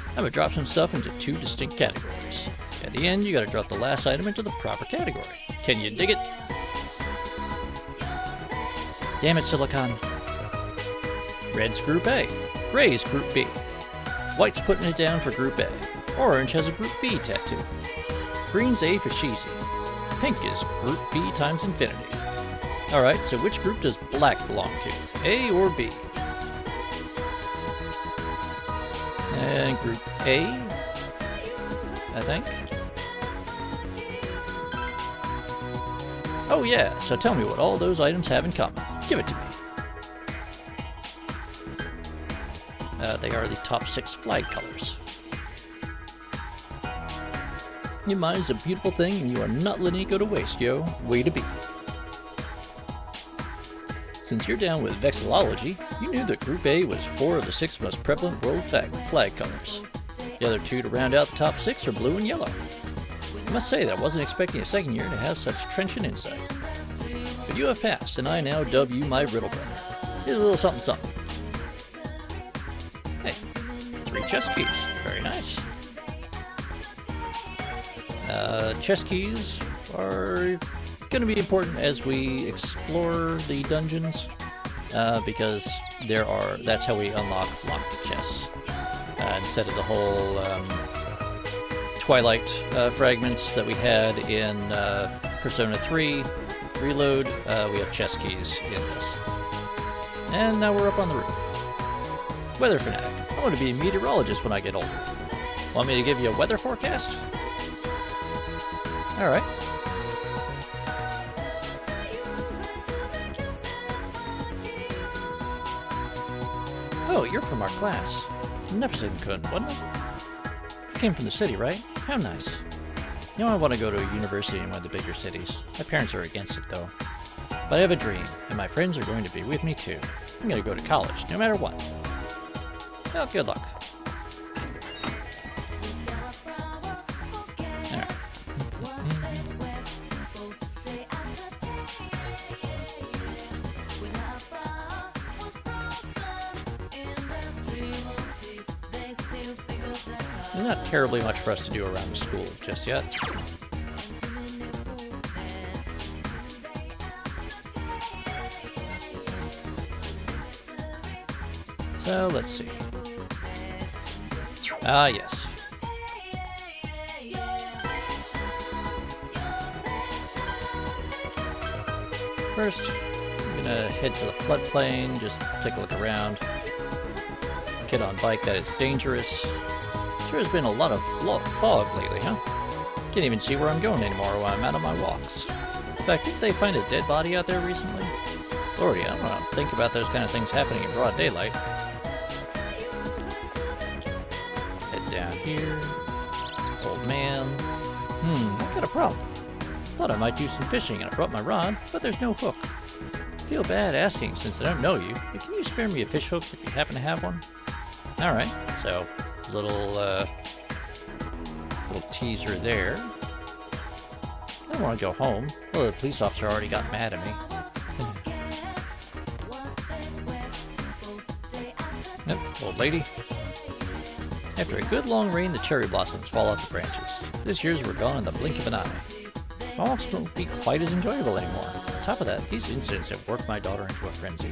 I'm gonna drop some stuff into 2 distinct categories. At the end, you gotta drop the last item into the proper category. Can you dig it? Damn it, Silicon. Red's Group A. Gray's Group B. White's putting it down for Group A. Orange has a Group B tattoo. Green's A for Cheesy. Pink is Group B times infinity. Alright, so which group does black belong to? A or B? And Group A, I think. Oh yeah, so tell me what all those items have in common. Give it to me. They are the top 6 flag colors. Your mind is a beautiful thing, and you are not letting it go to waste, yo. Way to be. Since you're down with vexillology, you knew that Group A was 4 of the 6 most prevalent world flag colors. The other 2 to round out the top 6 are blue and yellow. I must say that I wasn't expecting a second year to have such trenchant insight. But you have passed, and I now dub you my riddle brother. Here's a little something something. Hey, 3 chess keys. Very nice. Chess keys are going to be important as we explore the dungeons, because that's how we unlock locked chess. Instead of the whole Twilight fragments that we had in Persona 3 Reload, we have chess keys in this. And now we're up on the roof. Weather fanatic. I want to be a meteorologist when I get older. Want me to give you a weather forecast? Alright. Oh, you're from our class. Neverson-kun, wasn't it? You came from the city, right? How nice. You know, I want to go to a university in one of the bigger cities. My parents are against it, though. But I have a dream, and my friends are going to be with me, too. I'm going to go to college, no matter what. Well, good luck. Alright. There's not terribly much for us to do around the school just yet. So, let's see. Ah, yes. First, I'm gonna head to the floodplain, just take a look around. Kid on bike, that is dangerous. Sure has been a lot of fog lately, huh? Can't even see where I'm going anymore while I'm out on my walks. In fact, didn't they find a dead body out there recently? Lordy, I don't want to think about those kind of things happening in broad daylight. Head down here. Old man. I've got a problem. Thought I might do some fishing and I brought my rod, but there's no hook. Feel bad asking since I don't know you, but can you spare me a fish hook if you happen to have one? Alright, so little teaser there. I don't want to go home. Well, the police officer already got mad at me. Yep, old lady. After a good long rain, the cherry blossoms fall off the branches. This year's were gone in the blink of an eye. My walks won't be quite as enjoyable anymore. On top of that, these incidents have worked my daughter into a frenzy.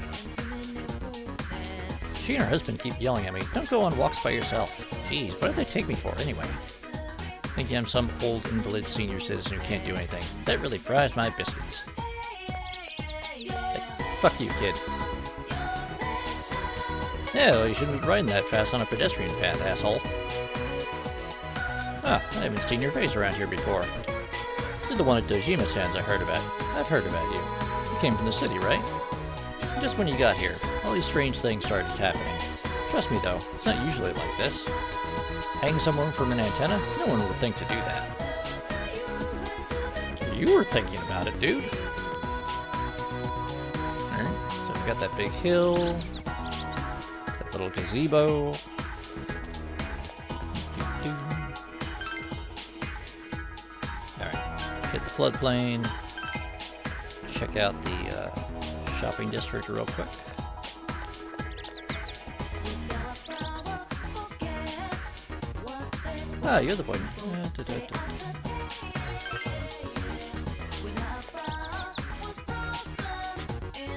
She and her husband keep yelling at me, don't go on walks by yourself. Geez, what did they take me for anyway? Thinking I'm some old invalid senior citizen who can't do anything. That really fries my biscuits. Hey, fuck you, kid. Yeah, well, you shouldn't be riding that fast on a pedestrian path, asshole. Ah, I haven't seen your face around here before. You're the one at Dojima-san's I heard about. I've heard about you. You came from the city, right? Just when you got here, all these strange things started happening. Trust me though, it's not usually like this. Hang someone from an antenna? No one would think to do that. You were thinking about it, dude. Alright, so we got that big hill. That little gazebo. Alright, hit the floodplain. Check out the shopping district real quick. Ah, you're the boy.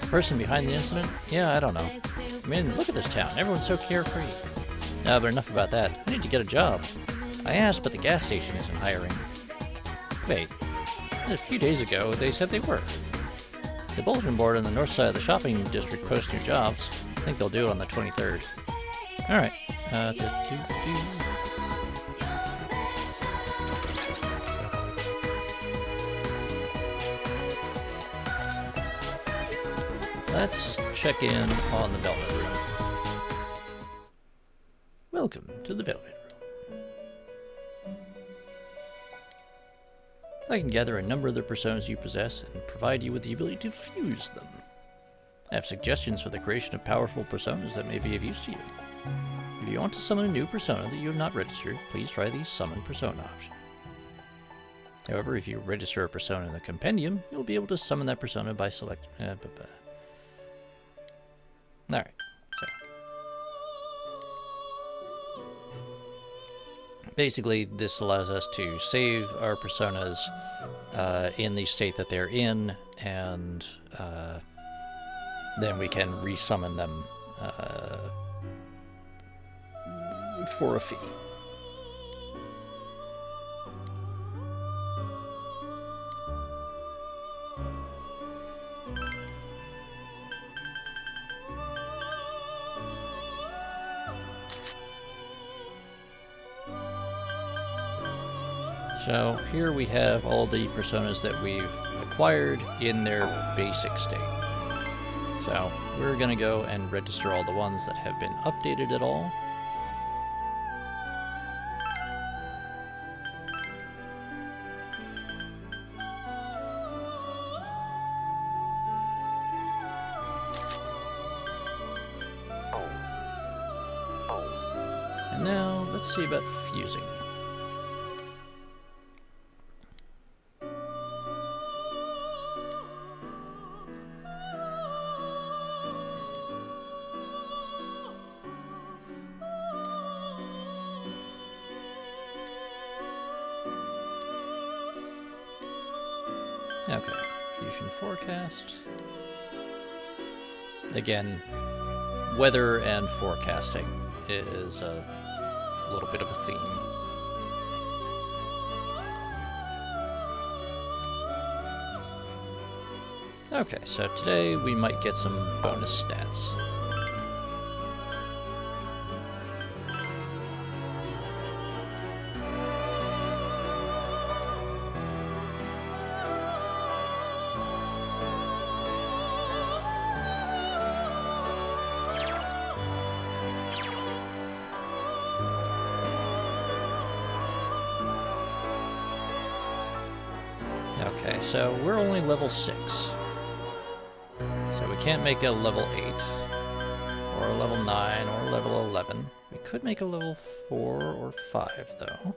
The person behind the incident? Yeah, I don't know. I mean, look at this town. Everyone's so carefree. Ah, but enough about that. I need to get a job. I asked, but the gas station isn't hiring. Wait. A few days ago, they said they were. The bulletin board on the north side of the shopping district posts new jobs. I think they'll do it on the 23rd. Alright. Let's check in on the Velvet Room. Welcome to the Velvet Room. I can gather a number of the personas you possess and provide you with the ability to fuse them. I have suggestions for the creation of powerful personas that may be of use to you. If you want to summon a new persona that you have not registered, please try the Summon Persona option. However, if you register a persona in the compendium, you'll be able to summon that persona by select. Alright, so. Basically, this allows us to save our personas in the state that they're in, and then we can resummon them for a fee. So here we have all the personas that we've acquired in their basic state. So we're gonna go and register all the ones that have been updated at all. And now let's see about fusing. Okay, fusion forecast. Again, weather and forecasting is a little bit of a theme. Okay, so today we might get some bonus stats. Okay, so we're only level 6. So we can't make a level 8, or a level 9, or a level 11. We could make a level 4 or 5, though.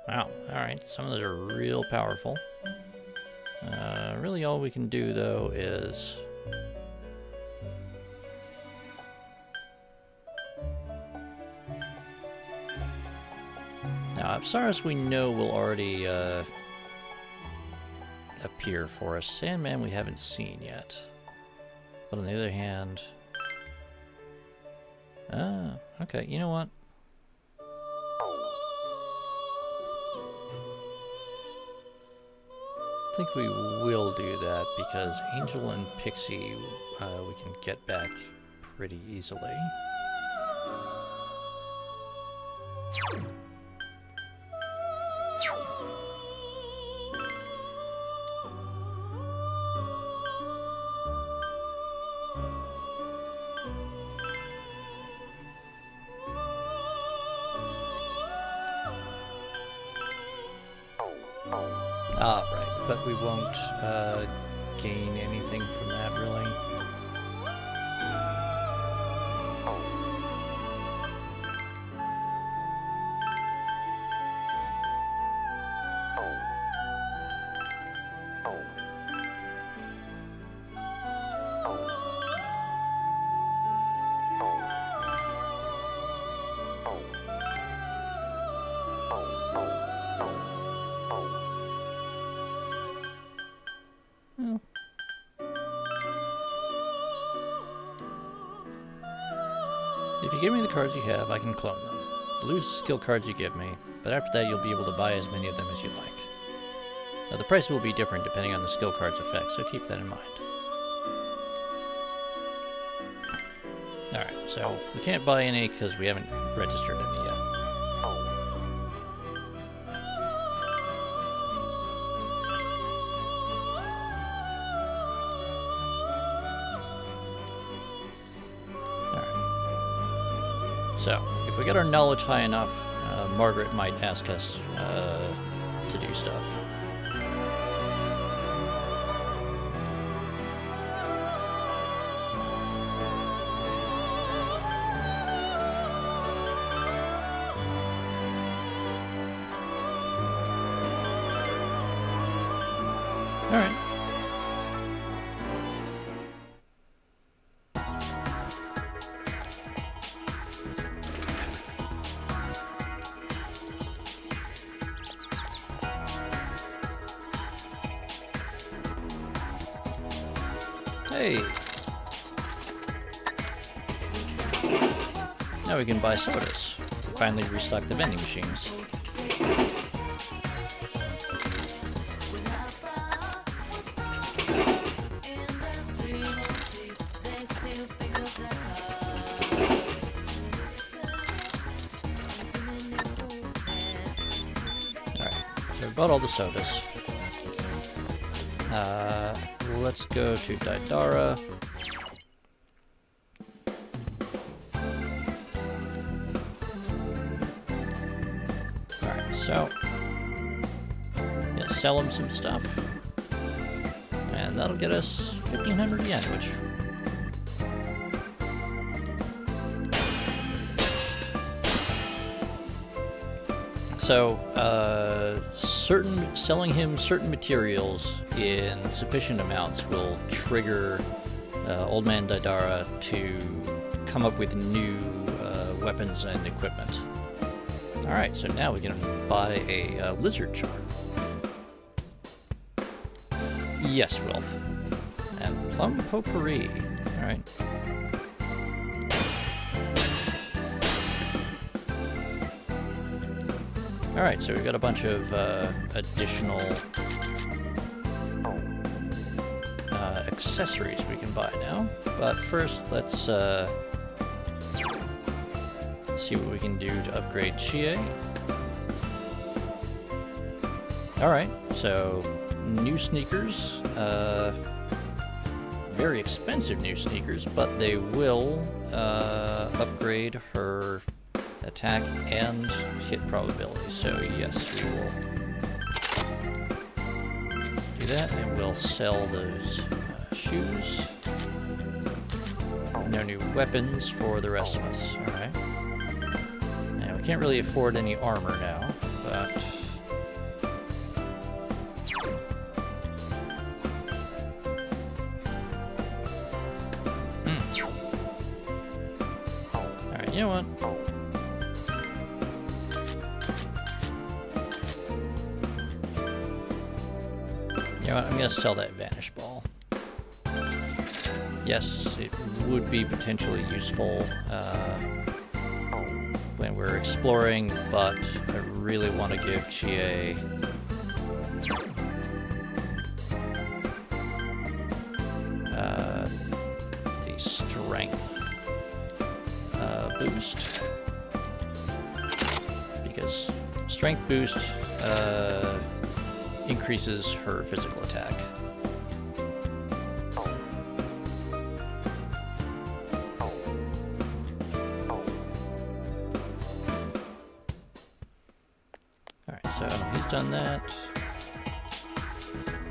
Wow, alright, some of those are real powerful. Really all we can do, though, is... Now, Apsaras we know will already appear for us. Sandman we haven't seen yet. But on the other hand... Ah, okay, you know what? I think we will do that because Angel and Pixie we can get back pretty easily. Ah, right, but we won't gain anything from that, really. If you give me the cards you have, I can clone them. Lose the skill cards you give me, but after that you'll be able to buy as many of them as you like. Now, the price will be different depending on the skill card's effect, so keep that in mind. Alright, so we can't buy any because we haven't registered any yet. So, if we get our knowledge high enough, Margaret might ask us to do stuff. All right. Hey! Now we can buy sodas. We finally restocked the vending machines. Alright, so we bought all the sodas. let's go to Daidara. Alright, so yeah, sell him some stuff. And that'll get us 1,500 yen, which... So, selling him certain materials in sufficient amounts will trigger Old Man Daidara to come up with new weapons and equipment. Alright, so now we can buy a lizard charm. Yes, Wilf. And plum potpourri. Alright. Alright, so we've got a bunch of additional accessories we can buy now. But first, let's see what we can do to upgrade Chie. Alright, so new sneakers. Very expensive new sneakers, but they will upgrade her attack and hit probability. So yes, we will do that, and we'll sell those shoes. No new weapons for the rest of us. Alright. And we can't really afford any armor now, but... Alright, you know what? You know what? I'm gonna sell that Vanish Ball. Yes, it would be potentially useful when we're exploring, but I really want to give Chie the strength boost, because strength boost increases her physical attack. Alright, so he's done that.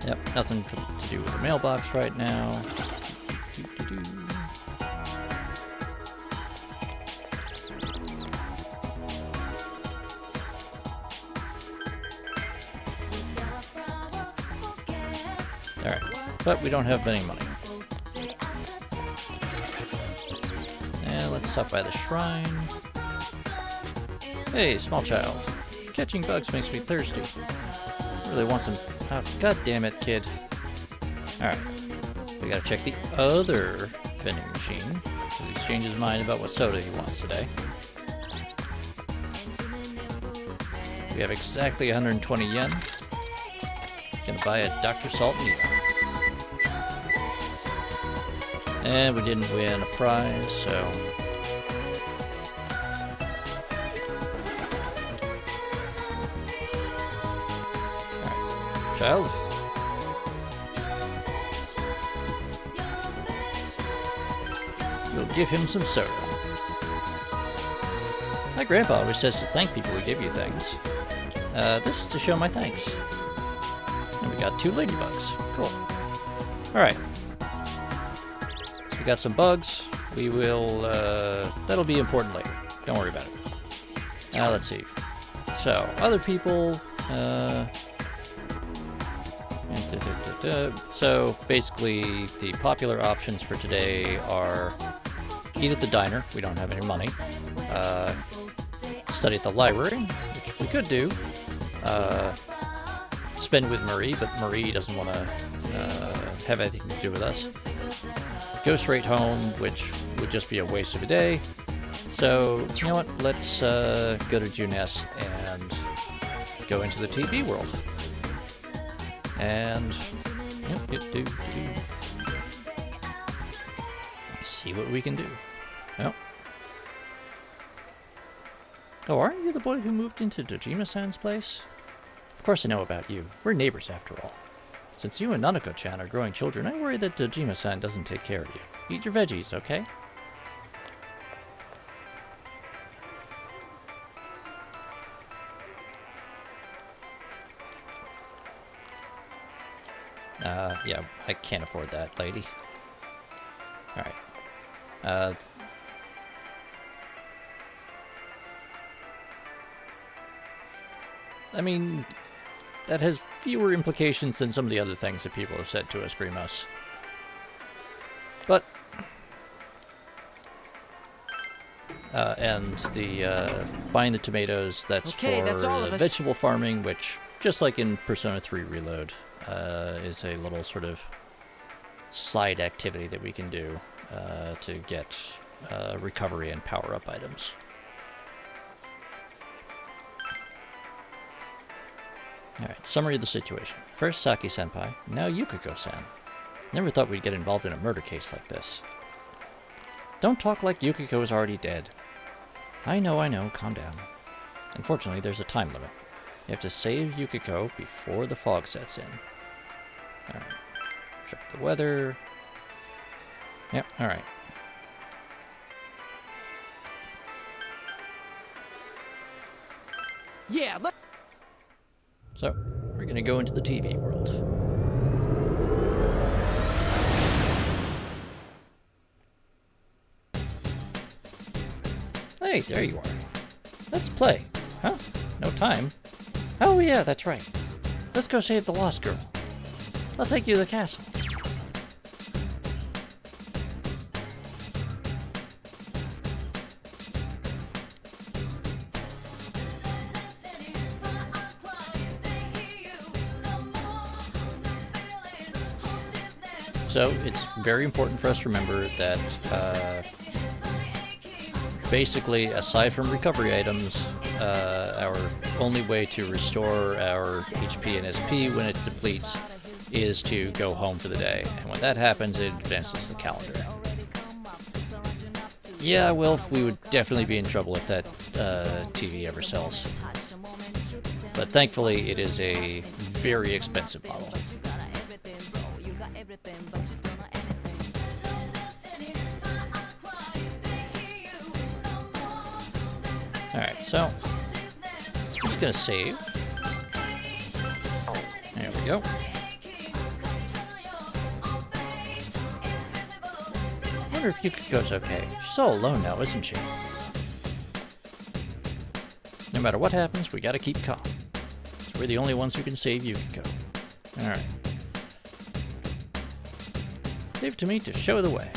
Yep, nothing to do with the mailbox right now. Alright, but we don't have any money. And let's stop by the shrine. Hey, small child. Catching bugs makes me thirsty. Really want some... Oh, God damn it, kid. Alright. We gotta check the other vending machine. He's changed his mind about what soda he wants today. We have exactly 120 yen. Gonna buy a Dr. Salt Needle. And we didn't win a prize, so... Alright, child. We'll give him some soda. My grandpa always says to thank people who give you things. This is to show my thanks. And we got 2 ladybugs. Cool. Alright. So we got some bugs. We will, that'll be important later. Don't worry about it. Let's see. So, other people, so basically the popular options for today are eat at the diner. We don't have any money. Study at the library, which we could do. Spend with Marie, but Marie doesn't want to have anything to do with us. Go straight home, which would just be a waste of a day. So, you know what? Let's go to Junes and go into the TV world. And see what we can do. Oh. Oh, aren't you the boy who moved into Dojima-san's place? Of course I know about you. We're neighbors after all. Since you and Nanako-chan are growing children, I worry that Dojima-san doesn't take care of you. Eat your veggies, okay? Yeah, I can't afford that, lady. Alright. I mean, that has fewer implications than some of the other things that people have said to us, Grimos. But... and the, buying the tomatoes, that's Okay, for that's all of us. vegetable farming, which, just like in Persona 3 Reload, is a little sort of side activity that we can do to get recovery and power-up items. Alright, summary of the situation. First Saki-senpai, now Yukiko-san. Never thought we'd get involved in a murder case like this. Don't talk like Yukiko is already dead. I know, calm down. Unfortunately, there's a time limit. You have to save Yukiko before the fog sets in. Alright, check the weather. Yep, alright. Yeah, So, we're gonna go into the TV world. Hey, there you are. Let's play. Huh? No time? Oh yeah, that's right. Let's go save the lost girl. I'll take you to the castle. So it's very important for us to remember that basically, aside from recovery items, our only way to restore our HP and SP when it depletes is to go home for the day. And when that happens, it advances the calendar. Yeah, Wilf, we would definitely be in trouble if that TV ever sells. But thankfully, it is a very expensive model. Alright, so I'm just gonna save. There we go. I wonder if Yukiko's okay. She's all alone now, isn't she? No matter what happens, we gotta keep calm. So we're the only ones who can save Yukiko. Alright. Leave it to me to show the way.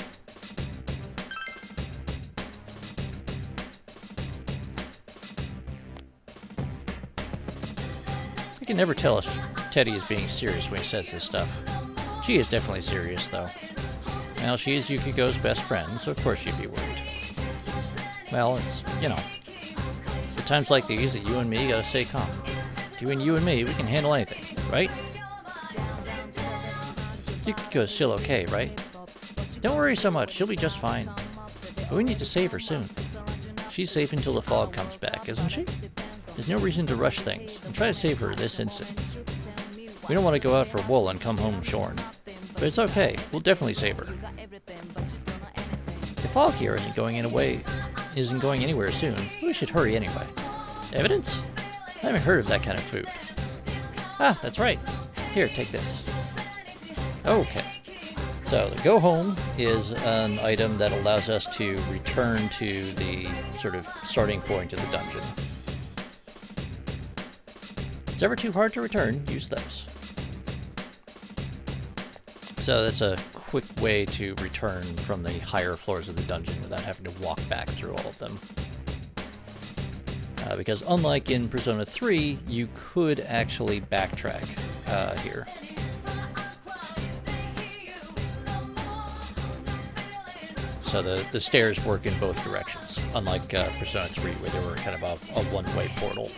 I can never tell if Teddy is being serious when he says this stuff. She is definitely serious, though. Well, she is Yukiko's best friend, so of course she'd be worried. Well, it's, you know, at times like these that you and me gotta stay calm. Between you and me, we can handle anything, right? Yukiko's still okay, right? Don't worry so much, she'll be just fine. But we need to save her soon. She's safe until the fog comes back, isn't she? There's no reason to rush things, and try to save her this instant. We don't want to go out for wool and come home shorn. But it's okay, we'll definitely save her. The fog here isn't going anywhere soon. We should hurry anyway. Evidence? I haven't heard of that kind of food. Ah, that's right. Here, take this. Okay. So, the go home is an item that allows us to return to the sort of starting point of the dungeon. If it's ever too hard to return, use those. So that's a quick way to return from the higher floors of the dungeon without having to walk back through all of them. Because unlike in Persona 3, you could actually backtrack here. So the stairs work in both directions, unlike Persona 3, where they were kind of a one-way portal.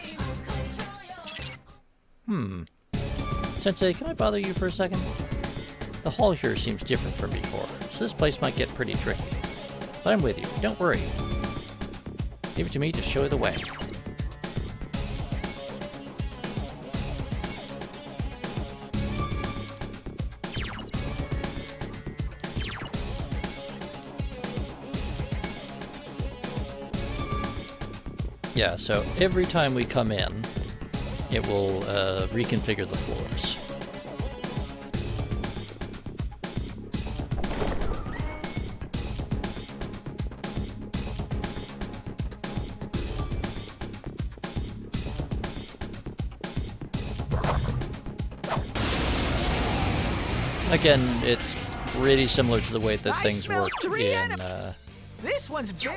Sensei, can I bother you for a second? The hall here seems different from before, so this place might get pretty tricky. But I'm with you, don't worry. Leave it to me to show you the way. Yeah, so every time we come in, it will reconfigure the floors. Again, it's pretty similar to the way that things work This one's big.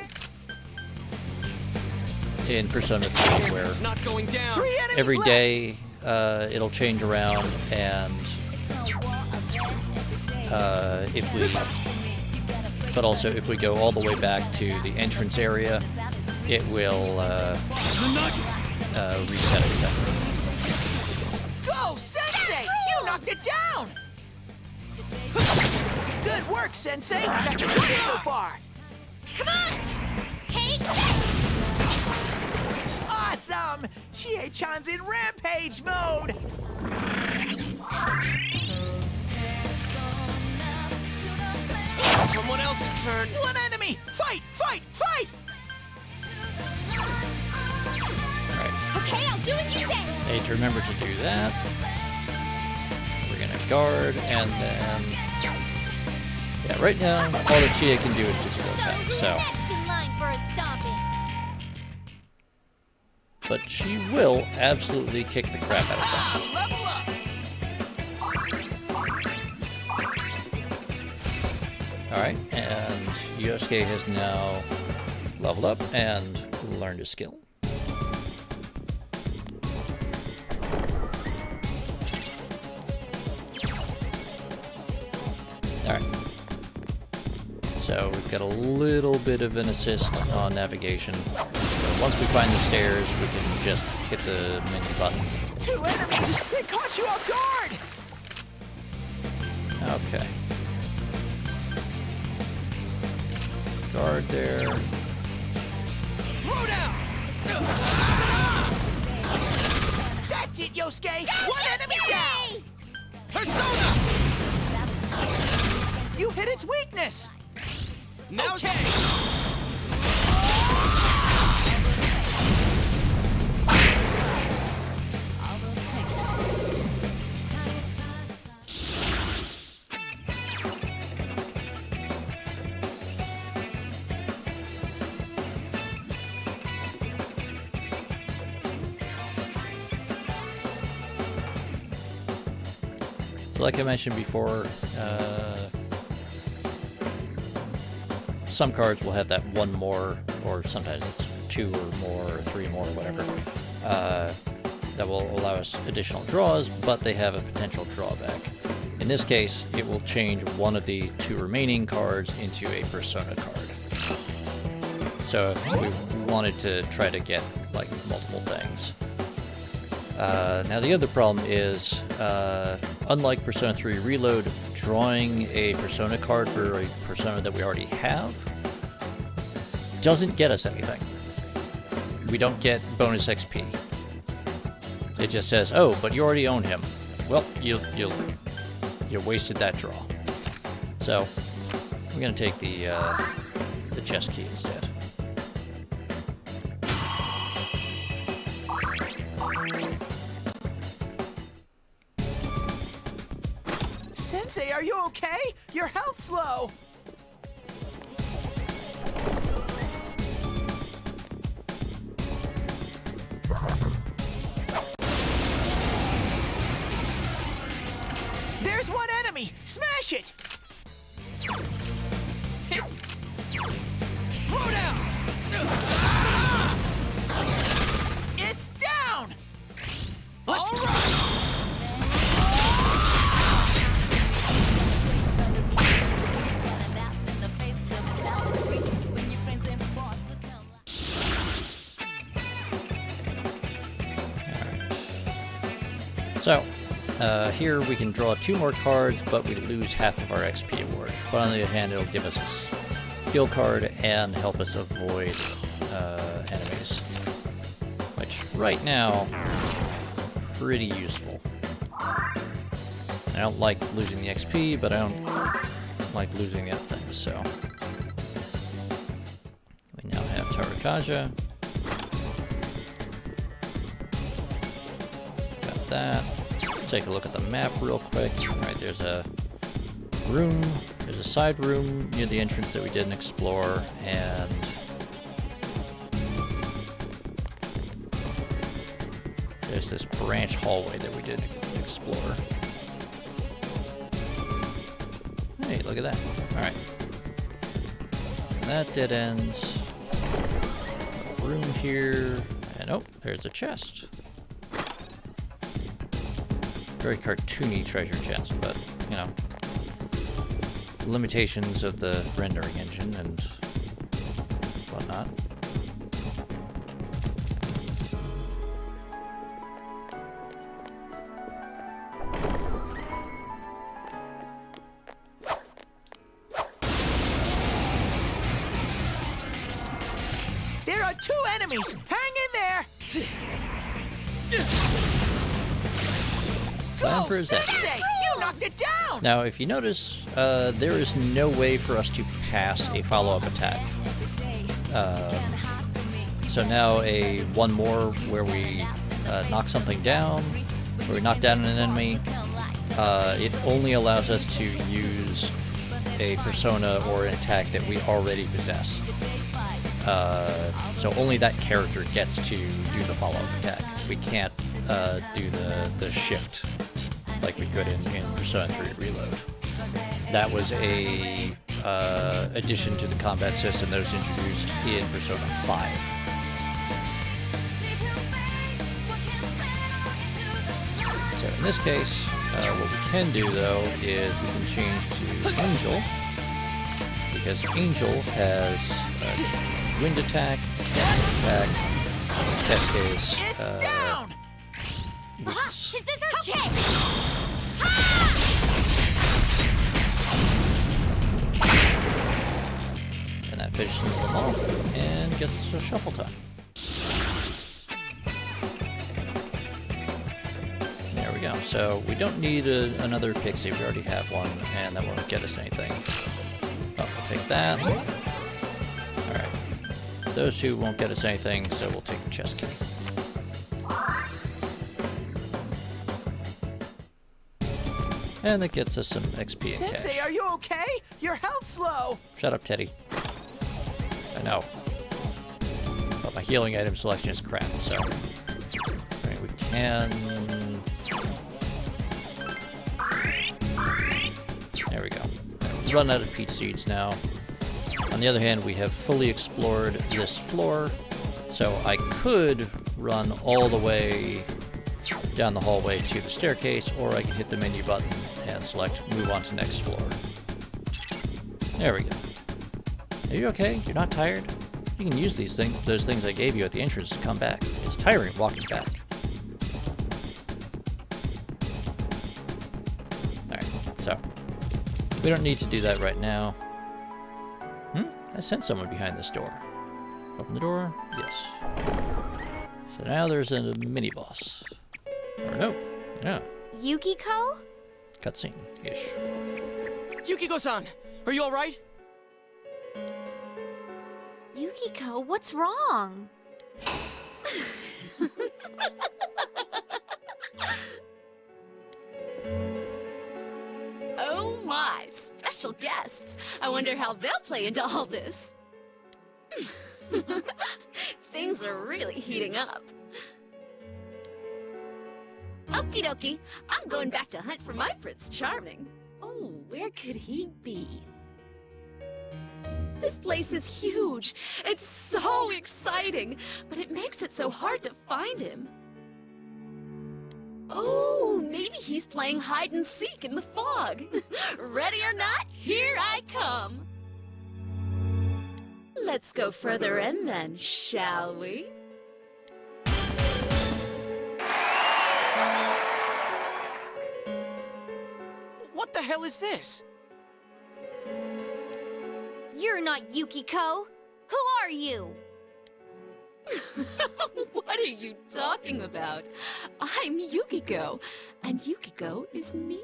in Persona 3, where It's not going down. every day it'll change around, and but also if we go all the way back to the entrance area, it will reset everything. Go, Sensei! You knocked it down! Good work, Sensei! That's one so far! Come on! Take Awesome! Chie-chan's in rampage mode! Someone else's turn. One enemy! Fight! Fight! Fight! Okay, I'll do as you say! Need to remember to do that. We're gonna guard, and then... Yeah, right now, all that Chie can do is physical attack, so... Next in line for a stomping. But she will absolutely kick the crap out of things. Level up! Alright, and Yosuke has now leveled up and learned a skill. Alright. So we've got a little bit of an assist on navigation. So once we find the stairs, we can just hit the menu button. 2 enemies! They caught you off guard! Okay. Guard there. Throw down! That's it, Yosuke! One enemy down! Persona! You hit its weakness! Now okay! So like I mentioned before, some cards will have that one more, or sometimes it's 2 or more, or 3 more, or whatever, that will allow us additional draws, but they have a potential drawback. In this case, it will change one of the 2 remaining cards into a Persona card. So if we wanted to try to get like multiple things. Now the other problem is, unlike Persona 3 Reload, drawing a Persona card for a Persona that we already have doesn't get us anything. We don't get bonus XP. It just says, "Oh, but you already own him." Well, you wasted that draw. So I'm gonna take the chest key instead. Sensei, are you okay? Your health's low! There's one enemy! Smash it! Hit! Throw down! It's down! All right! So, here we can draw 2 more cards, but we lose half of our XP award. But on the other hand, it'll give us a skill card and help us avoid enemies. Which, right now, pretty useful. I don't like losing the XP, but I don't like losing the other things, so... We now have Tarakaja. that. Let's take a look at the map real quick. Alright, there's a room, there's a side room near the entrance that we didn't explore, and there's this branch hallway that we didn't explore. Hey, look at that. Alright. That dead ends. A room here. And oh, there's a chest. Very cartoony treasure chest, but, you know, limitations of the rendering engine and whatnot. There are 2 enemies! Hang in there! Time for Go, his death. Sensei! You knocked it down! Now, if you notice, there is no way for us to pass a follow-up attack. So now one more where we knock something down, where we knock down an enemy, it only allows us to use a persona or an attack that we already possess. So only that character gets to do the follow-up attack. We can't do the shift like we could in Persona 3 Reload. That was a addition to the combat system that was introduced in Persona 5. So in this case, what we can do though is we can change to Angel, because Angel has wind attack, attack, test case, weakness. Is this our chance? And that finishes them off and gets a shuffle time. There we go. So we don't need another pixie. We already have one, and that won't get us anything. Oh, we'll take that. Alright. Those two won't get us anything, so we'll take the chest key. And that gets us some XP and cash. Sensei, are you okay? Your health's low. Shut up, Teddy. I know. But my healing item selection is crap, so... Alright, we can... There we go. We've run out of peach seeds now. On the other hand, we have fully explored this floor, so I could run all the way down the hallway to the staircase, or I can hit the menu button and select move on to next floor. There we go. Are you okay? You're not tired? You can use those things I gave you at the entrance to come back. It's tiring walking back. Alright, so we don't need to do that right now. I sent someone behind this door. Open the door? Yes. So now there's a mini-boss. Or no, yeah. Yukiko? Cutscene-ish. Yukiko-san, are you alright? Yukiko, what's wrong? Oh my, special guests. I wonder how they'll play into all this. Things are really heating up. Okie dokie, I'm going back to hunt for my Prince Charming. Oh, where could he be? This place is huge. It's so exciting, but it makes it so hard to find him. Oh, maybe he's playing hide and seek in the fog. Ready or not, here I come. Let's go further in then, shall we? What the hell is this? You're not Yukiko. Who are you? What are you talking about? I'm Yukiko, and Yukiko is me.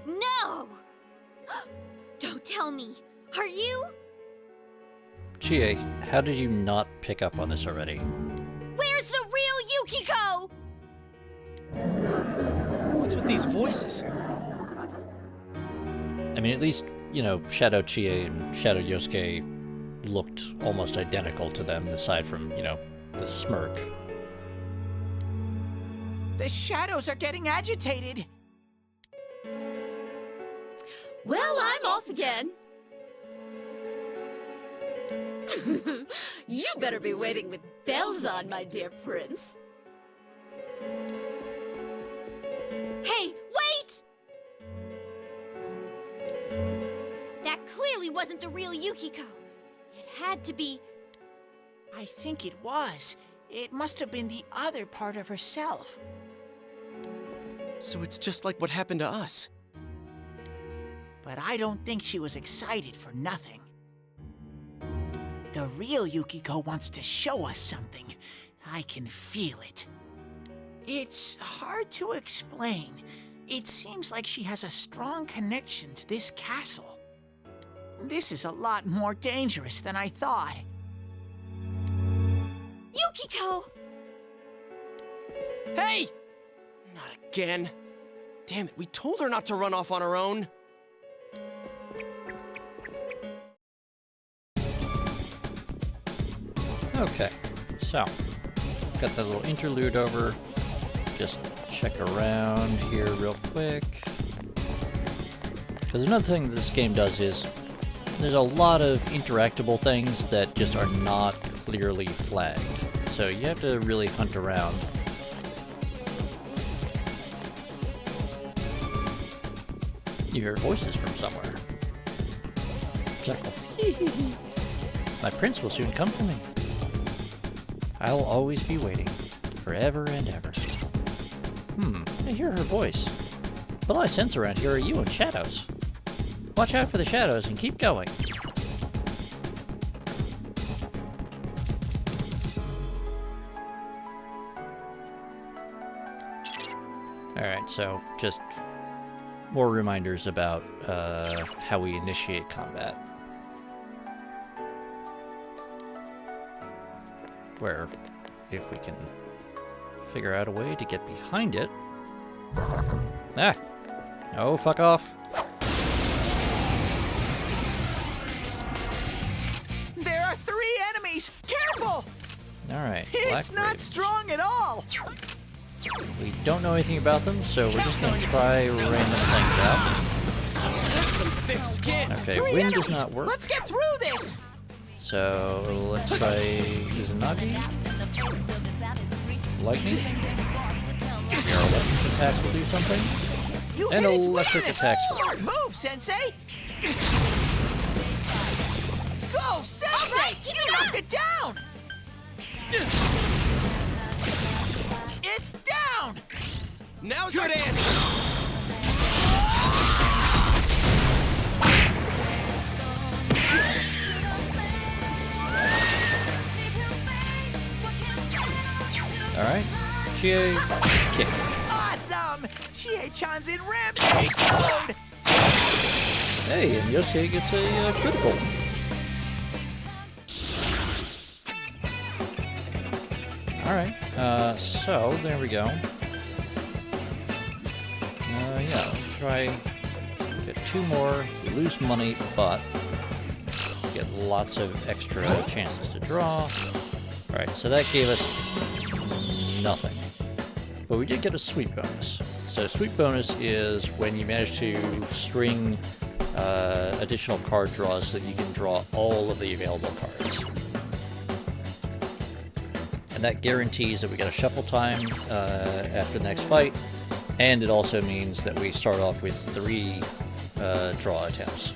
No! Don't tell me. Are you? Chie, how did you not pick up on this already? Where's the real Yukiko? with these voices? I mean, at least, you know, Shadow Chie and Shadow Yosuke looked almost identical to them, aside from, you know, the smirk. The shadows are getting agitated. Well, I'm off again. You better be waiting with bells on, my dear prince. Hey, wait! That clearly wasn't the real Yukiko. It had to be. I think it was. It must have been the other part of herself. So it's just like what happened to us. But I don't think she was excited for nothing. The real Yukiko wants to show us something. I can feel it. It's hard to explain. It seems like she has a strong connection to this castle. This is a lot more dangerous than I thought. Yukiko! Hey! Not again. Damn it, we told her not to run off on her own. Okay, so got that little interlude over. Just check around here real quick. Because another thing that this game does is there's a lot of interactable things that just are not clearly flagged. So you have to really hunt around. You hear voices from somewhere. Chuckle. My prince will soon come for me. I'll always be waiting, forever and ever. I hear her voice. But all I sense around here are you and shadows. Watch out for the shadows and keep going. Alright, so just more reminders about how we initiate combat. Where, if we can figure out a way to get behind it... Ah! Oh, fuck off. There are 3 enemies! Careful! Alright, It's not strong at all! We don't know anything about them, so we're just gonna try random things out. That's some thick skin! Okay, wind does not work. Let's get through this! So, let's try Izanagi. Lightning. Your electric attacks will do something. You And hit its electric weakness. attacks. Smart move, Sensei! Go, Sensei! Right, you knocked it down! It's down! Now's your answer! Alright. Chie, kick. Awesome! Chie-chan's in rampage mode! Hey, and Yosuke gets a critical. Alright, so there we go. Yeah, try get 2 more, lose money, but get lots of extra chances to draw. Alright, so that gave us nothing. But we did get a sweep bonus. So sweep bonus is when you manage to string additional card draws so that you can draw all of the available cards. And that guarantees that we get a shuffle time after the next fight, and it also means that we start off with 3 draw attempts.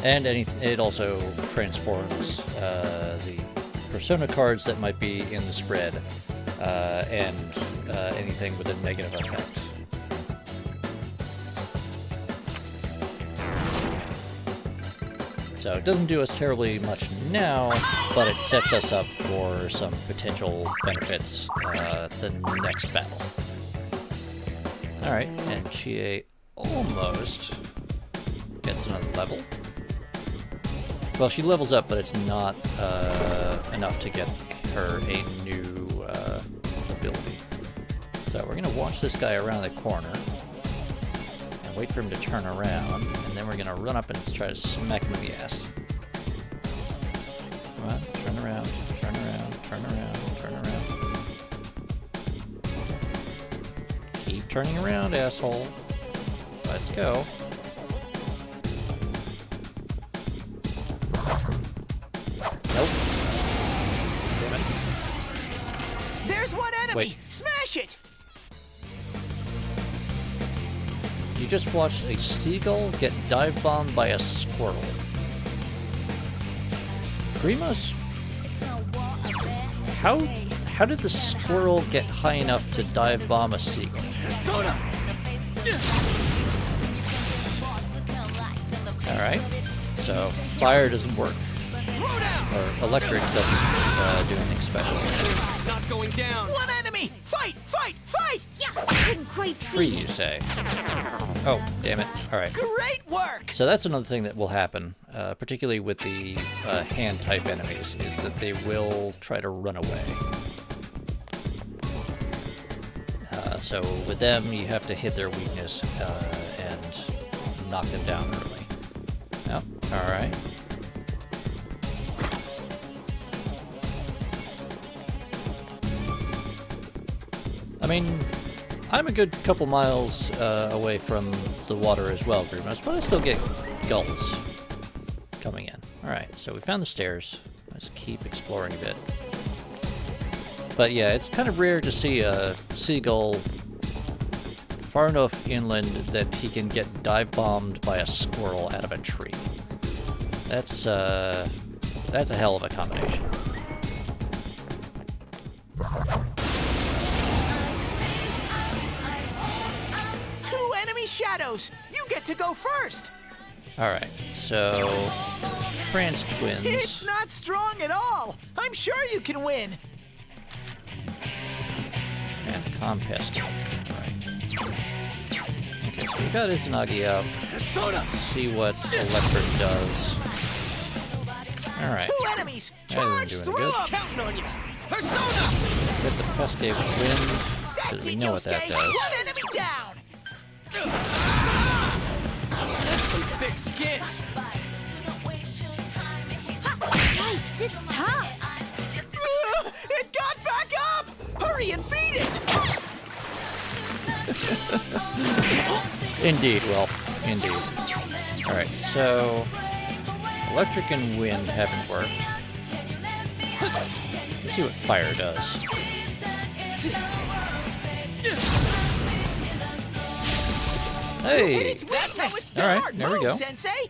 And it also transforms the persona cards that might be in the spread and anything with a negative effect. So it doesn't do us terribly much now, but it sets us up for some potential benefits the next battle. Alright, and Chie almost gets another level. Well, she levels up, but it's not enough to get her a new ability. So we're gonna watch this guy around the corner and wait for him to turn around, and then we're gonna run up and try to smack him in the ass. Come on, turn around, turn around, turn around, turn around. Keep turning around, asshole. Let's go. Nope. Damn it. There's one enemy! Wait. Smash it! You just watched a seagull get dive bombed by a squirrel. Grimos? How did the squirrel get high enough to dive bomb a seagull? Alright, so fire doesn't work. Or electric doesn't do anything special. It's not going down! One enemy! Fight! Fight! Fight! Yeah, I couldn't quite Tree, beat you it. say? Oh, damn it. Alright. Great work! So that's another thing that will happen, particularly with the hand-type enemies, is that they will try to run away. So with them, you have to hit their weakness and knock them down early. Yep, alright. I mean, I'm a good couple miles away from the water as well, Grimos, but I still get gulls coming in. Alright, so we found the stairs. Let's keep exploring a bit. But yeah, it's kind of rare to see a seagull far enough inland that he can get dive bombed by a squirrel out of a tree. That's a hell of a combination. Two enemy shadows! You get to go first! Alright, so trans twins. It's not strong at all! I'm sure you can win! And Compest. Alright. Okay, so we got Izanagi out. See what Electric does. Alright. Two enemies! Charge through them! Counting on you! Persona! Get the Pesque wind, because we know what that does. One enemy down! That's some thick skin! Yikes, it's tough! It got back up! Hurry and beat it! Indeed, well, indeed. Alright, so electric and wind haven't worked. Let's see what fire does. Hey! That's how it's Alright, there we go. Sensei!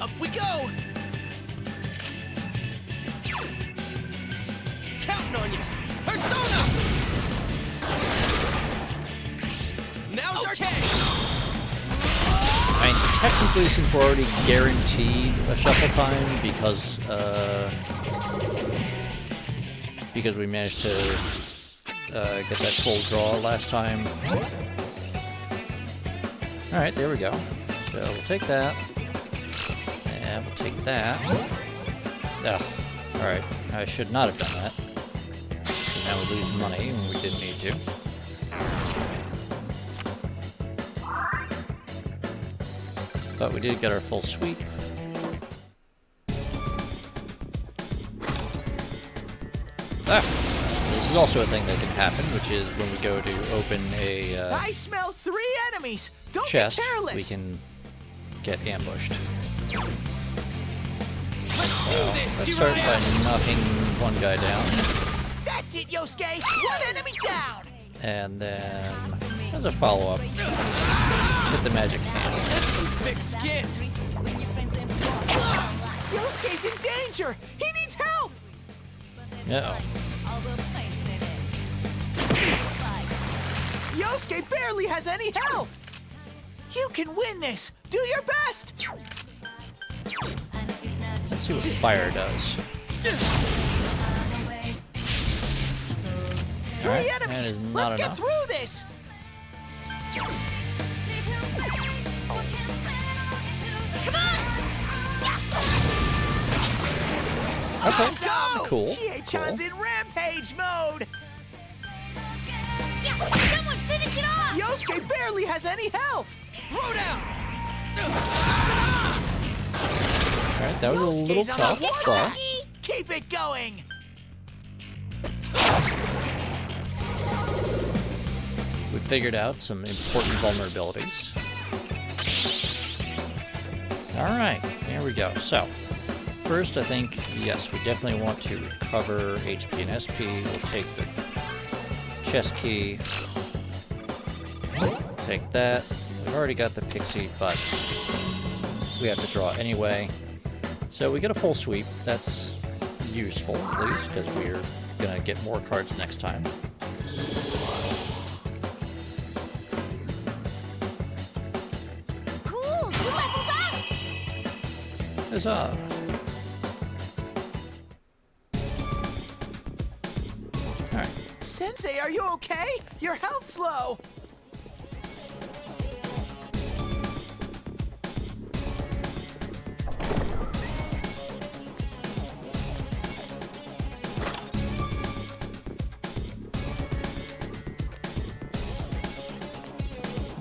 Up we go! Counting on you! Persona! Now's our chance! I mean, technically, since we're already guaranteed a shuffle time because we managed to get that full draw last time. Alright, there we go. So we'll take that. And we'll take that. Ugh. Alright, I should not have done that. So now we lose money when we didn't need to. But we did get our full sweep. Ah! This is also a thing that can happen, which is when we go to open a I smell 3 enemies! Don't chest, get careless! we can get ambushed. Let's do this, Let's start by Girona! knocking one guy down, That's it, Yosuke! One enemy down! and then as a follow-up, hit the magic hand. That's some thick skin! Yosuke's in danger! He needs help! Uh-oh. Yosuke barely has any health! You can win this! Do your best! Let's see what fire does. 3 Alright, that enemies! is not Let's get enough. through this! Come on! Okay. Let's go! Cool. Chie-chan's in rampage mode! Yeah, someone finish it off! Yosuke barely has any health! Throw down! Alright, that was a little Yosuke's on tough, the water. but Keep it going! we figured out some important vulnerabilities. Alright, there we go. So, first I think, yes, we definitely want to recover HP and SP. We'll take the chest key. Take that. We've already got the pixie, but we have to draw anyway. So we get a full sweep. That's useful, at least, because we're going to get more cards next time. Cool, you leveled up! Huzzah! Alright. Sensei, are you okay? Your health's low!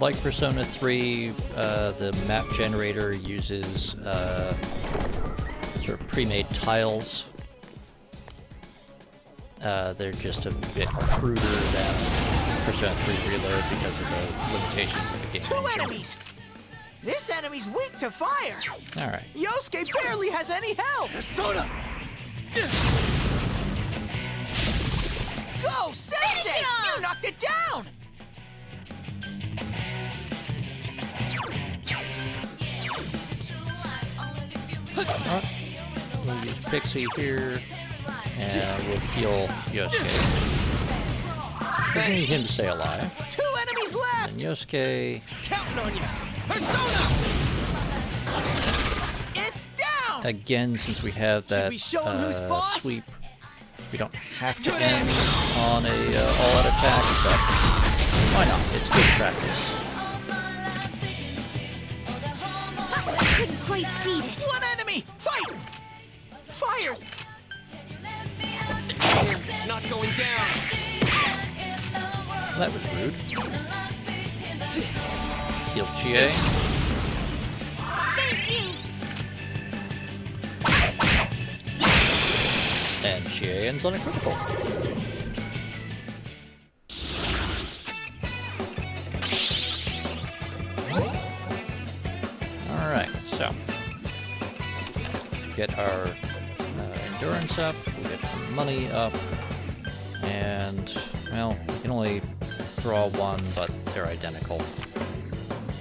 Like Persona 3, the map generator uses sort of pre-made tiles. They're just a bit cruder than Persona 3 Reload because of the limitations of the game. Two enemies! This enemy's weak to fire! Alright. Yosuke barely has any health! Persona! Go, Sensei! You knocked it down! We'll use Pixie here, and we'll heal Yosuke. We need him to stay alive. Two enemies left! And Yosuke... Counting on you! Persona! It's down! Again, since we have that sweep, we don't have to end on a all-out attack, but why not? It's good practice. Couldn't quite beat it. One enemy! Fight! Fires! It's not going down. That was rude. Heal Chie. Thank you! And Chie ends on a critical. Alright, so get our endurance up, we'll get some money up, and, well, we can only draw one, but they're identical.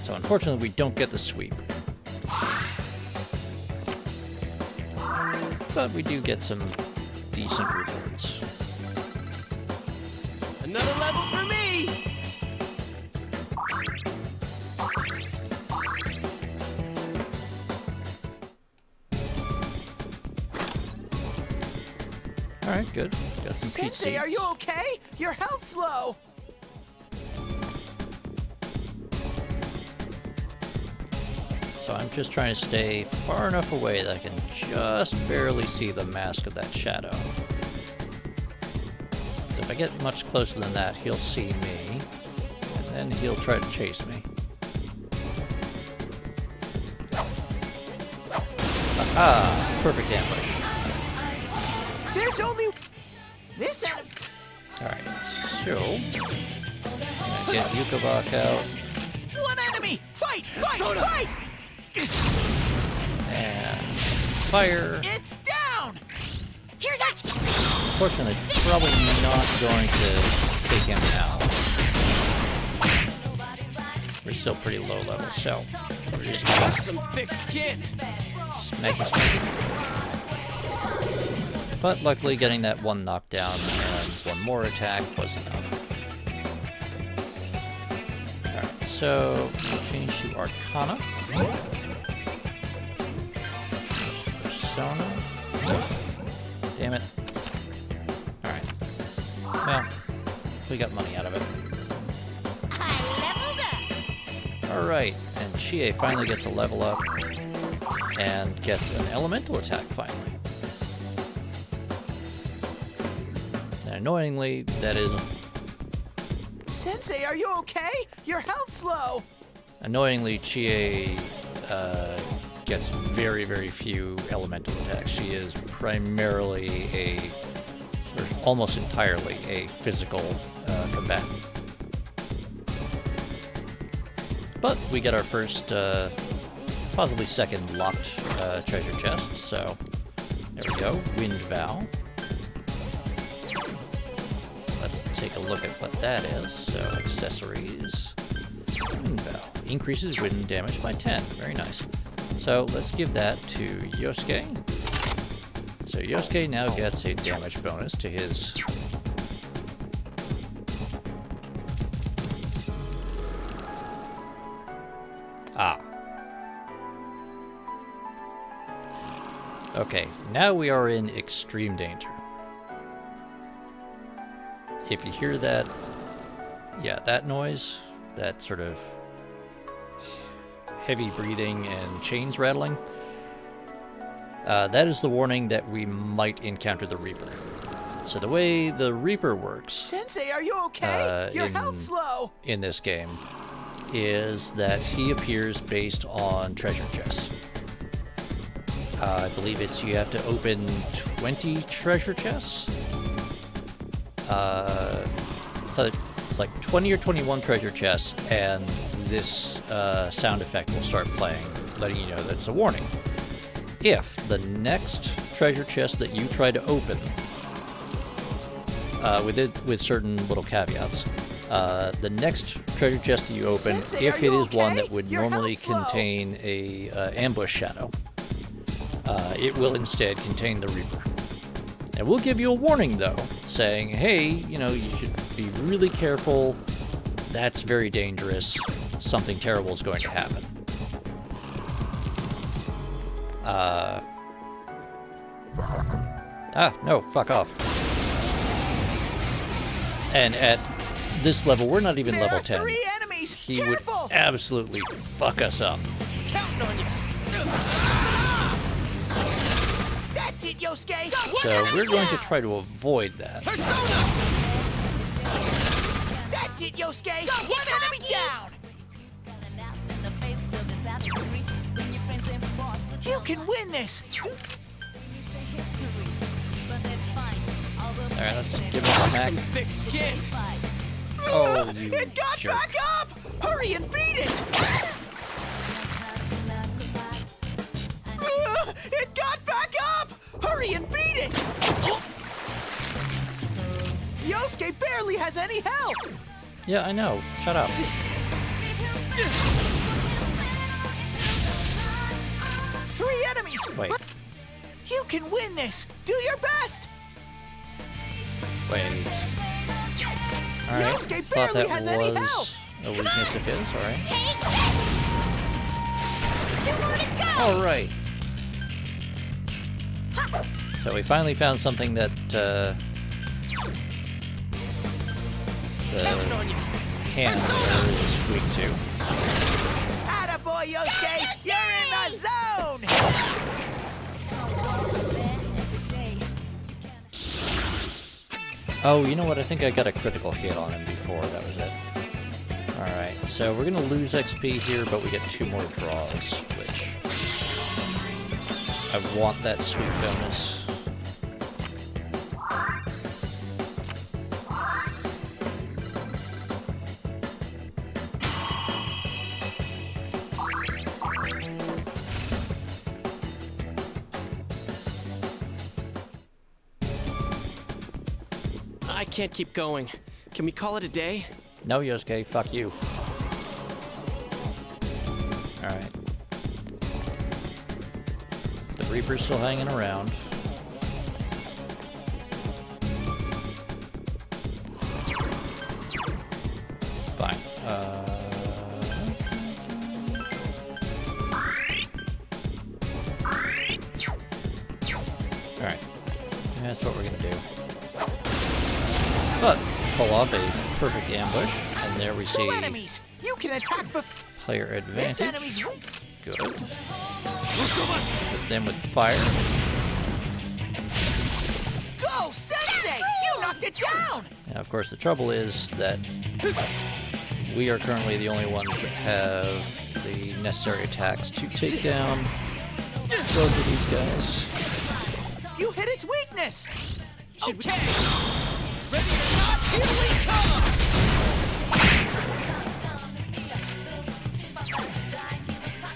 So unfortunately we don't get the sweep. But we do get some decent rewards. Another level for me! Alright, good. Got some peach Sensei, seeds. are you okay? Your health's low! So I'm just trying to stay far enough away that I can just barely see the mask of that shadow. So if I get much closer than that, he'll see me, and then he'll try to chase me. Aha! Perfect ambush. There's only this enemy. Alright, so gonna get Yukiko out. One enemy! Fight! Fight! Fight! And fire. It's down! Here's that! Fortunately, probably not going to take him now. We're still pretty low level, so we're just gonna some thick skin. smack it. But luckily, getting that one knockdown and one more attack was enough. Alright, so we'll change to Arcana. Persona. Damn it. Alright. Well, we got money out of it. I leveled up! Alright, and Chie finally gets a level up and gets an elemental attack finally. And annoyingly, that is... Sensei, are you okay? Your health's low. Annoyingly, Chie gets very, very few elemental attacks. She is primarily or almost entirely a physical combatant. But we get our first, possibly second locked treasure chest, so there we go, Wind Vow. Let's take a look at what that is. So, accessories, Wind Vow. Increases wind damage by 10, very nice. So let's give that to Yosuke. So Yosuke now gets a damage bonus to his... Ah. Okay, now we are in extreme danger. If you hear that, yeah, that noise, that sort of heavy breathing and chains rattling, that is the warning that we might encounter the Reaper. So the way the Reaper works, Sensei, are you okay? Your health's low. In this game, is that he appears based on treasure chests. I believe you have to open 20 treasure chests. So it's like 20 or 21 treasure chests, and this sound effect will start playing, letting you know that it's a warning. If the treasure chest that you try to open, with certain little caveats, the next treasure chest that you open, Sensei, if it is okay? one that would Your normally health's low. contain a ambush shadow, it will instead contain the Reaper. And we'll give you a warning, though, saying, hey, you know, you should be really careful. That's very dangerous. Something terrible is going to happen. No, fuck off. And at this level, we're not even There level are 10. 3 enemies. He Careful. would absolutely fuck us up. Counting on you. That's it, Yosuke. So we're going to try to avoid that. That's it, Yosuke. One enemy down. You can win this. Alright, let's give it a smack. Some thick skin. Oh, you It got jerk. back up. Hurry and beat it. It got back up. Hurry and beat it. Yosuke barely has any health. Yeah, I know. Shut up. 3 enemies. Wait. You can win this. Do your best. Wait. Alright, Yosuke thought barely that has any was health. a weakness of his, alright. Take that! 2 more to go! Alright. So we finally found something that, the Counting on you. hand there is weak to. Attaboy, Yosuke. You're in the zone. Oh, you know what? I think I got a critical hit on him before. That was it. Alright, so we're gonna lose XP here, but we get 2 more draws, which... I want that sweet bonus. I can't keep going. Can we call it a day? No, Yosuke, fuck you. Alright. The Reaper's still hanging around. Fine. Alright. That's what we're gonna do. But pull off a perfect ambush, and there we 2 see enemies. You can attack player This advantage. enemy's weak. Good. Hit them with fire. Go, Sensei! You knocked it down! Now, of course, the trouble is that we are currently the only ones that have the necessary attacks to take down both of these guys. You hit its weakness! Okay! Ready or not, here we come!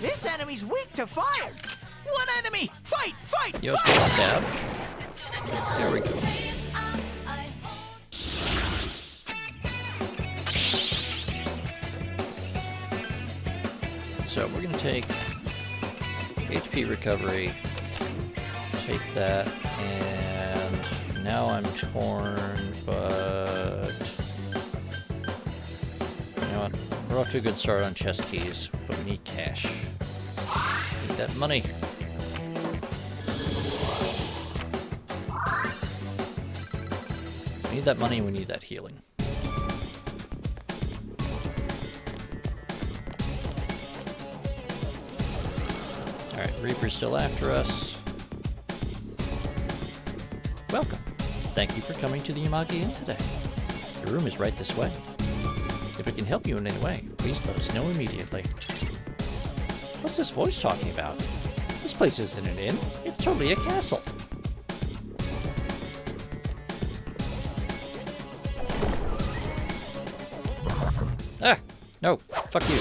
This enemy's weak to fire! One enemy! Fight! Fight! Yosuke Fight! stab. There we go. So we're going to take HP recovery, take that, and now I'm torn, but you know what? We're off to a good start on chest keys, but we need cash. Need that money. We need that money and we need that healing. Alright, Reaper's still after us. Welcome. Thank you for coming to the Yamagi Inn today. Your room is right this way. If it can help you in any way, please let us know immediately. What's this voice talking about? This place isn't an inn. It's totally a castle. Ah! No! Fuck you.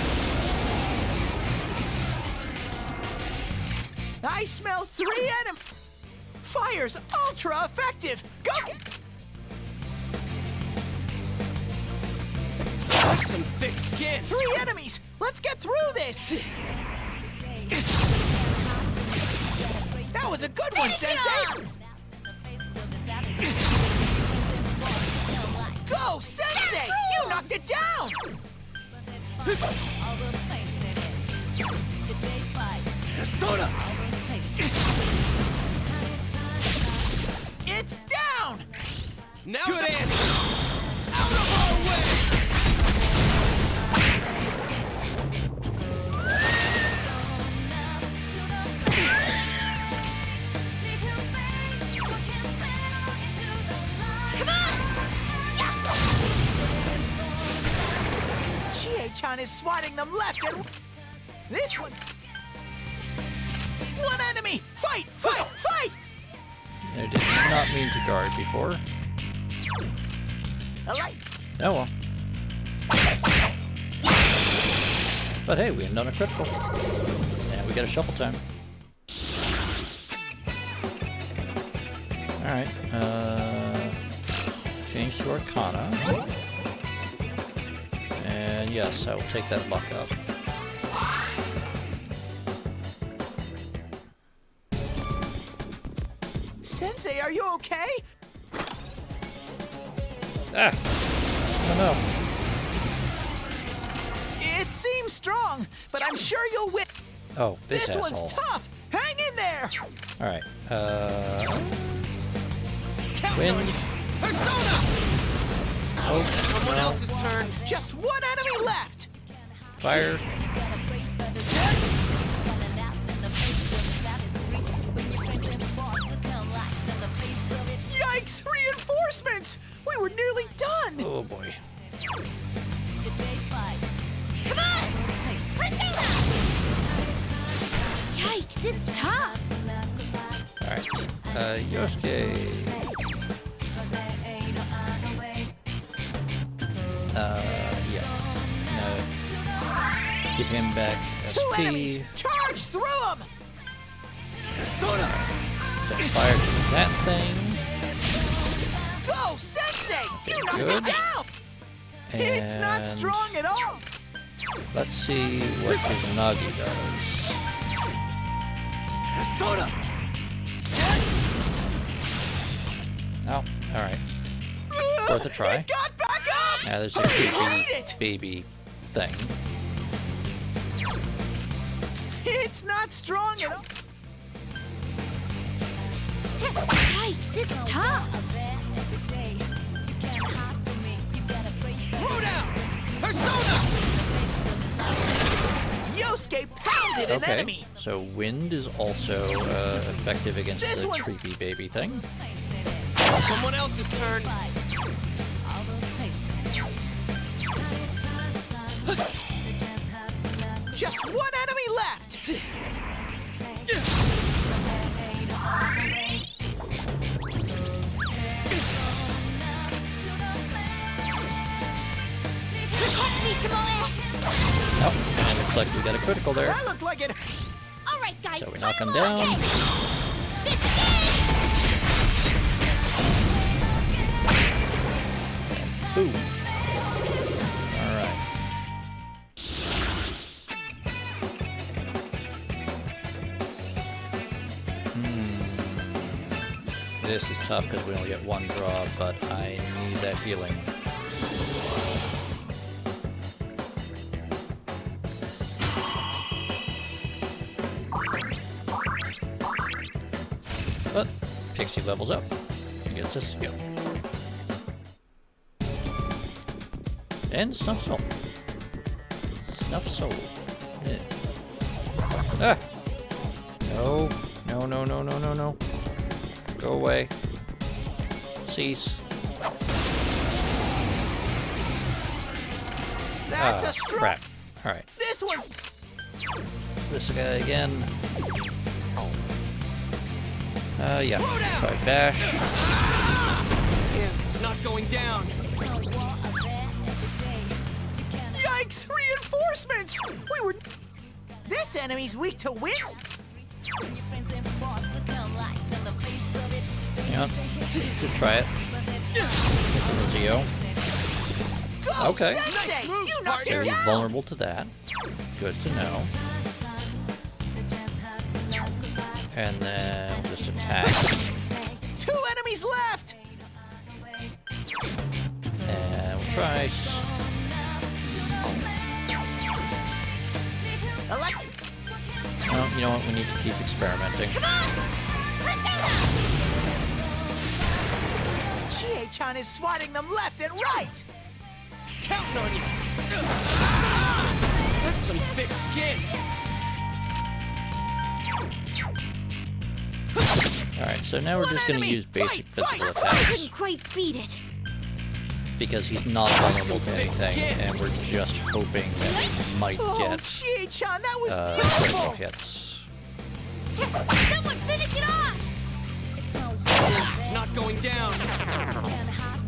I smell 3 enemies! Fire's ultra effective! Go get... Some thick skin! 3 enemies! Let's get through this! That was a good one, Sensei! Go, Sensei! You knocked it down! Persona! It's down! Now good answer! Out of our way! Come on! Yeah! Chie-chan is swatting them left and... This one... One enemy! Fight! Fight! Fight! I did not mean to guard before. A light. Oh well. But hey, we ended on a critical. And we got a shuffle time. Alright, change to Arcana. And yes, I will take that luck up. Sensei, are you okay? Ah! Oh no. It seems strong, but I'm sure you'll win. Oh, this asshole. One's tough. Hang in there. Alright, Wind. Persona! Oh, someone no. else's turn. Just one enemy left. Fire. Yikes! Reinforcements! We were nearly done! Oh boy. Come on! Persona! Yikes, it's tough! Alright, Yosuke. Yeah. Give him back SP. 2 enemies! Charge through them! Persona! Set fire to that thing. Go, Sensei! You knocked Good. it down! It's not And strong at all! let's see what Izanagi does. Persona! Oh, alright. Worth a try. It got back up! Now there's a Hurry, creepy hide it! baby thing. It's not strong at all! Yikes, it's tough! Throw down! Persona! Yosuke pounded an enemy! So wind is also effective against This the one's- creepy baby thing. Someone else's turn. Just one enemy left! Protect me, Tomoe! Oh, and it looks like we got a critical there. That looked like it. All right, guys. So we knock him final down. game. This Boom. Alright. This is tough because we only get one draw, but I need that healing. But Pixie levels up. He gets a skill. And Snuff Soul. Snuff Soul. Yeah. Ah! No. No, no, no, no, no, no. Go away. Cease. That's a stroke. Crap. Alright. This one's. It's this guy again. Yeah. Try bash. Damn, it's not going down. Yikes! Reinforcements! We were. This enemy's weak to wind. Hang on. Just try it. Hit the Zio. Go, Okay. Sensei! You knocked So it he's down! vulnerable to that. Good to know. And then we'll just attack. 2 enemies left! And we'll try. Electric. No, you know what? We need to keep experimenting. Chie-chan is swatting them left and right! Counting on you. That's some thick skin. Alright, so now we're just going to use basic physical I attacks couldn't quite beat it. because he's not vulnerable to anything, and we're just hoping that we might Oh, get Chie-chan, that was critical beautiful! hits. Someone finish it off! It's not going down.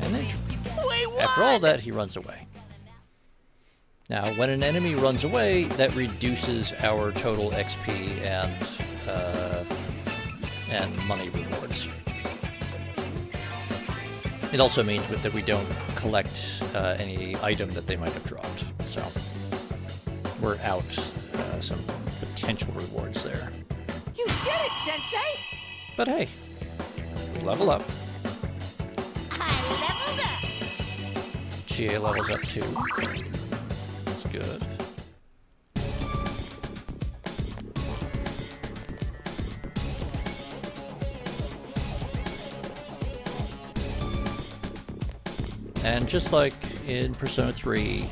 And then, Wait, what? after all that, he runs away. Now, when an enemy runs away, that reduces our total XP and money rewards. It also means that we don't collect any item that they might have dropped. So we're out some potential rewards there. You did it, Sensei! But hey, we level up. I leveled up! Chie levels up too. That's good. And just like in Persona 3,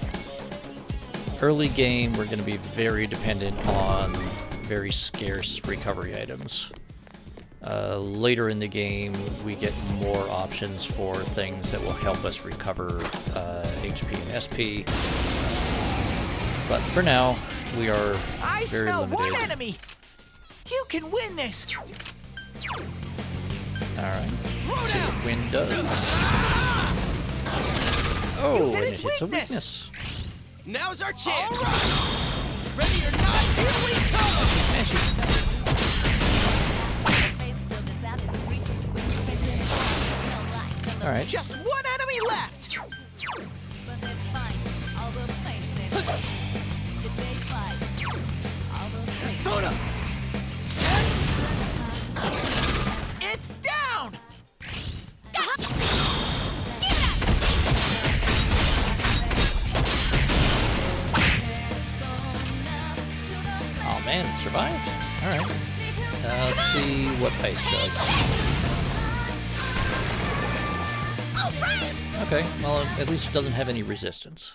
early game we're going to be very dependent on very scarce recovery items. Later in the game we get more options for things that will help us recover HP and SP. But for now, we are I very smell limited. one enemy! You can win this! Alright, see what wind does. Oh, and it hits a weakness. Now's our chance. All right. Ready or not, here we come! Alright. Just one enemy left! Persona! It's down! Oh man, it survived. Alright. Let's see what ice does. Okay, well, at least it doesn't have any resistance.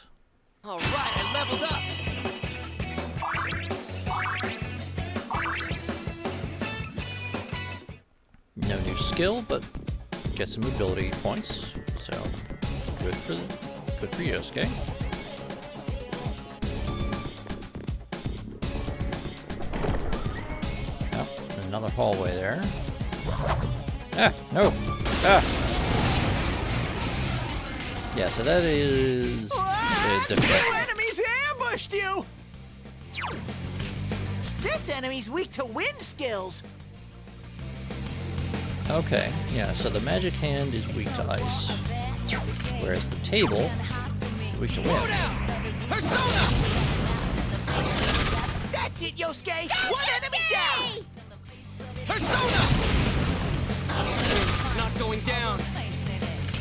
All right, I leveled up. skill, but get some ability points. So good for Yosuke. Oh, another hallway there. Ah, no! Ah! Yeah, so that is the Two enemies ambushed you! This enemy's weak to wind skills. Okay, yeah, so the magic hand is weak to ice, whereas the table is weak to wind. Persona! That's it, Yosuke! One enemy down! Persona! It's not going down.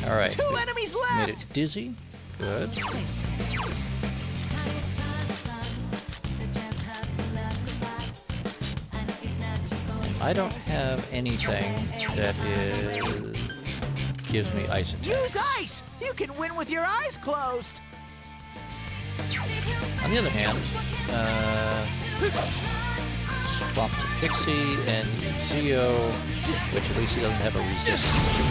All right. Two enemies left! Made it dizzy. Good. I don't have anything that gives me ice attack. Use ice! You can win with your eyes closed! On the other hand, swap to Pixie and Zio, which at least he doesn't have a resistance to.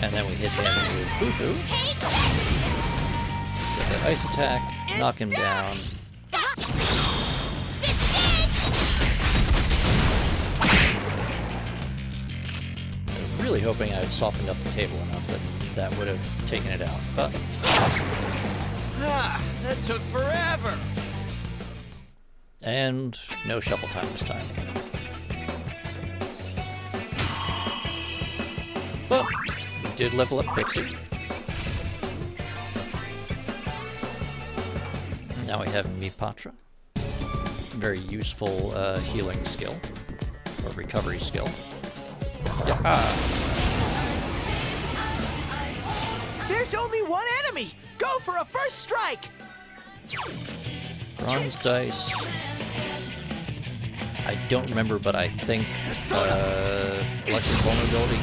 And then we hit him with Bufu. Get that ice attack, knock him down. Really hoping I had softened up the table enough that that would have taken it out, but that took forever. And no shuffle time this time. But we did level up Pixie. Now we have Mipatra. Very useful healing skill, or recovery skill. Yeah. There's only one enemy! Go for a first strike! Bronze dice. I don't remember, but I think electric vulnerability.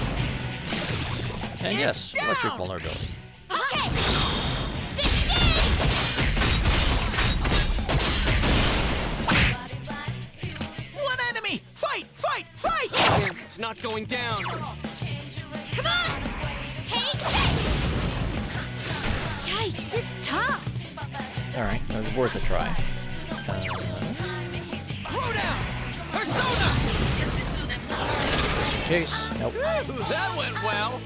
And yes, electric vulnerability. Okay. One enemy! Fight! Fight! Fight! It's not going down. Come on! Take it! Yikes, it's tough! Alright, that was worth a try. Throw down! Persona! Just in case. Nope. Ooh, that went well!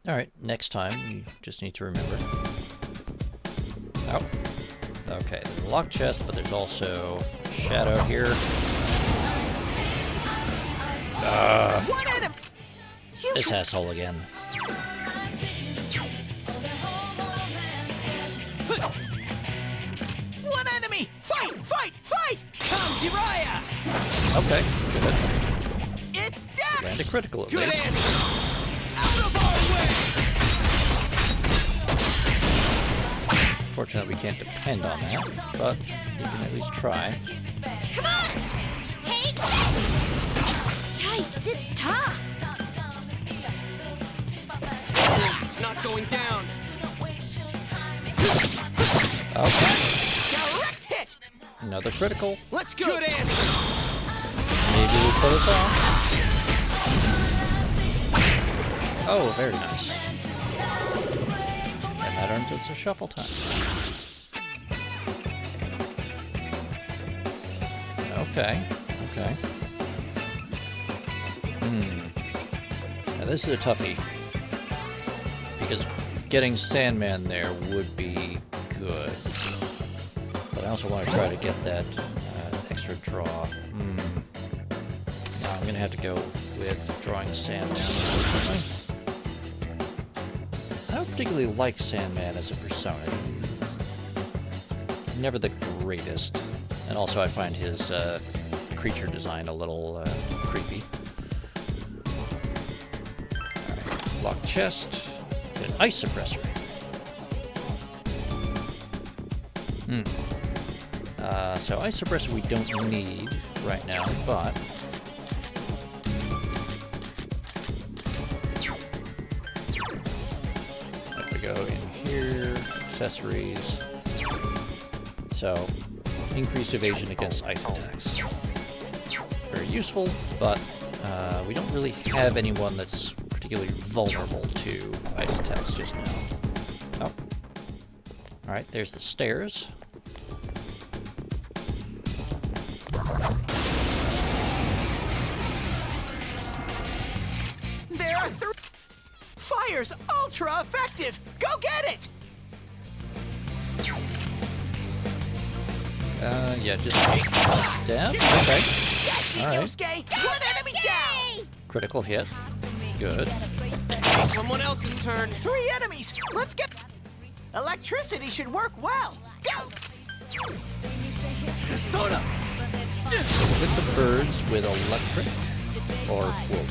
Alright, next time, you just need to remember. Oh. Okay, there's a locked chest, but there's also shadow here. This asshole again. One enemy! Fight! Fight! Fight! Come, Jiraiya! Okay, good. It's down! Land a critical at Good least. answer! Out of our way! Fortunately, we can't depend on that, but we can at least try. Come on! Take it! Yikes, it's tough! It's not going down. Okay. Direct hit! Another critical. Let's go! Good answer! Maybe we'll put us off. Oh, very nice. And that earns us a shuffle time. Okay, okay. Now this is a toughie. Because getting Sandman there would be good. But I also want to try to get that extra draw. Now I'm going to have to go with drawing Sandman. I don't particularly like Sandman as a persona. Never the greatest. And also I find his creature design a little creepy. Alright, lock chest. An ice suppressor. So ice suppressor we don't need right now, but have to go in here, accessories. So increased evasion against ice attacks. very useful, but we don't really have anyone that's particularly vulnerable to ice attacks just now. Oh. Alright, there's the stairs. There are three. Fire's ultra effective! Go get it! Yeah, just stab. Okay. Alright. Yosuke, one enemy down! Critical hit. Good. Someone else's turn. 3 enemies! Let's get... Electricity should work well! Go! Persona! We'll hit the birds with electric. Or we'll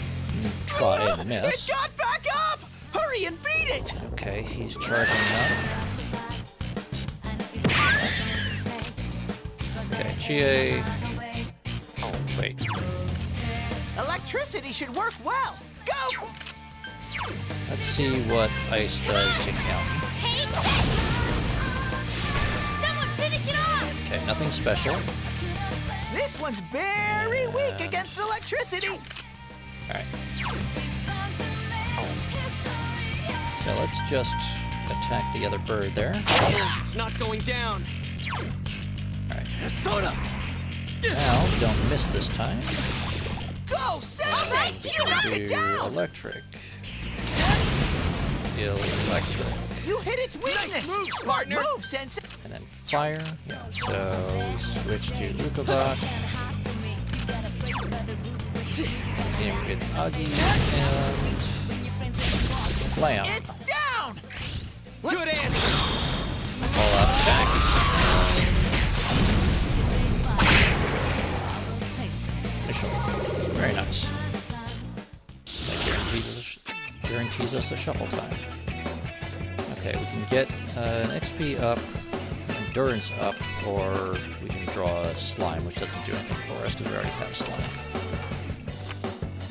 try and miss. It got back up! Hurry and beat it! Okay, he's charging up. Okay, Chie. Oh, wait. Electricity should work well! Go! Let's see what ice does to him. Someone finish it off! Okay, nothing special. This one's very weak against electricity! Alright. So let's just attack the other bird there. It's not going down. Alright. Persona! Now, don't miss this time. Go, Sensei! You knock it down! Electric. Electric. You hit its weakness! Nice move, smart move, Sensei! And then fire. Yeah, so we switch to Ukobot. Continue with Agi and Blam. It's down! Good answer! All out attack. Very nice. That guarantees us a shuffle time. Okay, we can get an XP up, endurance up, or we can draw a slime, which doesn't do anything for us because we already have slime.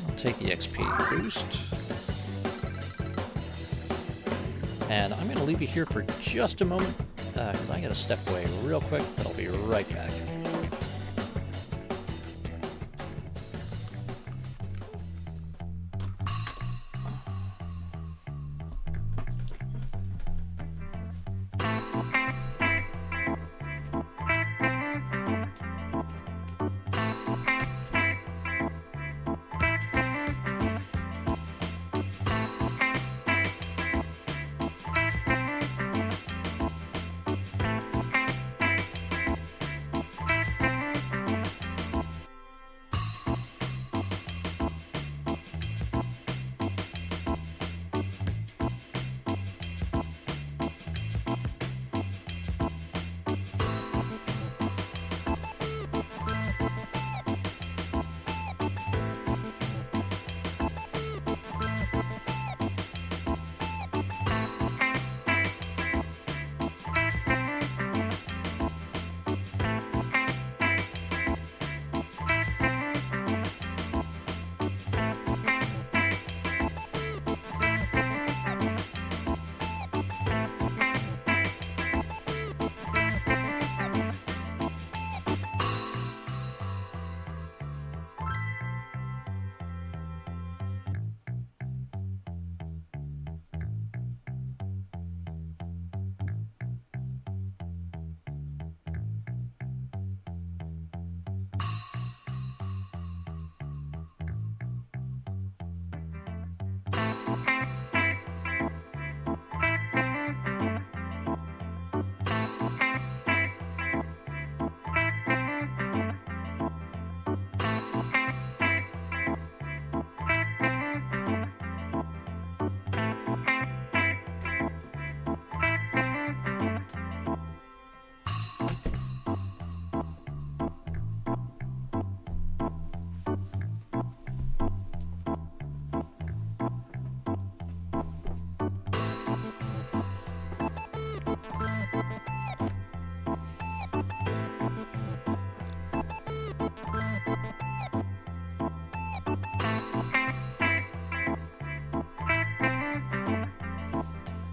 I'll take the XP boost. And I'm going to leave you here for just a moment, because I got to step away real quick, but I'll be right back.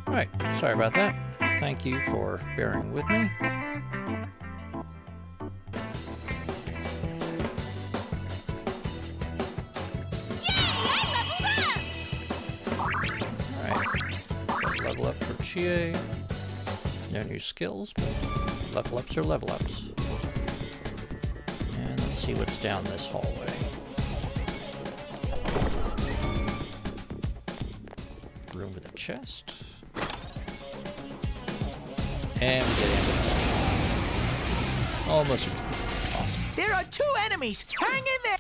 Alright, sorry about that. Thank you for bearing with me. Chie. No new skills, but level ups are level ups. And let's see what's down this hallway. Room with a chest. And we get ammo. Almost awesome. There are 2 enemies! Hang in there!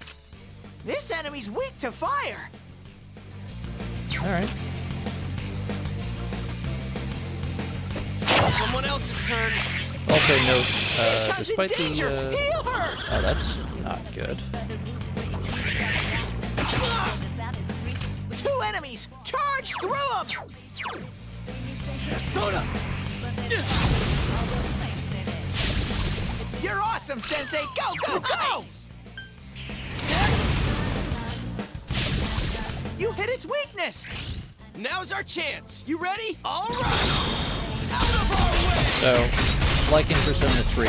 This enemy's weak to fire! Alright. Someone else's turn. Also note, despite the, Heal her! oh, that's not good. 2 enemies! Charge through them! Soda! You're awesome, Sensei! Go, go, go! You hit its weakness! Now's our chance. You ready? All right. Out of our way. So, like in Persona 3,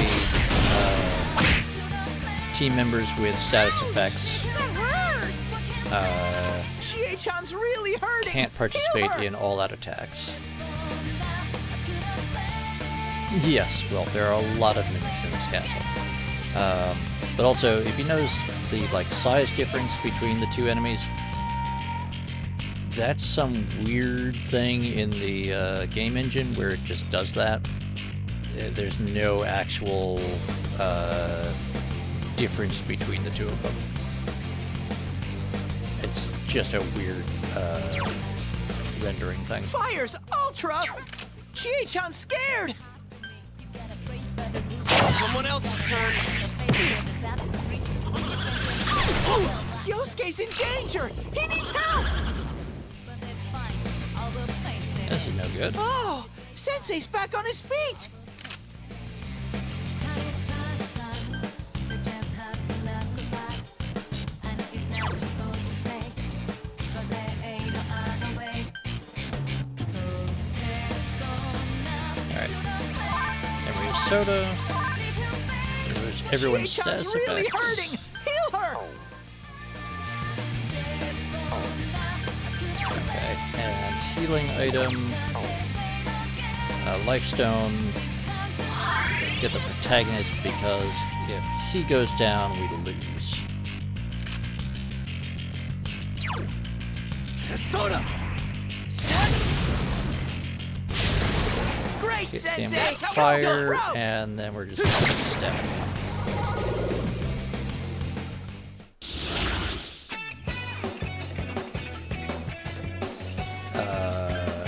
team members with status effects Chie-chan's really hurting! can't participate in all-out attacks. Yes, well, there are a lot of mimics in this castle. But also, if you notice the size difference between the 2 enemies, that's some weird thing in the game engine where it just does that. There's no actual difference between the 2 of them. It's just a weird rendering thing. Fire's ultra! Chie-chan's scared! Someone else's turn. Yosuke's in danger! He needs help! This is no good. Oh! Sensei's back on his feet! Soda. There's everyone's status really effects. hurting! Heal her! Okay, and healing item. Life stone. Get the protagonist because if he goes down, we lose. Soda! Great, Get Sensei! damage fire, and then we're just gonna stab.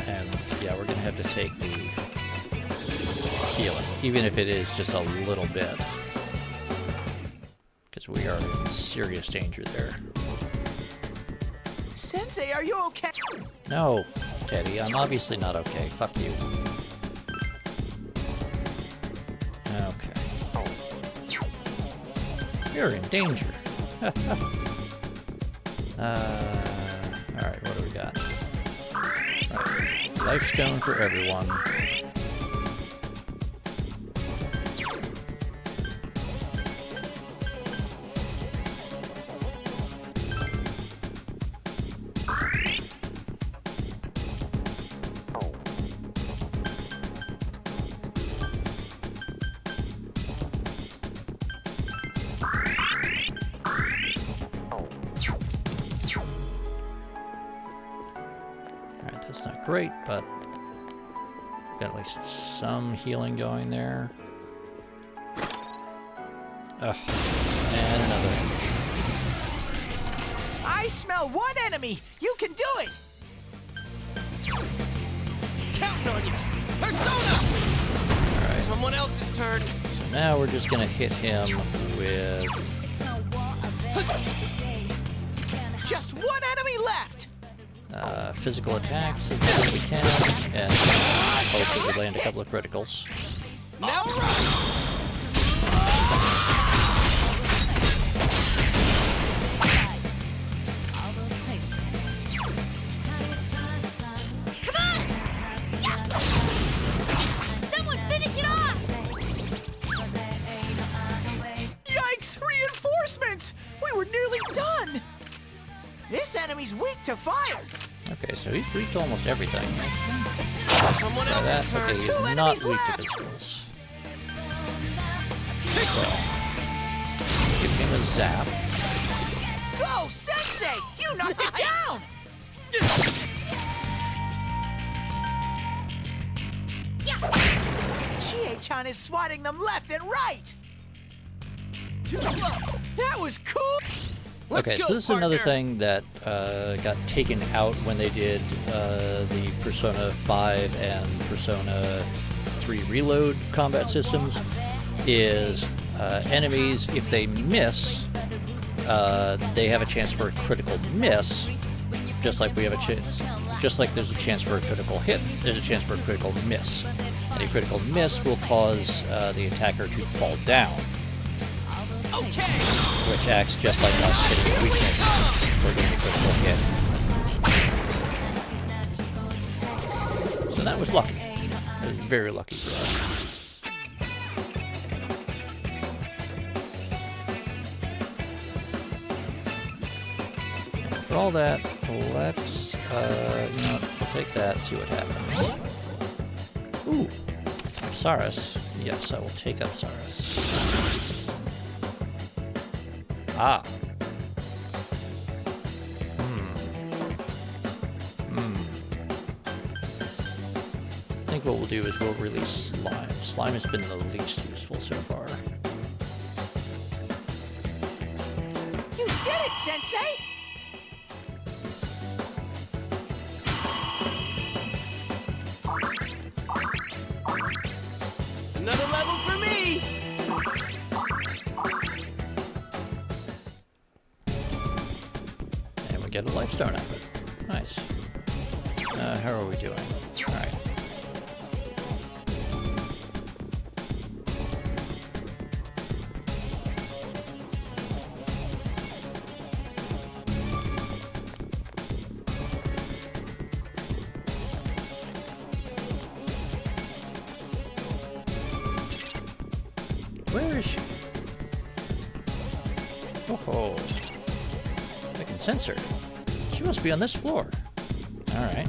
And yeah, we're gonna have to take the healing, even if it is just a little bit, because we are in serious danger there. Sensei, are you okay? No, Teddy, I'm obviously not okay. Fuck you. Okay. You're in danger. Alright, what do we got? Right. Life stone for everyone. Great, but got at least some healing going there. Ugh, and another ambush. I smell one enemy! You can do it! Counting on you! Persona! Alright. Someone else's turn. So now we're just gonna hit him with... Just one enemy left! Physical attacks as much as we can, and hopefully we land a couple of criticals. Now Come on! Yeah. Someone finish it off! Yikes! Reinforcements! We were nearly done! This enemy's weak to fire! Okay, so he's weak to almost everything. Someone Try else's that. turn. Okay, he's Two not enemies weak to left. pistols. Give him a zap. Go, Sensei! You knocked it down! Chie-chan is swatting them left and right! Too slow! That was cool! Let's Okay, go, so this is partner. another thing that got taken out when they did the Persona 5 and Persona 3 Reload combat systems, is enemies, if they miss, they have a chance for a critical miss, just like we have a chance, just like there's a chance for a critical hit, there's a chance for a critical miss. And a critical miss will cause the attacker to fall down, Okay. which acts just like us hitting a weakness for getting a critical hit. So that was lucky. That was very lucky for us. For all that, let's, you know what, we'll take that, see what happens. Ooh, Apsaris. Yes, I will take Apsaris. Ah. I think what we'll do is we'll release Slime. Slime has been the least useful so far. You did it, Sensei! Another level for me! And we get a life stone out of it. Nice. How are we doing? Alright. Where is she? Oh, I can sense her. She must be on this floor. Alright.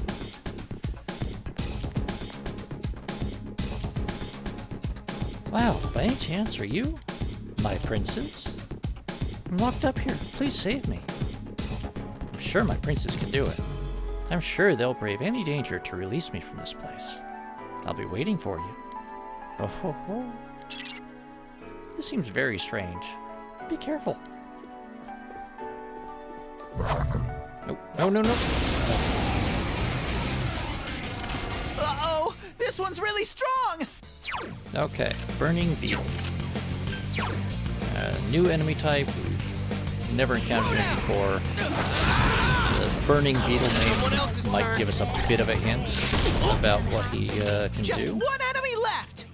Wow, by any chance, are you my princess? I'm locked up here. Please save me. I'm sure my princess can do it. I'm sure they'll brave any danger to release me from this place. I'll be waiting for you. Oh ho ho. This seems very strange. Be careful. No, no, no. Uh-oh! This one's really strong! Okay, Burning Beetle. New enemy type. We've never encountered him before. The Burning Beetle name might give us a bit of a hint about what he can Just do. one enemy left!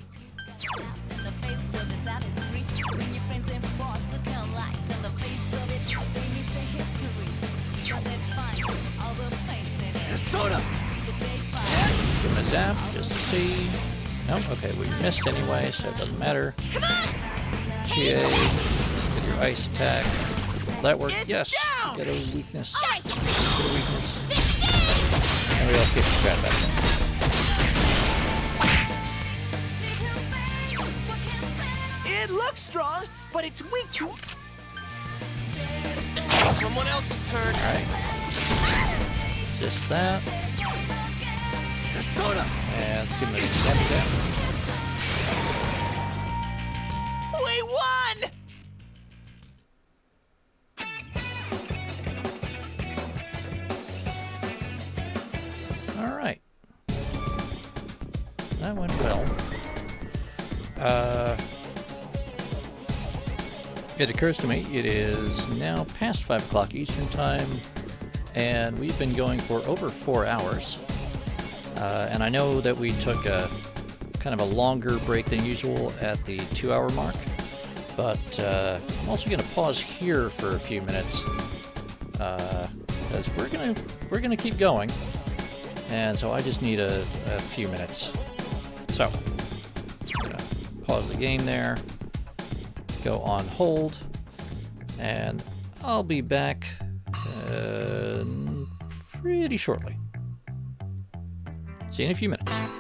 Persona! Give him a zap just to see. No, okay, we missed anyway, so it doesn't matter. Chie, with your ice attack. Will that work? Yes. Get a weakness. Get a weakness. And we all get scratch back. It looks strong, but it's weak to... Someone else's turn. Alright. Just that. Persona! And let's give him a zap zap. We won! Alright. That went well. It occurs to me it is now past 5 o'clock Eastern Time, and we've been going for over 4 hours. And I know that we took a kind of a longer break than usual at the 2-hour mark, but I'm also going to pause here for a few minutes because we're gonna keep going, and so I just need a few minutes. So I'm gonna pause the game there, go on hold, and I'll be back pretty shortly. See you in a few minutes.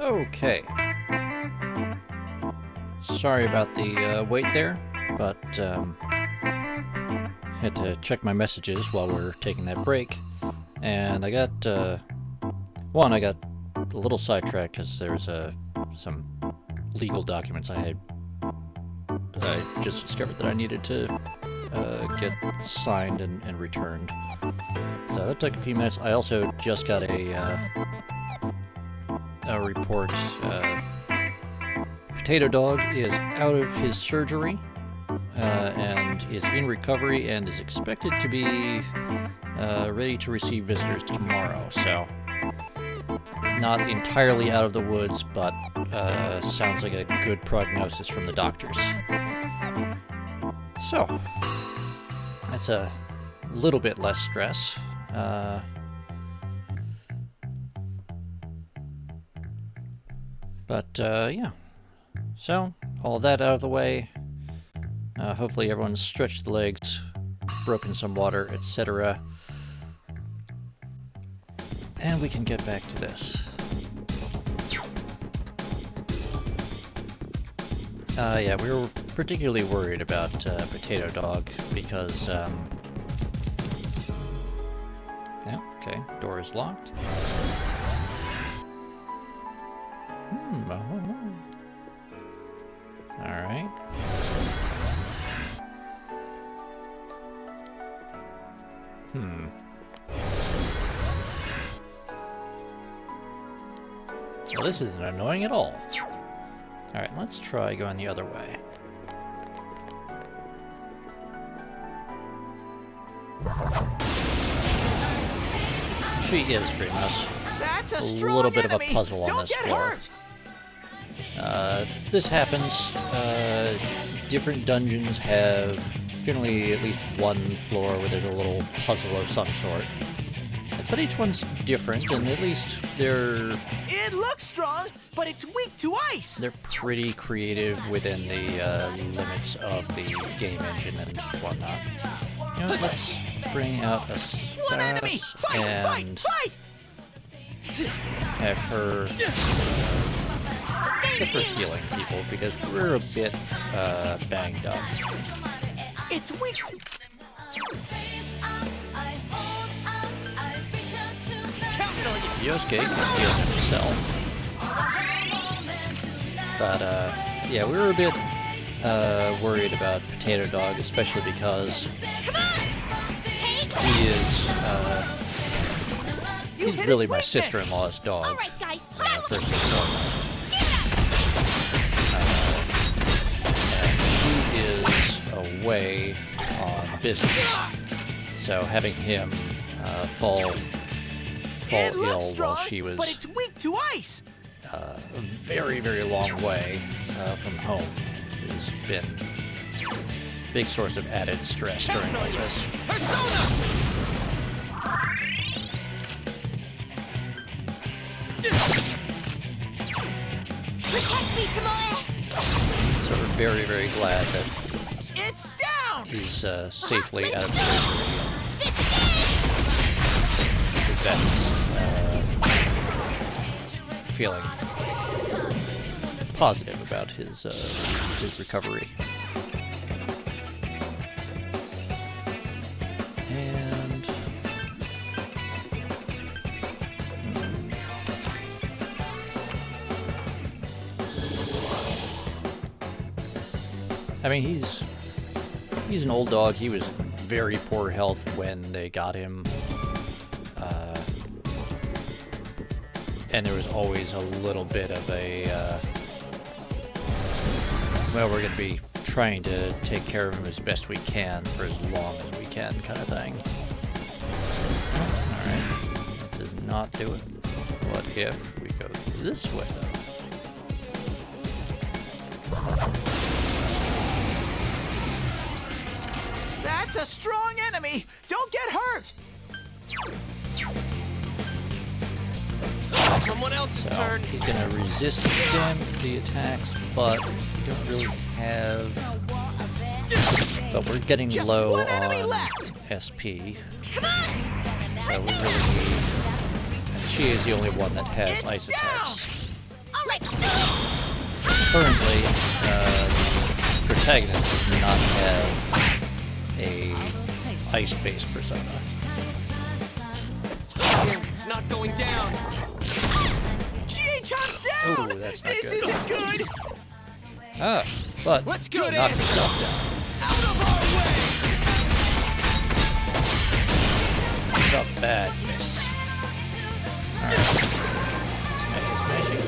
Okay. Sorry about the wait there, but had to check my messages while we were taking that break, and I got I got a little sidetracked because there's some legal documents I just discovered that I needed to get signed and returned. So that took a few minutes. I also just got a report. Potato Dog is out of his surgery and is in recovery and is expected to be ready to receive visitors tomorrow. So not entirely out of the woods, but sounds like a good prognosis from the doctors. So that's a little bit less stress. Yeah. So, all that out of the way. Hopefully everyone's stretched the legs, broken some water, etc. And we can get back to this. Yeah, we were particularly worried about Potato Dog because, yeah, okay, door is locked. Alright. Well, this isn't annoying at all. Alright, let's try going the other way. She is Dreamhouse. That's a little bit enemy. of a puzzle on Don't this get floor. Hurt. This happens. Different dungeons have generally at least one floor where there's a little puzzle of some sort. But each one's different, and at least they're It looks strong, but it's weak to ice. they're pretty creative within the limits of the game engine and whatnot. You know, let's bring out a One enemy. Fight! and Fight! have her healing people because we're a bit banged up. It's weak to... Yosuke can heal himself. But, yeah, we were a bit worried about Potato Dog, especially because he is, he's really my sister-in-law's dog, first and foremost. She is away on business, so having him fall ill while she was but it's weak to ice. a very, very long way from home has been a big source of added stress during all this. Protect me, Tomoe! So we're very, very glad that It's down. he's safely out of surgery. That's feeling positive about his recovery. And I mean, he's an old dog. He was in very poor health when they got him. And there was always a little bit of a, well, we're going to be trying to take care of him as best we can for as long as we can kind of thing. Alright, that does not do it. What if we go this way, though? That's a strong enemy. Don't get hurt. Someone else's So turn. he's going to resist the attacks, but we don't really have... But we're getting Just low one enemy on left. SP. So we really need... And Chie is the only one that has ice attacks. Currently, the protagonist does not have a ice-based persona. It's not going down. Chie-chan's down. Ooh, that's not This good. isn't good. Ah, but Let's go knocked himself down. Out of our way. It's a bad miss. Alright. Smashing, smashing.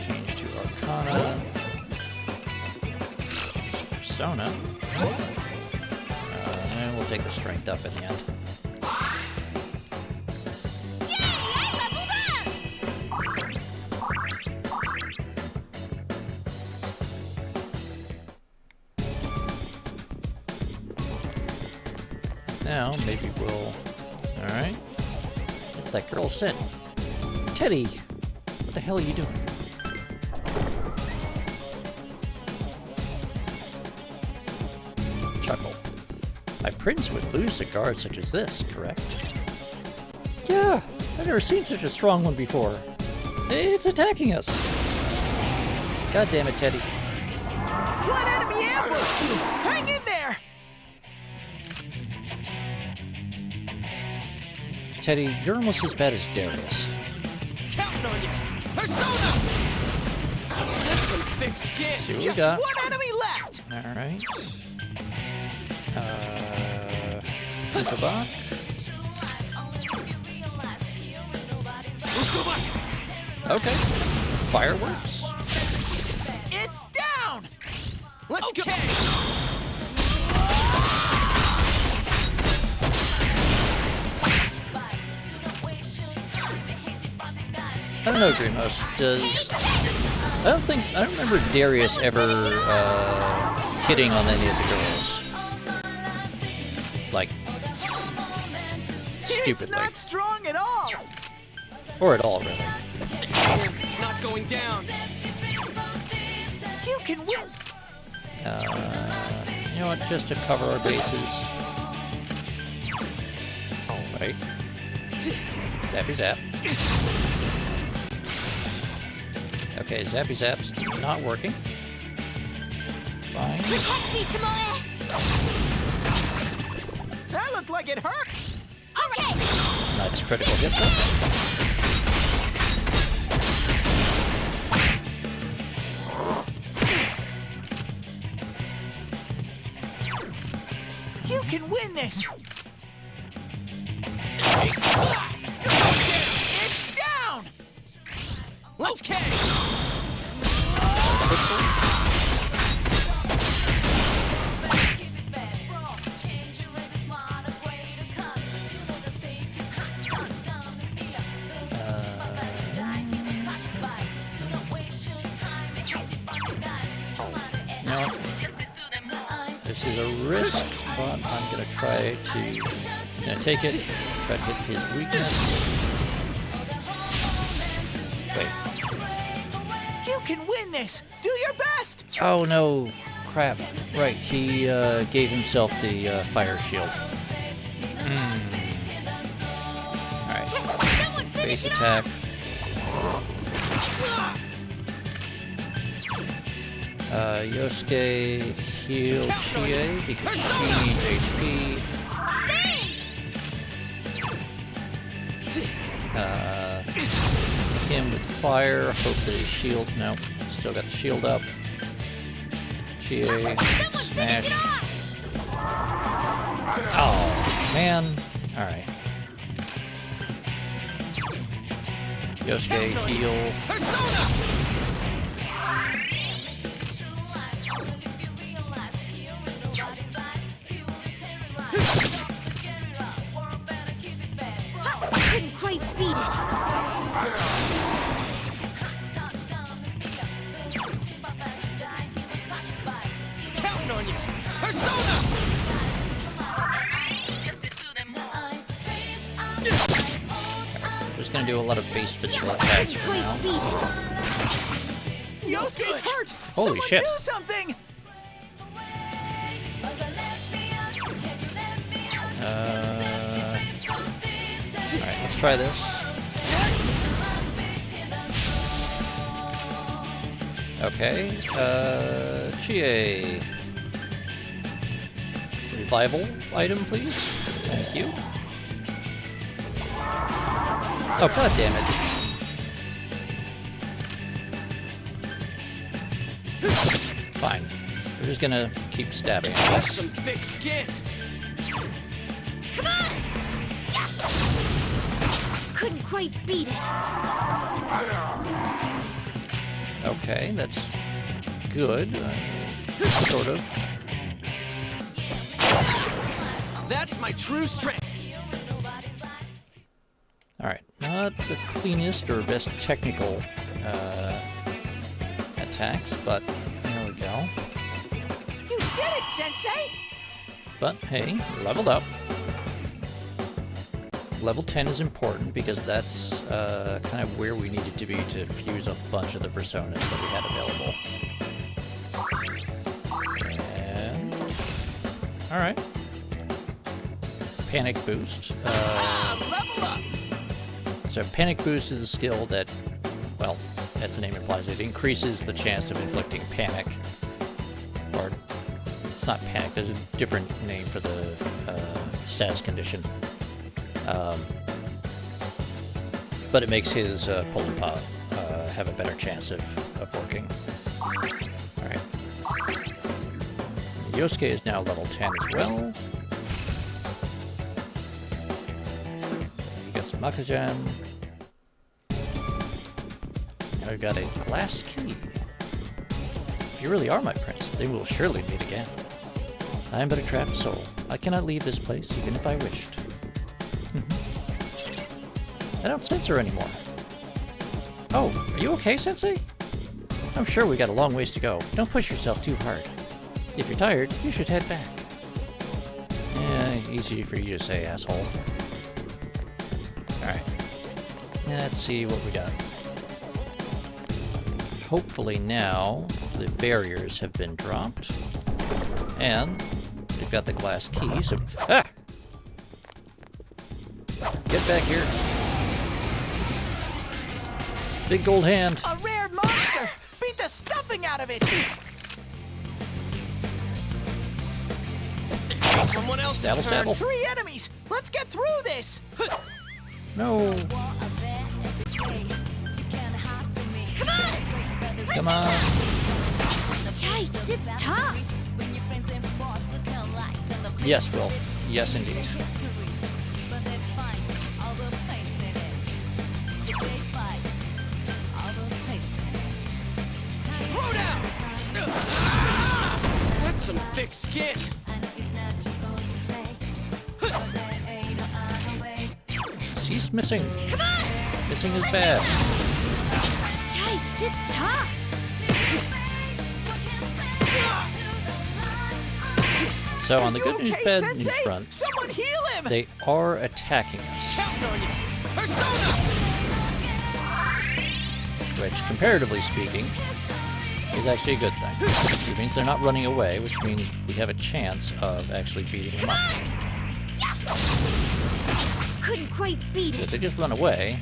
Change to Arcana. Persona. And we'll take the strength up in the end. Now, maybe we'll... Alright. It's that girl Sin. Teddy! What the hell are you doing? Chuckle. My prince would lose to guards such as this, correct? Yeah! I've never seen such a strong one before. It's attacking us! God damn it, Teddy. One enemy ambushed you. Hang in there. Teddy, you're almost as bad as Darius. Counting on you. Persona. That's some thick skin. See what we Just got. one enemy left. Alright. Ukabak. Ukabak. Okay. Fireworks. It's down. Let's go! I don't know, Dreamhouse. I don't remember Darius ever hitting on any of the girls. Like, stupidly. It's not strong at all. Or at all, really. It's not going down. You can win. You know what? Just to cover our bases. Right. Zappy zap. Okay, Zappy Zap's not working. Fine. Protect me, Tomoe! That looked like it hurt. Okay! Nice critical hit though. You can win this. It's down. Let's kick. No. This is a risk, but I'm gonna try to take it, try to hit his weakness. Wait. You can win this. Do your best. Oh no, crap. Right, he gave himself the fire shield. Alright. Base attack. Yosuke heal Chie because she needs HP. Him with fire. Hope that his shield. No, still got the shield up. Chie smash. Oh man. All right. Yosuke heal. Couldn't quite beat it. Counting on you. Persona. Just gonna do a lot of base physical attacks for now. Yosuke's hurt. Holy Someone shit. do something. Alright, let's try this. Okay, Chie. Revival item, please. Thank you. Oh, god damn it. Fine. We're just gonna keep stabbing. That's some thick skin. Come on! Couldn't quite beat it. Okay, that's good. Sort of. That's my true strength. Alright, not the cleanest or best technical attacks, but there we go. You did it, Sensei! But hey, leveled up. Level 10 is important because that's kind of where we needed to be to fuse a bunch of the personas that we had available. And... alright. Panic Boost. Level up! So Panic Boost is a skill that, well, as the name implies, it increases the chance of inflicting panic. Or, it's not panic, there's a different name for the status condition. But it makes his pull pot have a better chance of working. Alright. Yosuke is now level 10 as well. He gets Makajan. I've got a glass key. If you really are my prince, then we'll surely meet again. I am but a trapped soul. I cannot leave this place, even if I wished. I don't sense her anymore. Oh, are you okay, Sensei? I'm sure we got a long ways to go. Don't push yourself too hard. If you're tired, you should head back. Easy for you to say, asshole. Alright. Let's see what we got. Hopefully now the barriers have been dropped. And we've got the glass key, so... Ah! Get back here. Big gold hand. A rare monster! Beat the stuffing out of it! Someone else's Stabble, turn. stabble. 3 enemies! Let's get through this! No. Come on! Come on. Yikes, it's tough! Yes, Will. Yes, indeed. Throw down! That's some thick skin! He's missing. Come on! Missing is bad. Yikes, it's tough! So on the good news bed in Sensei? front, Someone heal him! they are attacking us. Counting on you! Persona! Which, comparatively speaking, is actually a good thing. It means they're not running away, which means we have a chance of actually beating them up. Couldn't quite beat If it. they just run away,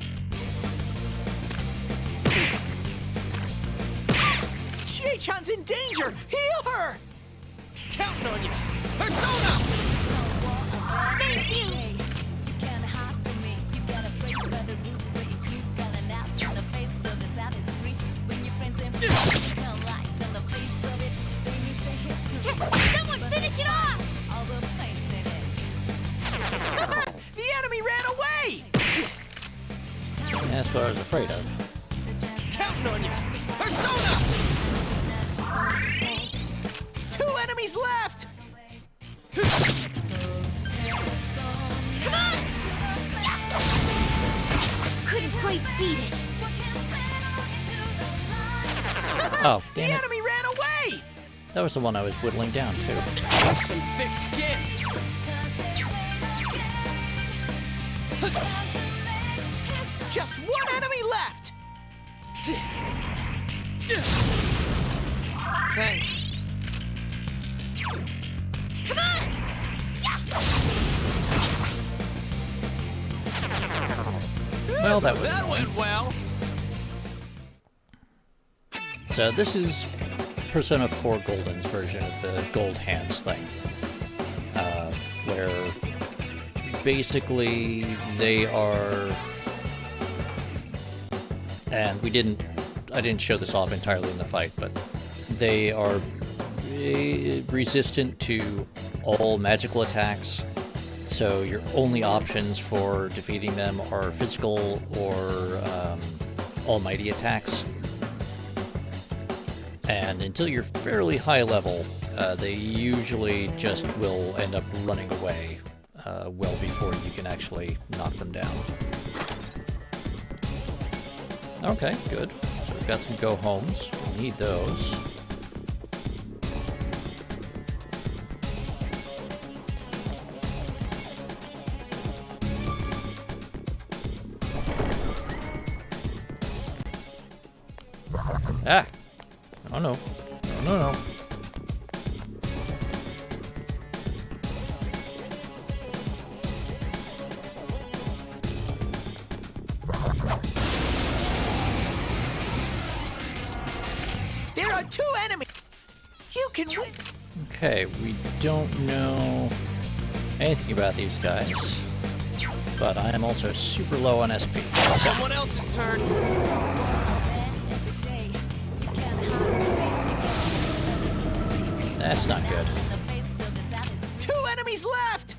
Chie-chan's in danger! Heal her! Counting on you! Persona! Thank you! Someone finish it off! The enemy ran away! that's what I was afraid of. Counting on you! Persona! 2 enemies left! Come on! Couldn't quite beat it. Oh, The damn it. enemy ran away! That was the one I was whittling down to. That's some thick skin! Just 1 enemy left! Thanks. Come on! Well, that was That annoying. went well. So this is Persona 4 Golden's version of the gold hands thing. Where basically they are... And I didn't show this off entirely in the fight, but they are resistant to all magical attacks. So your only options for defeating them are physical or almighty attacks. And until you're fairly high level, they usually just will end up running away well before you can actually knock them down. Okay, good. So we've got some go-homes. We need those. Ah! Oh no. No, no, no. There are 2 enemies! You can win! Okay, we don't know anything about these guys, but I am also super low on SP. Someone else's turn! That's not good. 2 enemies left!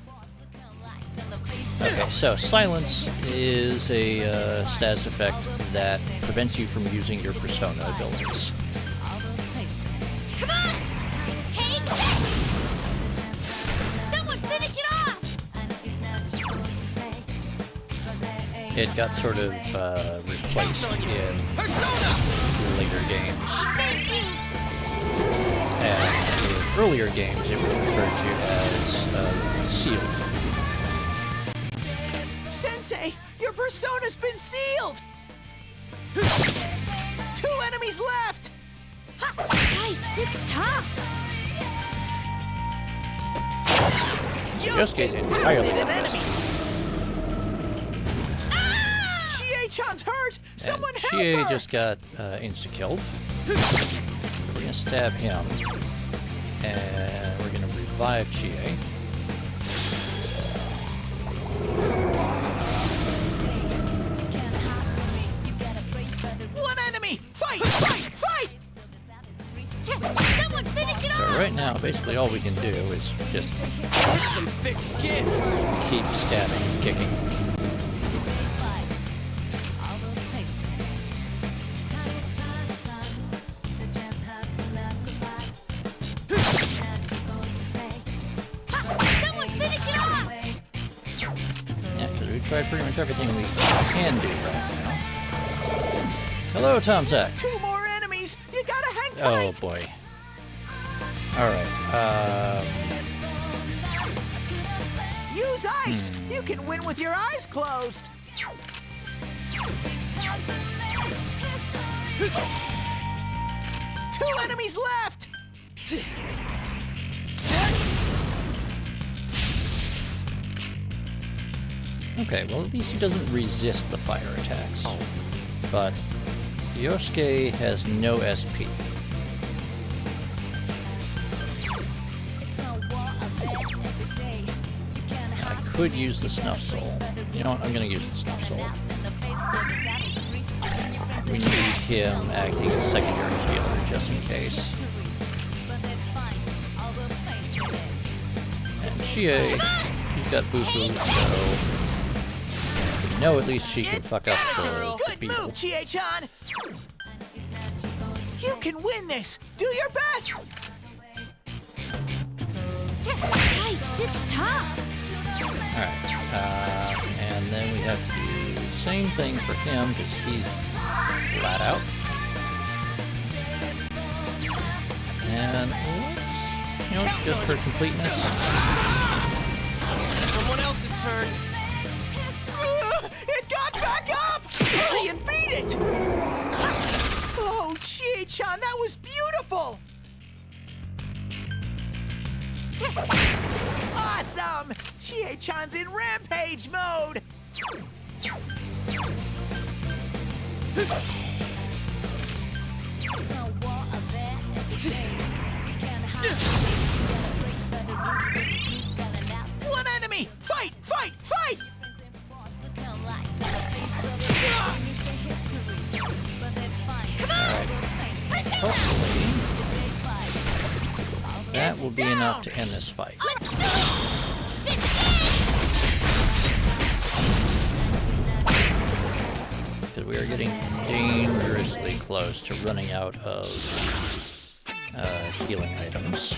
Okay, so silence is a status effect that prevents you from using your persona abilities. it got sort of replaced in later games. And in earlier games, it was referred to as sealed. Sensei, your persona's been sealed! 2 enemies left! Yikes, it's tough! Yosuke's entirely an unmissed. Chie-chan's hurt! Someone help Chie her! just got insta-killed. So we're gonna stab him. And we're gonna revive Chie. One enemy! Fight! Fight! Fight! Someone finish it off! So right now, basically all we can do is just Some thick skin. keep stabbing and kicking. Someone finish it off! Yeah, because we tried pretty much everything we can do right now. Hello, Tom Sack. 2 more enemies! You gotta hang Oh tight! boy. Alright, Use ice! You can win with your eyes closed! 2 enemies left! okay, well at least he doesn't resist the fire attacks. But Yosuke has no SP. I could use the Snuff Soul. You know what, I'm gonna use the Snuff Soul. We need him acting as secondary healer just in case. And Chie, she's got Bufu, so we know at least she can fuck up the Good beetle. move, Chie-chan! You can win this! Do your best! Yikes, it's tough! Alright, and then we have to do the same thing for him because he's flat out. And let's, you know, just for completeness. Someone else's turn. It got back up! Hurry and beat it! Oh, Chie-chan, that was beautiful! Awesome! Chie-chan's in rampage mode! One enemy! Fight! Fight! Fight! Alright. Hopefully, that will be enough to end this fight. Because we are getting dangerously close to running out of healing items.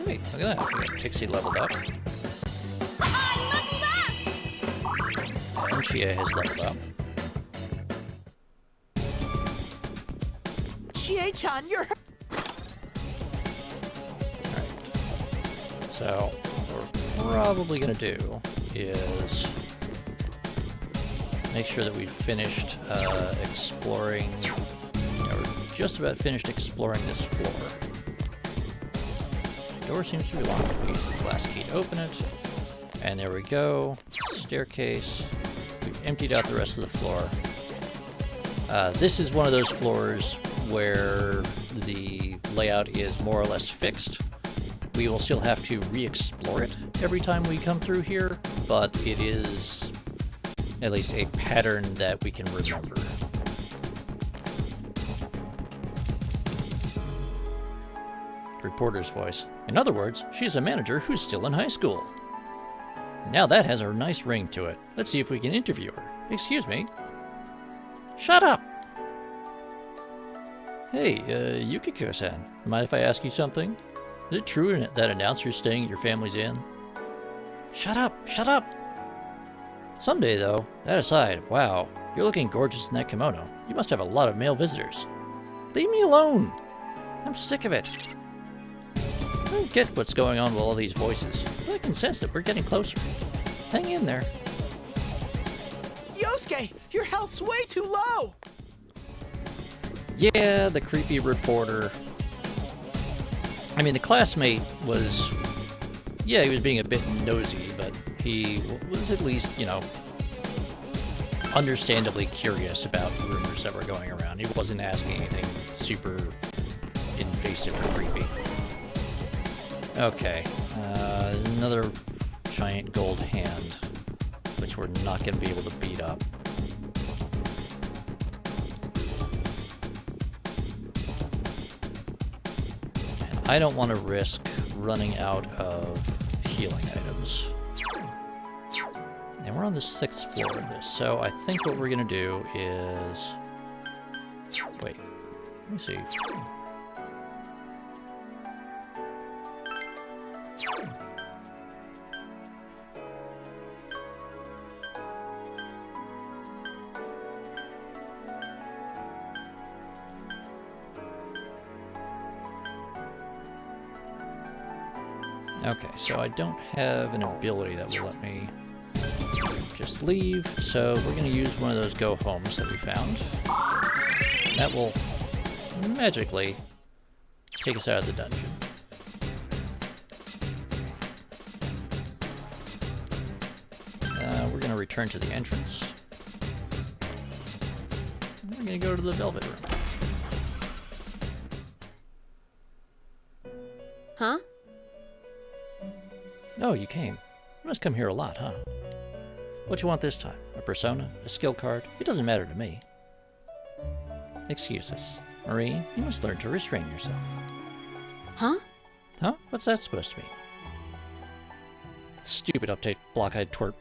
Wait, look at that. We got Pixie leveled up. And Chie has leveled up. Chie-chan, you're... So, what we're probably going to do is make sure that we've finished exploring, or just about finished exploring this floor. The door seems to be locked. We use the glass key to open it. And there we go. Staircase. We've emptied out the rest of the floor. This is one of those floors where the layout is more or less fixed. We will still have to re-explore it every time we come through here, but it is at least a pattern that we can remember. Reporter's voice. In other words, she's a manager who's still in high school. Now that has a nice ring to it. Let's see if we can interview her. Excuse me. Shut up! Hey, Yukiko-san, mind if I ask you something? Is it true that announcer's staying at your family's inn? Shut up! Shut up! Someday, though, that aside, wow, you're looking gorgeous in that kimono. You must have a lot of male visitors. Leave me alone! I'm sick of it. I don't get what's going on with all these voices, but I can sense that we're getting closer. Hang in there. Yosuke, your health's way too low! Yeah, the creepy reporter. I mean, the classmate was... Yeah, he was being a bit nosy, but he was at least, you know, understandably curious about rumors that were going around. He wasn't asking anything super invasive or creepy. Okay, another giant gold hand, which we're not going to be able to beat up. And I don't want to risk running out of healing items. And we're on the 6th floor of this, so I think what we're going to do is... Wait, let me see. Okay, so I don't have an ability that will let me just leave, so we're going to use one of those go-homes that we found. That will magically take us out of the dungeon. We're going to return to the entrance. We're going to go to the Velvet Room. Huh? Oh, you came. You must come here a lot, huh? What you want this time? A persona? A skill card? It doesn't matter to me. Excuse us. Marie, you must learn to restrain yourself. Huh? Huh? What's that supposed to mean? Stupid update, block-eyed twerp.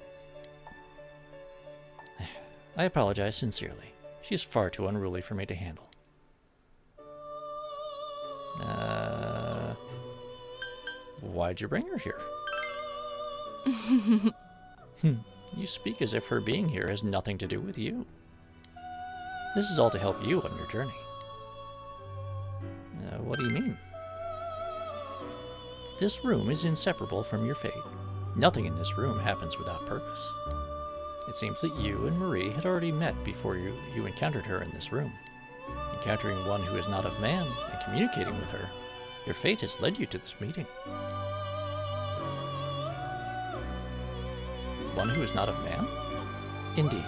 I apologize sincerely. She's far too unruly for me to handle. Why'd you bring her here? You speak as if her being here has nothing to do with you. This is all to help you on your journey. What do you mean? This room is inseparable from your fate. Nothing in this room happens without purpose. It seems that you and Marie had already met before you encountered her in this room. Encountering one who is not of man and communicating with her, your fate has led you to this meeting. One who is not of man? Indeed.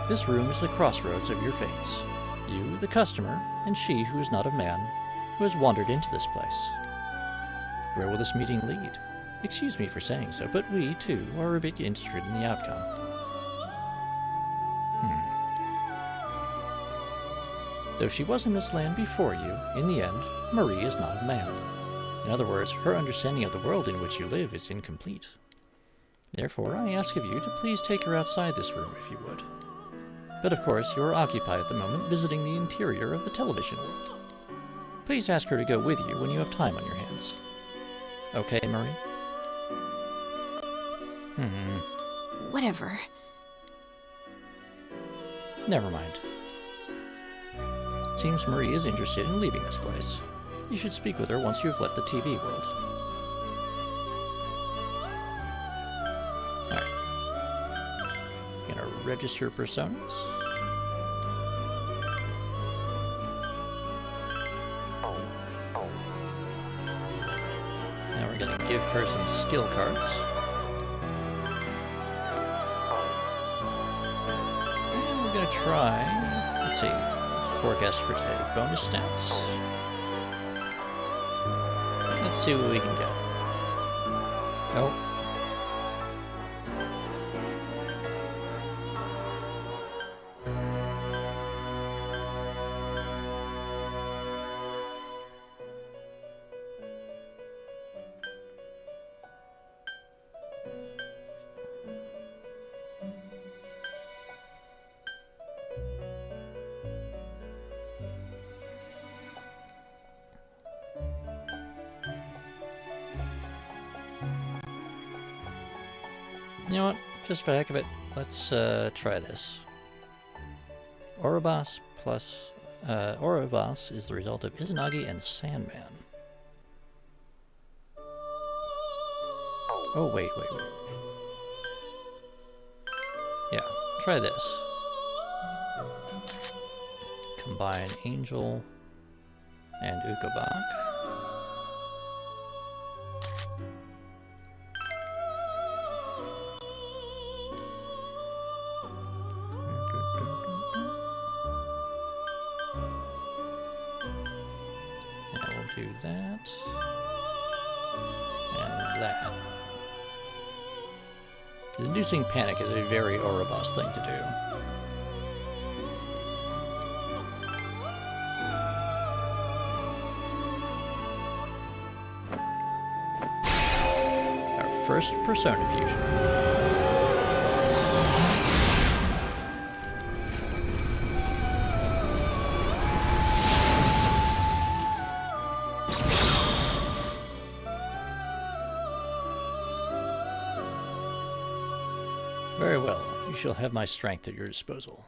This room is the crossroads of your fates. You, the customer, and she who is not of man, who has wandered into this place. Where will this meeting lead? Excuse me for saying so, but we, too, are a bit interested in the outcome. Though she was in this land before you, in the end, Marie is not a man. In other words, her understanding of the world in which you live is incomplete. Therefore, I ask of you to please take her outside this room if you would. But of course, you are occupied at the moment visiting the interior of the television world. Please ask her to go with you when you have time on your hands. Okay, Marie? Whatever. Never mind. It seems Marie is interested in leaving this place. You should speak with her once you have left the TV world. Alright. Gonna register personas. Now we're gonna give her some skill cards. And we're gonna try, let's see, what's the forecast for today? Bonus stats. Let's see what we can get. Oh. You know what? Just for the heck of it, let's try this. Ouroboros plus Ouroboros is the result of Izanagi and Sandman. Oh wait. Yeah, try this. Combine Angel and Ukobak. Do that and that. Inducing panic is a very Ouroboros thing to do. Our first Persona fusion. Very well. You shall have my strength at your disposal.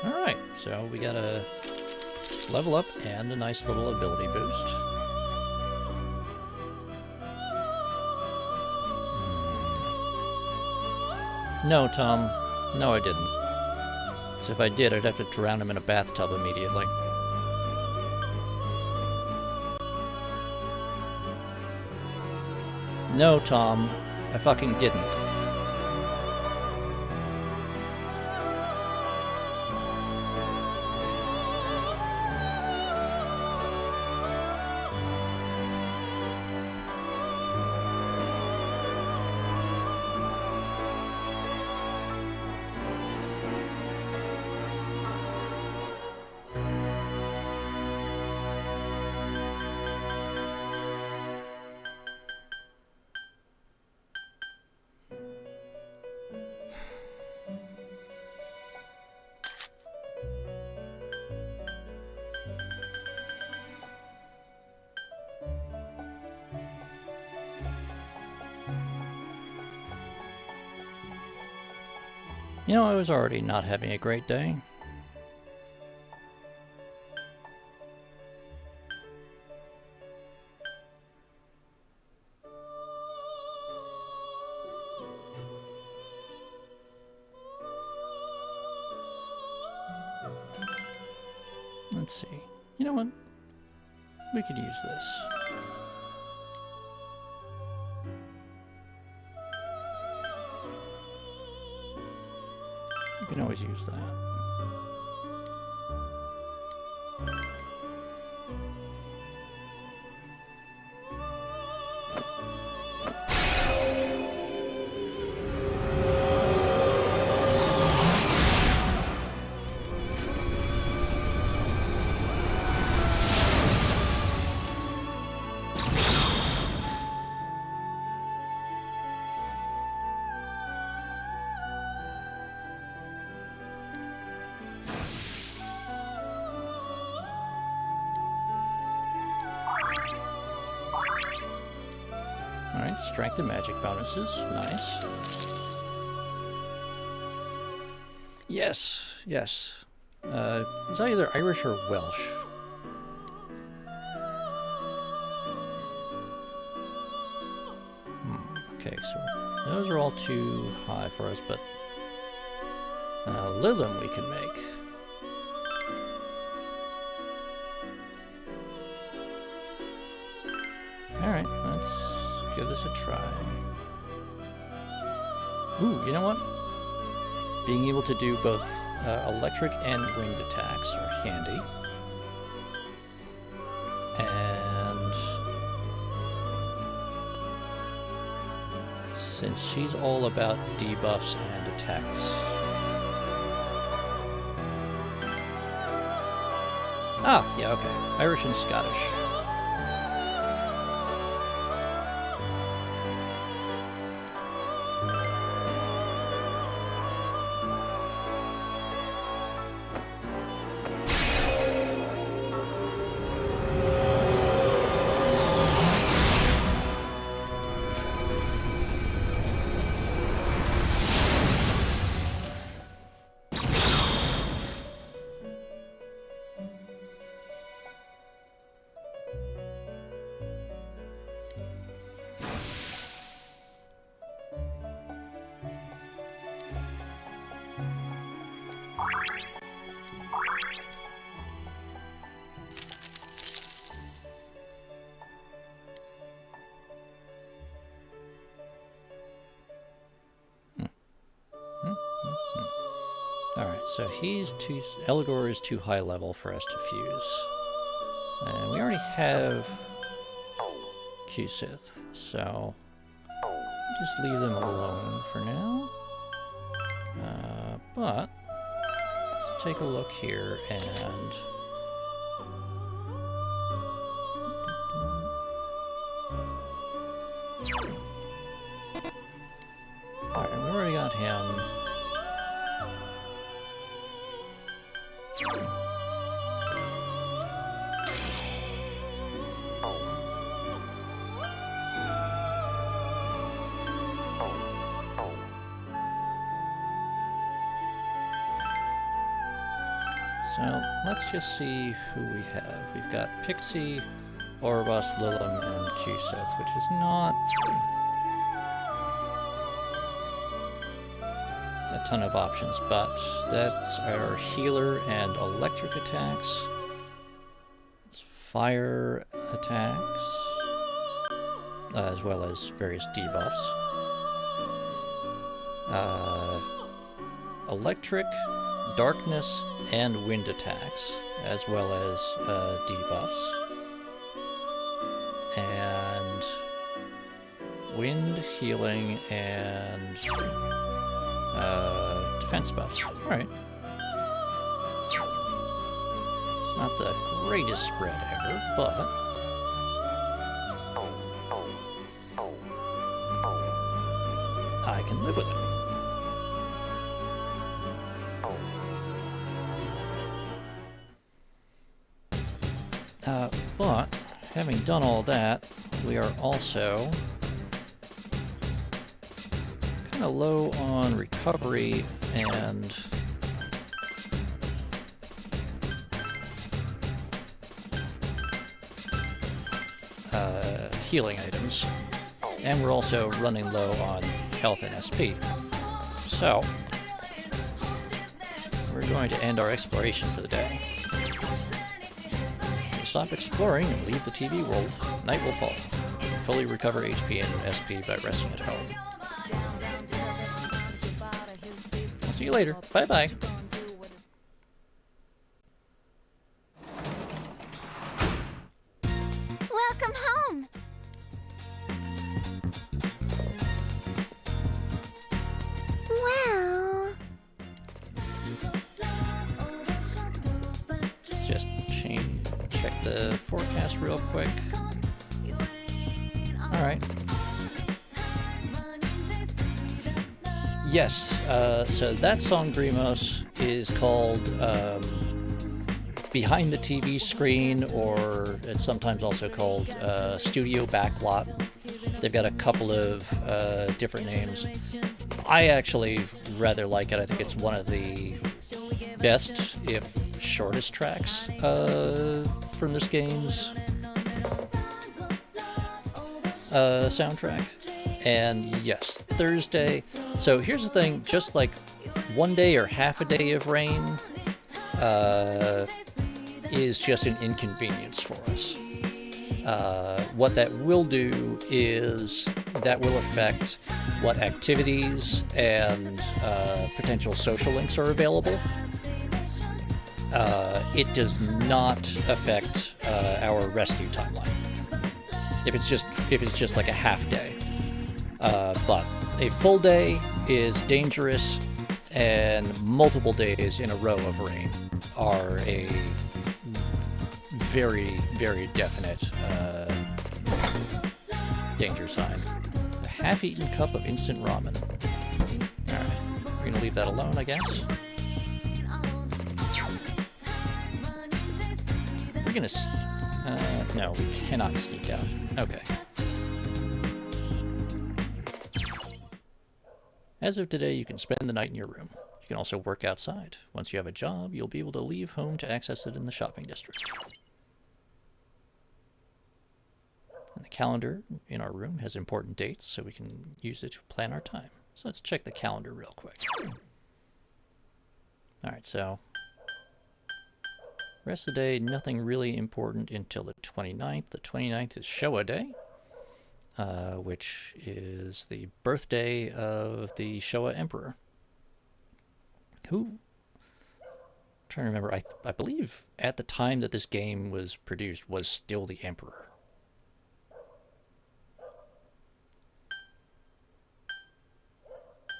Alright, so we got a level up and a nice little ability boost. No, Tom. No, I didn't. Because if I did, I'd have to drown him in a bathtub immediately. No, Tom. I fucking didn't. You know, I was already not having a great day. Let's see. You know what? We could use this. You can always use that. Alright, strength and magic bonuses. Nice. Yes, yes. Is that either Irish or Welsh? Okay, so those are all too high for us, but Lilum we can make. Alright, let's give this a try. Ooh, you know what? Being able to do both electric and wind attacks are handy. And since she's all about debuffs and attacks. Ah, yeah, okay. Irish and Scottish. so Eligor is too high level for us to fuse. And we already have Q-Sith, so just leave them alone for now. But let's take a look here and alright, we already got him. So let's just see who we have. We've got Pixie, Oribos, Lilim, and Q-Sith, which is not a ton of options, but that's our healer and electric attacks. It's fire attacks, as well as various debuffs. Electric, darkness, and wind attacks, as well as debuffs. And wind, healing, and defense buffs. Alright. It's not the greatest spread ever, but I can live with it. But, having done all that, we are also kind of low on recovery and healing items. And we're also running low on health and SP. So, we're going to end our exploration for the day. Stop exploring and leave the TV world. Night will fall. Fully recover HP and SP by resting at home. I'll see you later. Bye-bye. Welcome home. Well, Let's just check the forecast real quick. Alright. Yes, so that song, Grimos, is called Behind the TV Screen, or it's sometimes also called Studio Backlot. They've got a couple of different names. I actually rather like it. I think it's one of the best, if shortest, tracks from this game's soundtrack. And yes, Thursday. So here's the thing, just like one day or half a day of rain is just an inconvenience for us. What that will do is that will affect what activities and potential social links are available. It does not affect our rescue timeline if it's just like a half day. But a full day is dangerous, and multiple days in a row of rain are a very, very definite danger sign. A half-eaten cup of instant ramen. Alright, we're gonna leave that alone, I guess. We're gonna... no, we cannot sneak out. Okay. As of today, you can spend the night in your room. You can also work outside. Once you have a job, you'll be able to leave home to access it in the shopping district. And the calendar in our room has important dates, so we can use it to plan our time. So let's check the calendar real quick. Alright, so... rest of the day, nothing really important until the 29th. The 29th is Showa Day, which is the birthday of the Showa Emperor, who trying to remember. I believe at the time that this game was produced was still the Emperor.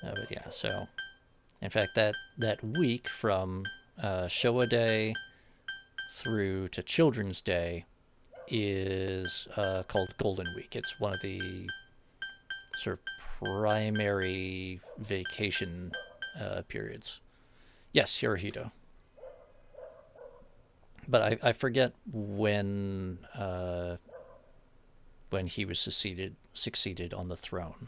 But yeah, so in fact that week from Showa Day through to Children's Day is called Golden Week. It's one of the sort of primary vacation periods. Yes, Hirohito. But I forget when he was succeeded on the throne.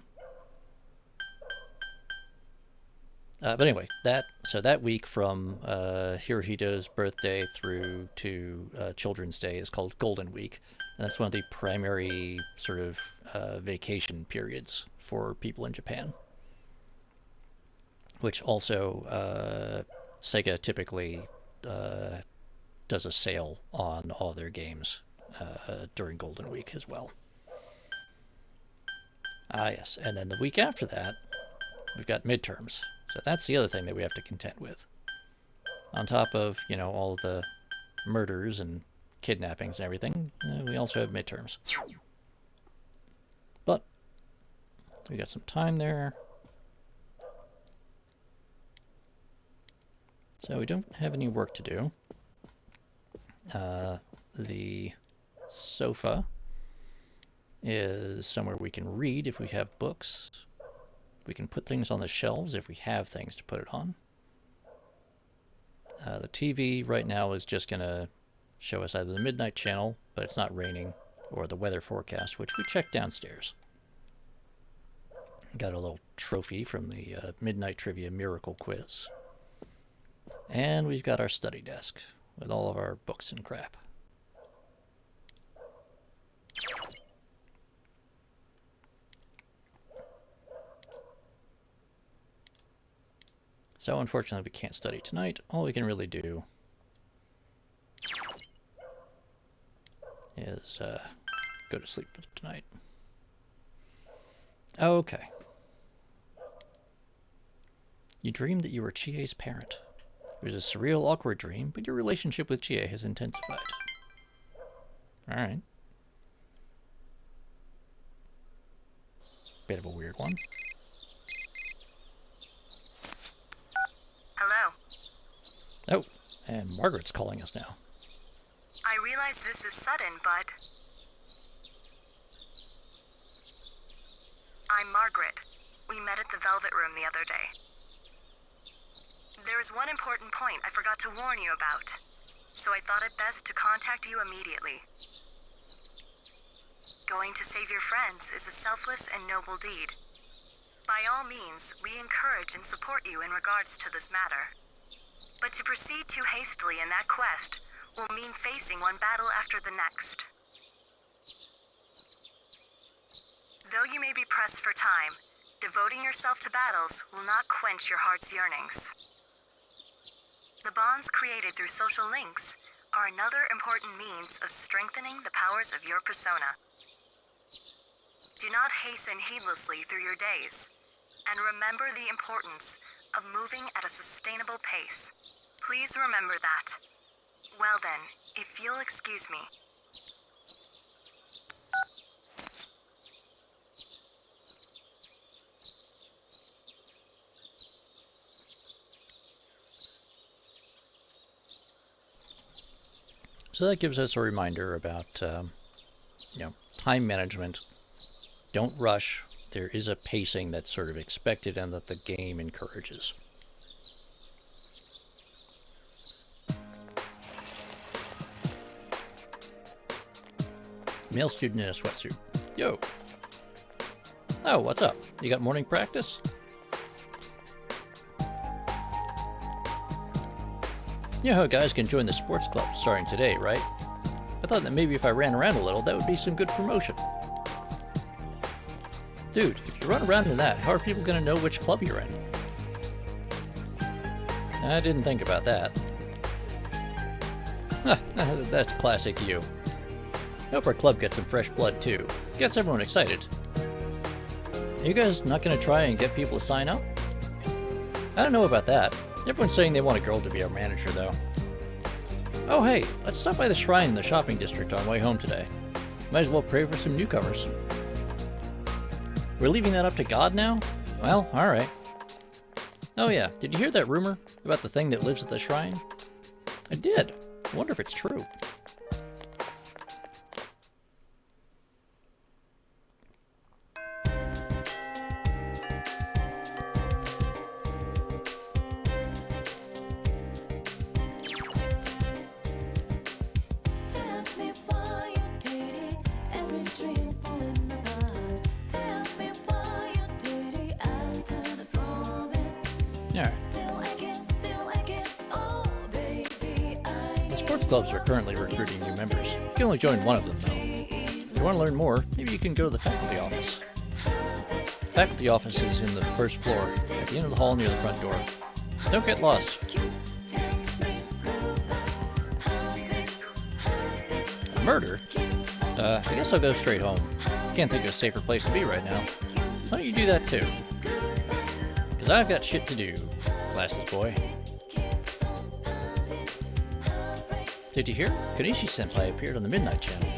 But anyway, that week from Hirohito's birthday through to Children's Day is called Golden Week, and that's one of the primary sort of vacation periods for people in Japan. Which also Sega typically does a sale on all their games during Golden Week as well. Ah, yes, and then the week after that, we've got midterms. So that's the other thing that we have to contend with. On top of, you know, all the murders and kidnappings and everything, we also have midterms. But we got some time there. So we don't have any work to do. The sofa is somewhere we can read if we have books. We can put things on the shelves if we have things to put it on. The TV right now is just going to show us either the Midnight Channel, but it's not raining, or the weather forecast, which we checked downstairs. Got a little trophy from the Midnight Trivia Miracle Quiz. And we've got our study desk with all of our books and crap. So unfortunately we can't study tonight. All we can really do is go to sleep for tonight. Okay. You dreamed that you were Chie's parent. It was a surreal, awkward dream, but your relationship with Chie has intensified. Alright. Bit of a weird one. Hello. Oh, and Margaret's calling us now. I realize this is sudden, but... I'm Margaret. We met at the Velvet Room the other day. There is one important point I forgot to warn you about, so I thought it best to contact you immediately. Going to save your friends is a selfless and noble deed. By all means, we encourage and support you in regards to this matter. But to proceed too hastily in that quest will mean facing one battle after the next. Though you may be pressed for time, devoting yourself to battles will not quench your heart's yearnings. The bonds created through social links are another important means of strengthening the powers of your persona. Do not hasten heedlessly through your days, and remember the importance of moving at a sustainable pace. Please remember that. Well then, if you'll excuse me. So that gives us a reminder about, time management. Don't rush. There is a pacing that's sort of expected and that the game encourages. Male student in a sweatsuit. Yo. Oh, what's up? You got morning practice? You know how guys can join the sports club starting today, right? I thought that maybe if I ran around a little, that would be some good promotion. Dude, if you run around in that, how are people going to know which club you're in? I didn't think about that. That's classic you. Hope our club gets some fresh blood too. Gets everyone excited. Are you guys not going to try and get people to sign up? I don't know about that, Everyone's saying they want a girl to be our manager, though. Oh hey, let's stop by the shrine in the shopping district on the way home today. Might as well pray for some newcomers. We're leaving that up to God now? Well, alright. Oh yeah, did you hear that rumor about the thing that lives at the shrine? I did. I wonder if it's true. Clubs are currently recruiting new members. You can only join one of them, though. If you want to learn more, maybe you can go to the faculty office. The faculty office is in the first floor, at the end of the hall near the front door. Don't get lost. Murder? I guess I'll go straight home. Can't think of a safer place to be right now. Why don't you do that too? Because I've got shit to do, glasses boy. Did you hear? Konishi-senpai appeared on the Midnight Channel.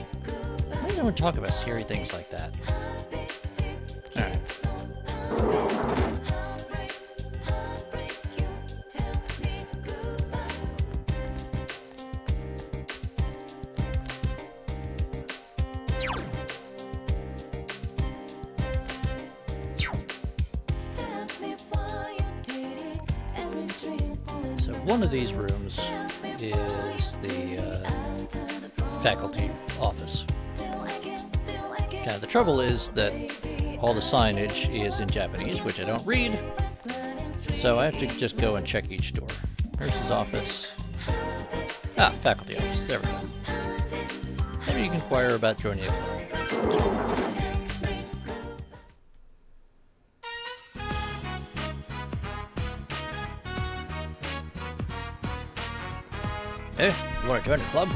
Why do no one talk about scary things like that? Alright. So one of these rooms is the faculty office. Kind of the trouble is that all the signage is in Japanese, which I don't read, so I have to just go and check each door. Nurse's office. Ah, faculty office. There we go. Maybe you can inquire about joining a club. Hey, you want to join a club?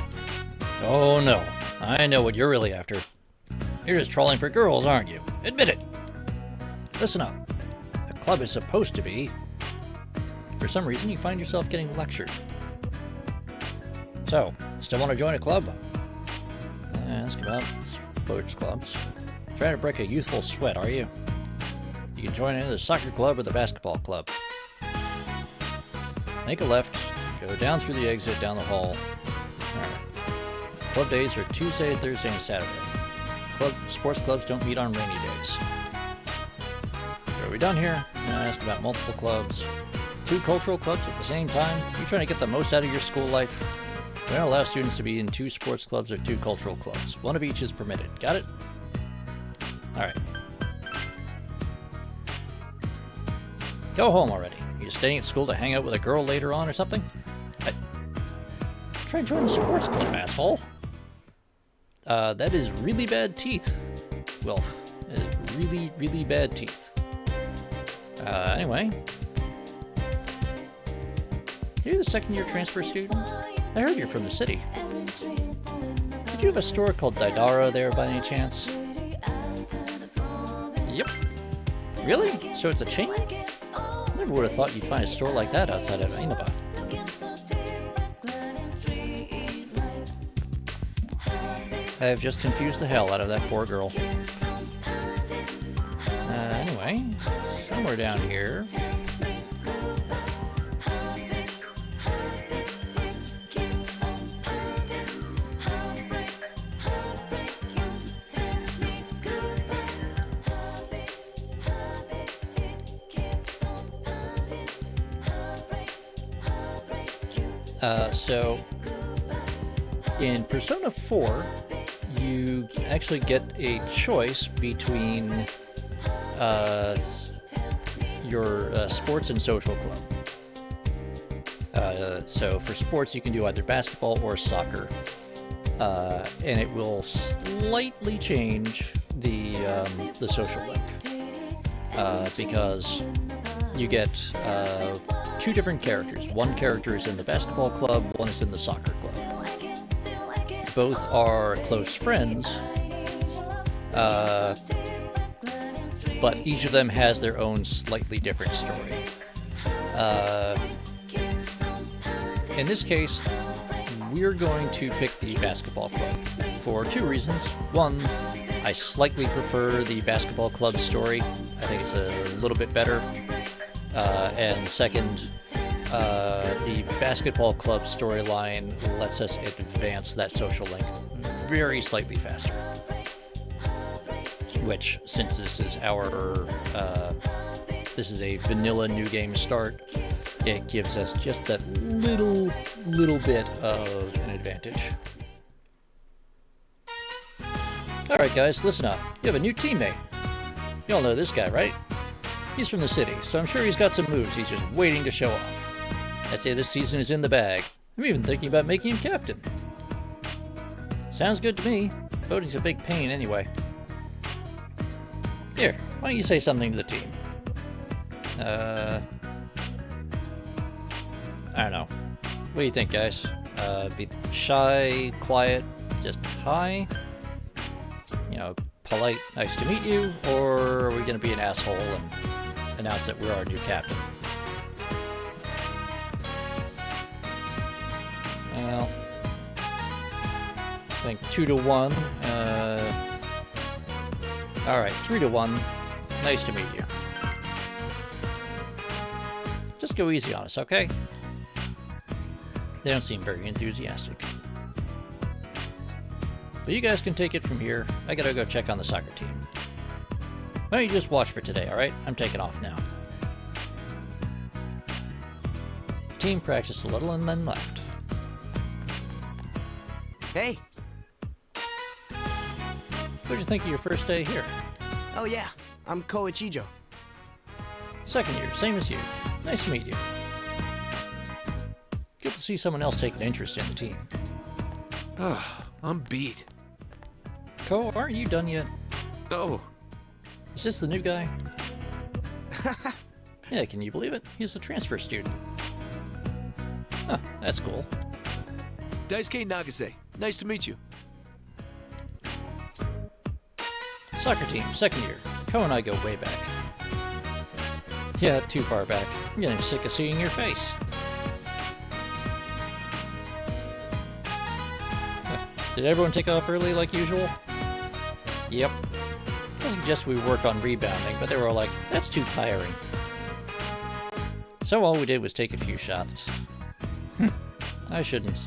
Oh no, I know what you're really after. You're just trolling for girls, aren't you? Admit it! Listen up. A club is supposed to be. For some reason, you find yourself getting lectured. So, still want to join a club? Ask about sports clubs. Trying to break a youthful sweat, are you? You can join either the soccer club or the basketball club. Make a left. Go down through the exit, down the hall. Alright. Club days are Tuesday, Thursday, and Saturday. Sports clubs don't meet on rainy days. Are we done here? Ask about multiple clubs. 2 cultural clubs at the same time? You trying to get the most out of your school life? We don't allow students to be in 2 sports clubs or 2 cultural clubs. One of each is permitted. Got it? Alright. Go home already. You staying at school to hang out with a girl later on or something? Try and join the sports club, asshole. That is really bad teeth. Wilf. That is really, really bad teeth. Anyway. You're the second-year transfer student? I heard you're from the city. Did you have a store called Daidara there by any chance? Yep. Really? So it's a chain? Never would have thought you'd find a store like that outside of Inaba. I have just confused the hell out of that poor girl. Anyway, somewhere down here. So, in Persona 4, you actually get a choice between your sports and social club. So for sports, you can do either basketball or soccer, and it will slightly change the social link because you get 2 different characters. One character is in the basketball club, one is in the soccer club. Both are close friends, but each of them has their own slightly different story. in this case, we're going to pick the basketball club for two reasons. One, I slightly prefer the basketball club story. I think it's a little bit better. And second, the basketball club storyline lets us advance that social link very slightly faster. Which, since this is this is a vanilla new game start, it gives us just that little bit of an advantage. Alright guys, listen up. You have a new teammate. You all know this guy, right? He's from the city, so I'm sure he's got some moves he's just waiting to show off. I'd say this season is in the bag. I'm even thinking about making him captain. Sounds good to me. Voting's a big pain anyway. Here, why don't you say something to the team? I don't know. What do you think, guys? Be shy, quiet, just hi? You know, polite, nice to meet you? Or are we gonna be an asshole and announce that we're our new captain? Well, I think 2-1. Alright, 3-1. Nice to meet you. Just go easy on us, okay? They don't seem very enthusiastic. But you guys can take it from here. I gotta go check on the soccer team. Why don't you just watch for today, alright? I'm taking off now. The team practiced a little and then left. Hey! What'd you think of your first day here? Oh yeah, I'm Koichijo. Second year, same as you. Nice to meet you. Good to see someone else take an interest in the team. I'm beat. Ko, aren't you done yet? Oh. Is this the new guy? Yeah, can you believe it? He's a transfer student. Huh, that's cool. Daisuke Nagase, nice to meet you. Soccer team, second year. Ko and I go way back. Yeah, too far back. I'm getting sick of seeing your face. Did everyone take off early like usual? Yep. I suggest we work on rebounding, but they were all like, that's too tiring. So all we did was take a few shots. I shouldn't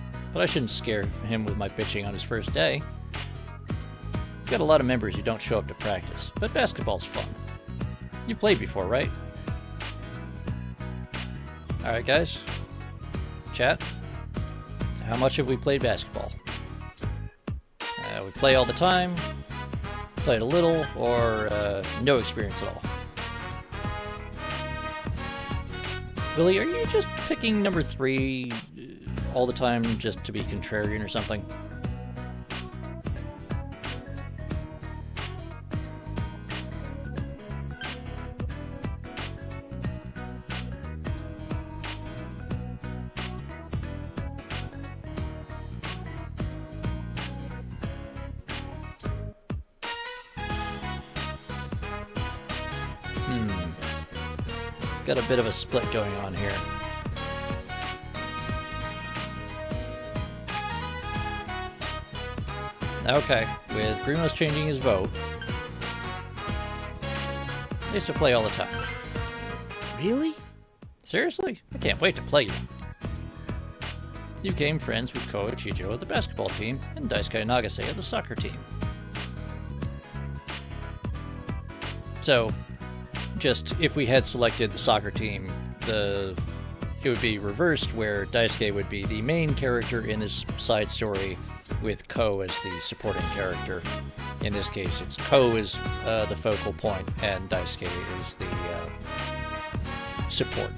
scare him with my bitching on his first day. We've got a lot of members who don't show up to practice, but basketball's fun. You've played before, right? Alright guys, chat. How much have we played basketball? We play all the time, played a little, or no experience at all. Billy, are you just picking number 3 all the time just to be contrarian or something? Got a bit of a split going on here. Okay, with Grimos changing his vote, I used to play all the time. Really? Seriously? I can't wait to play you. You became friends with Koichijo of the basketball team and Daisuke Nagase of the soccer team. So, just if we had selected the soccer team, it would be reversed, where Daisuke would be the main character in this side story, with Ko as the supporting character. In this case, it's Ko is the focal point, and Daisuke is the support.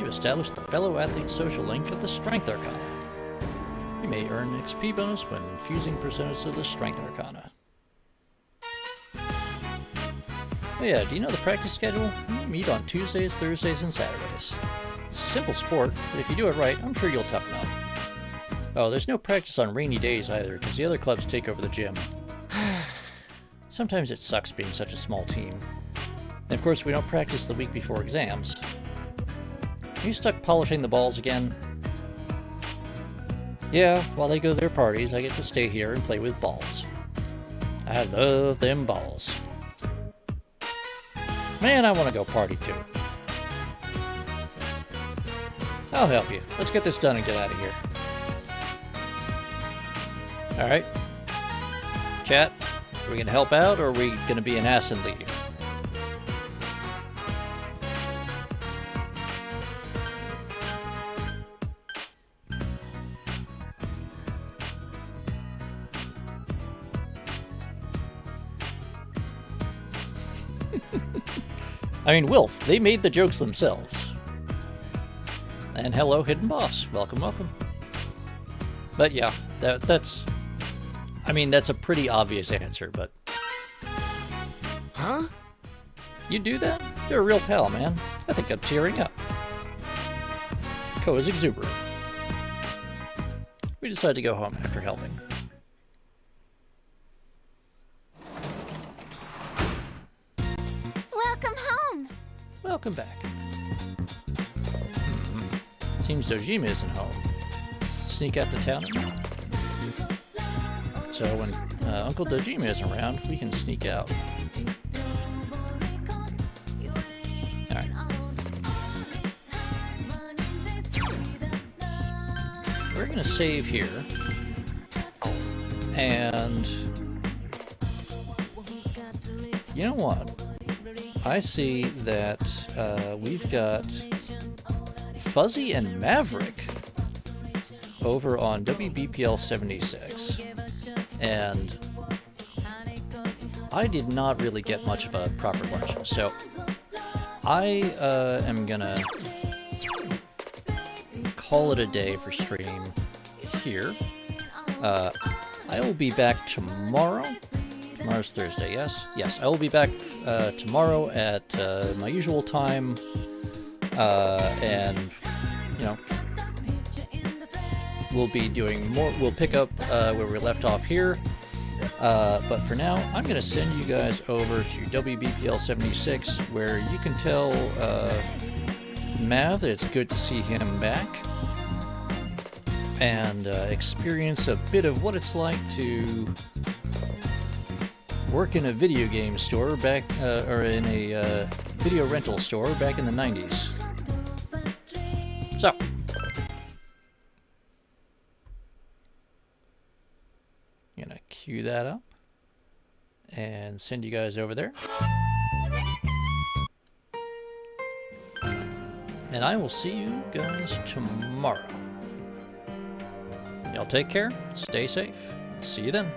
Established the fellow athlete social link of the Strength Arcana. You may earn an XP bonus when fusing personas to the Strength Arcana. Oh yeah, do you know the practice schedule? We meet on Tuesdays, Thursdays, and Saturdays. It's a simple sport, but if you do it right, I'm sure you'll toughen up. Oh, there's no practice on rainy days either, because the other clubs take over the gym. Sometimes it sucks being such a small team. And of course, we don't practice the week before exams. Are you stuck polishing the balls again? Yeah, while they go to their parties, I get to stay here and play with balls. I love them balls. Man, I want to go party too. I'll help you. Let's get this done and get out of here. Alright. Chat, are we going to help out, or are we going to be an ass and leave? I mean, Wilf, they made the jokes themselves. And hello, Hidden Boss. Welcome, welcome. But yeah, that's... I mean, that's a pretty obvious answer, but... Huh? You do that? You're a real pal, man. I think I'm tearing up. Ko is exuberant. We decide to go home after helping. Welcome home. Welcome back. Seems Dojima isn't home. Sneak out to town. So when Uncle Dojima isn't around, we can sneak out. Alright. We're gonna save here. And... you know what? I see that we've got Fuzzy and Maverick over on WBPL 76, and I did not really get much of a proper lunch, so I am gonna call it a day for stream here. I will be back tomorrow. Tomorrow's Thursday, yes? Yes, I will be back tomorrow at my usual time, and, you know, we'll be doing more. We'll pick up where we left off here, but for now, I'm going to send you guys over to WBPL 76, where you can tell Mav that it's good to see him back, and experience a bit of what it's like to work in a video game store back, or in a video rental store back in the 90s. So, I'm gonna cue that up and send you guys over there. And I will see you guys tomorrow. Y'all take care, stay safe, and see you then.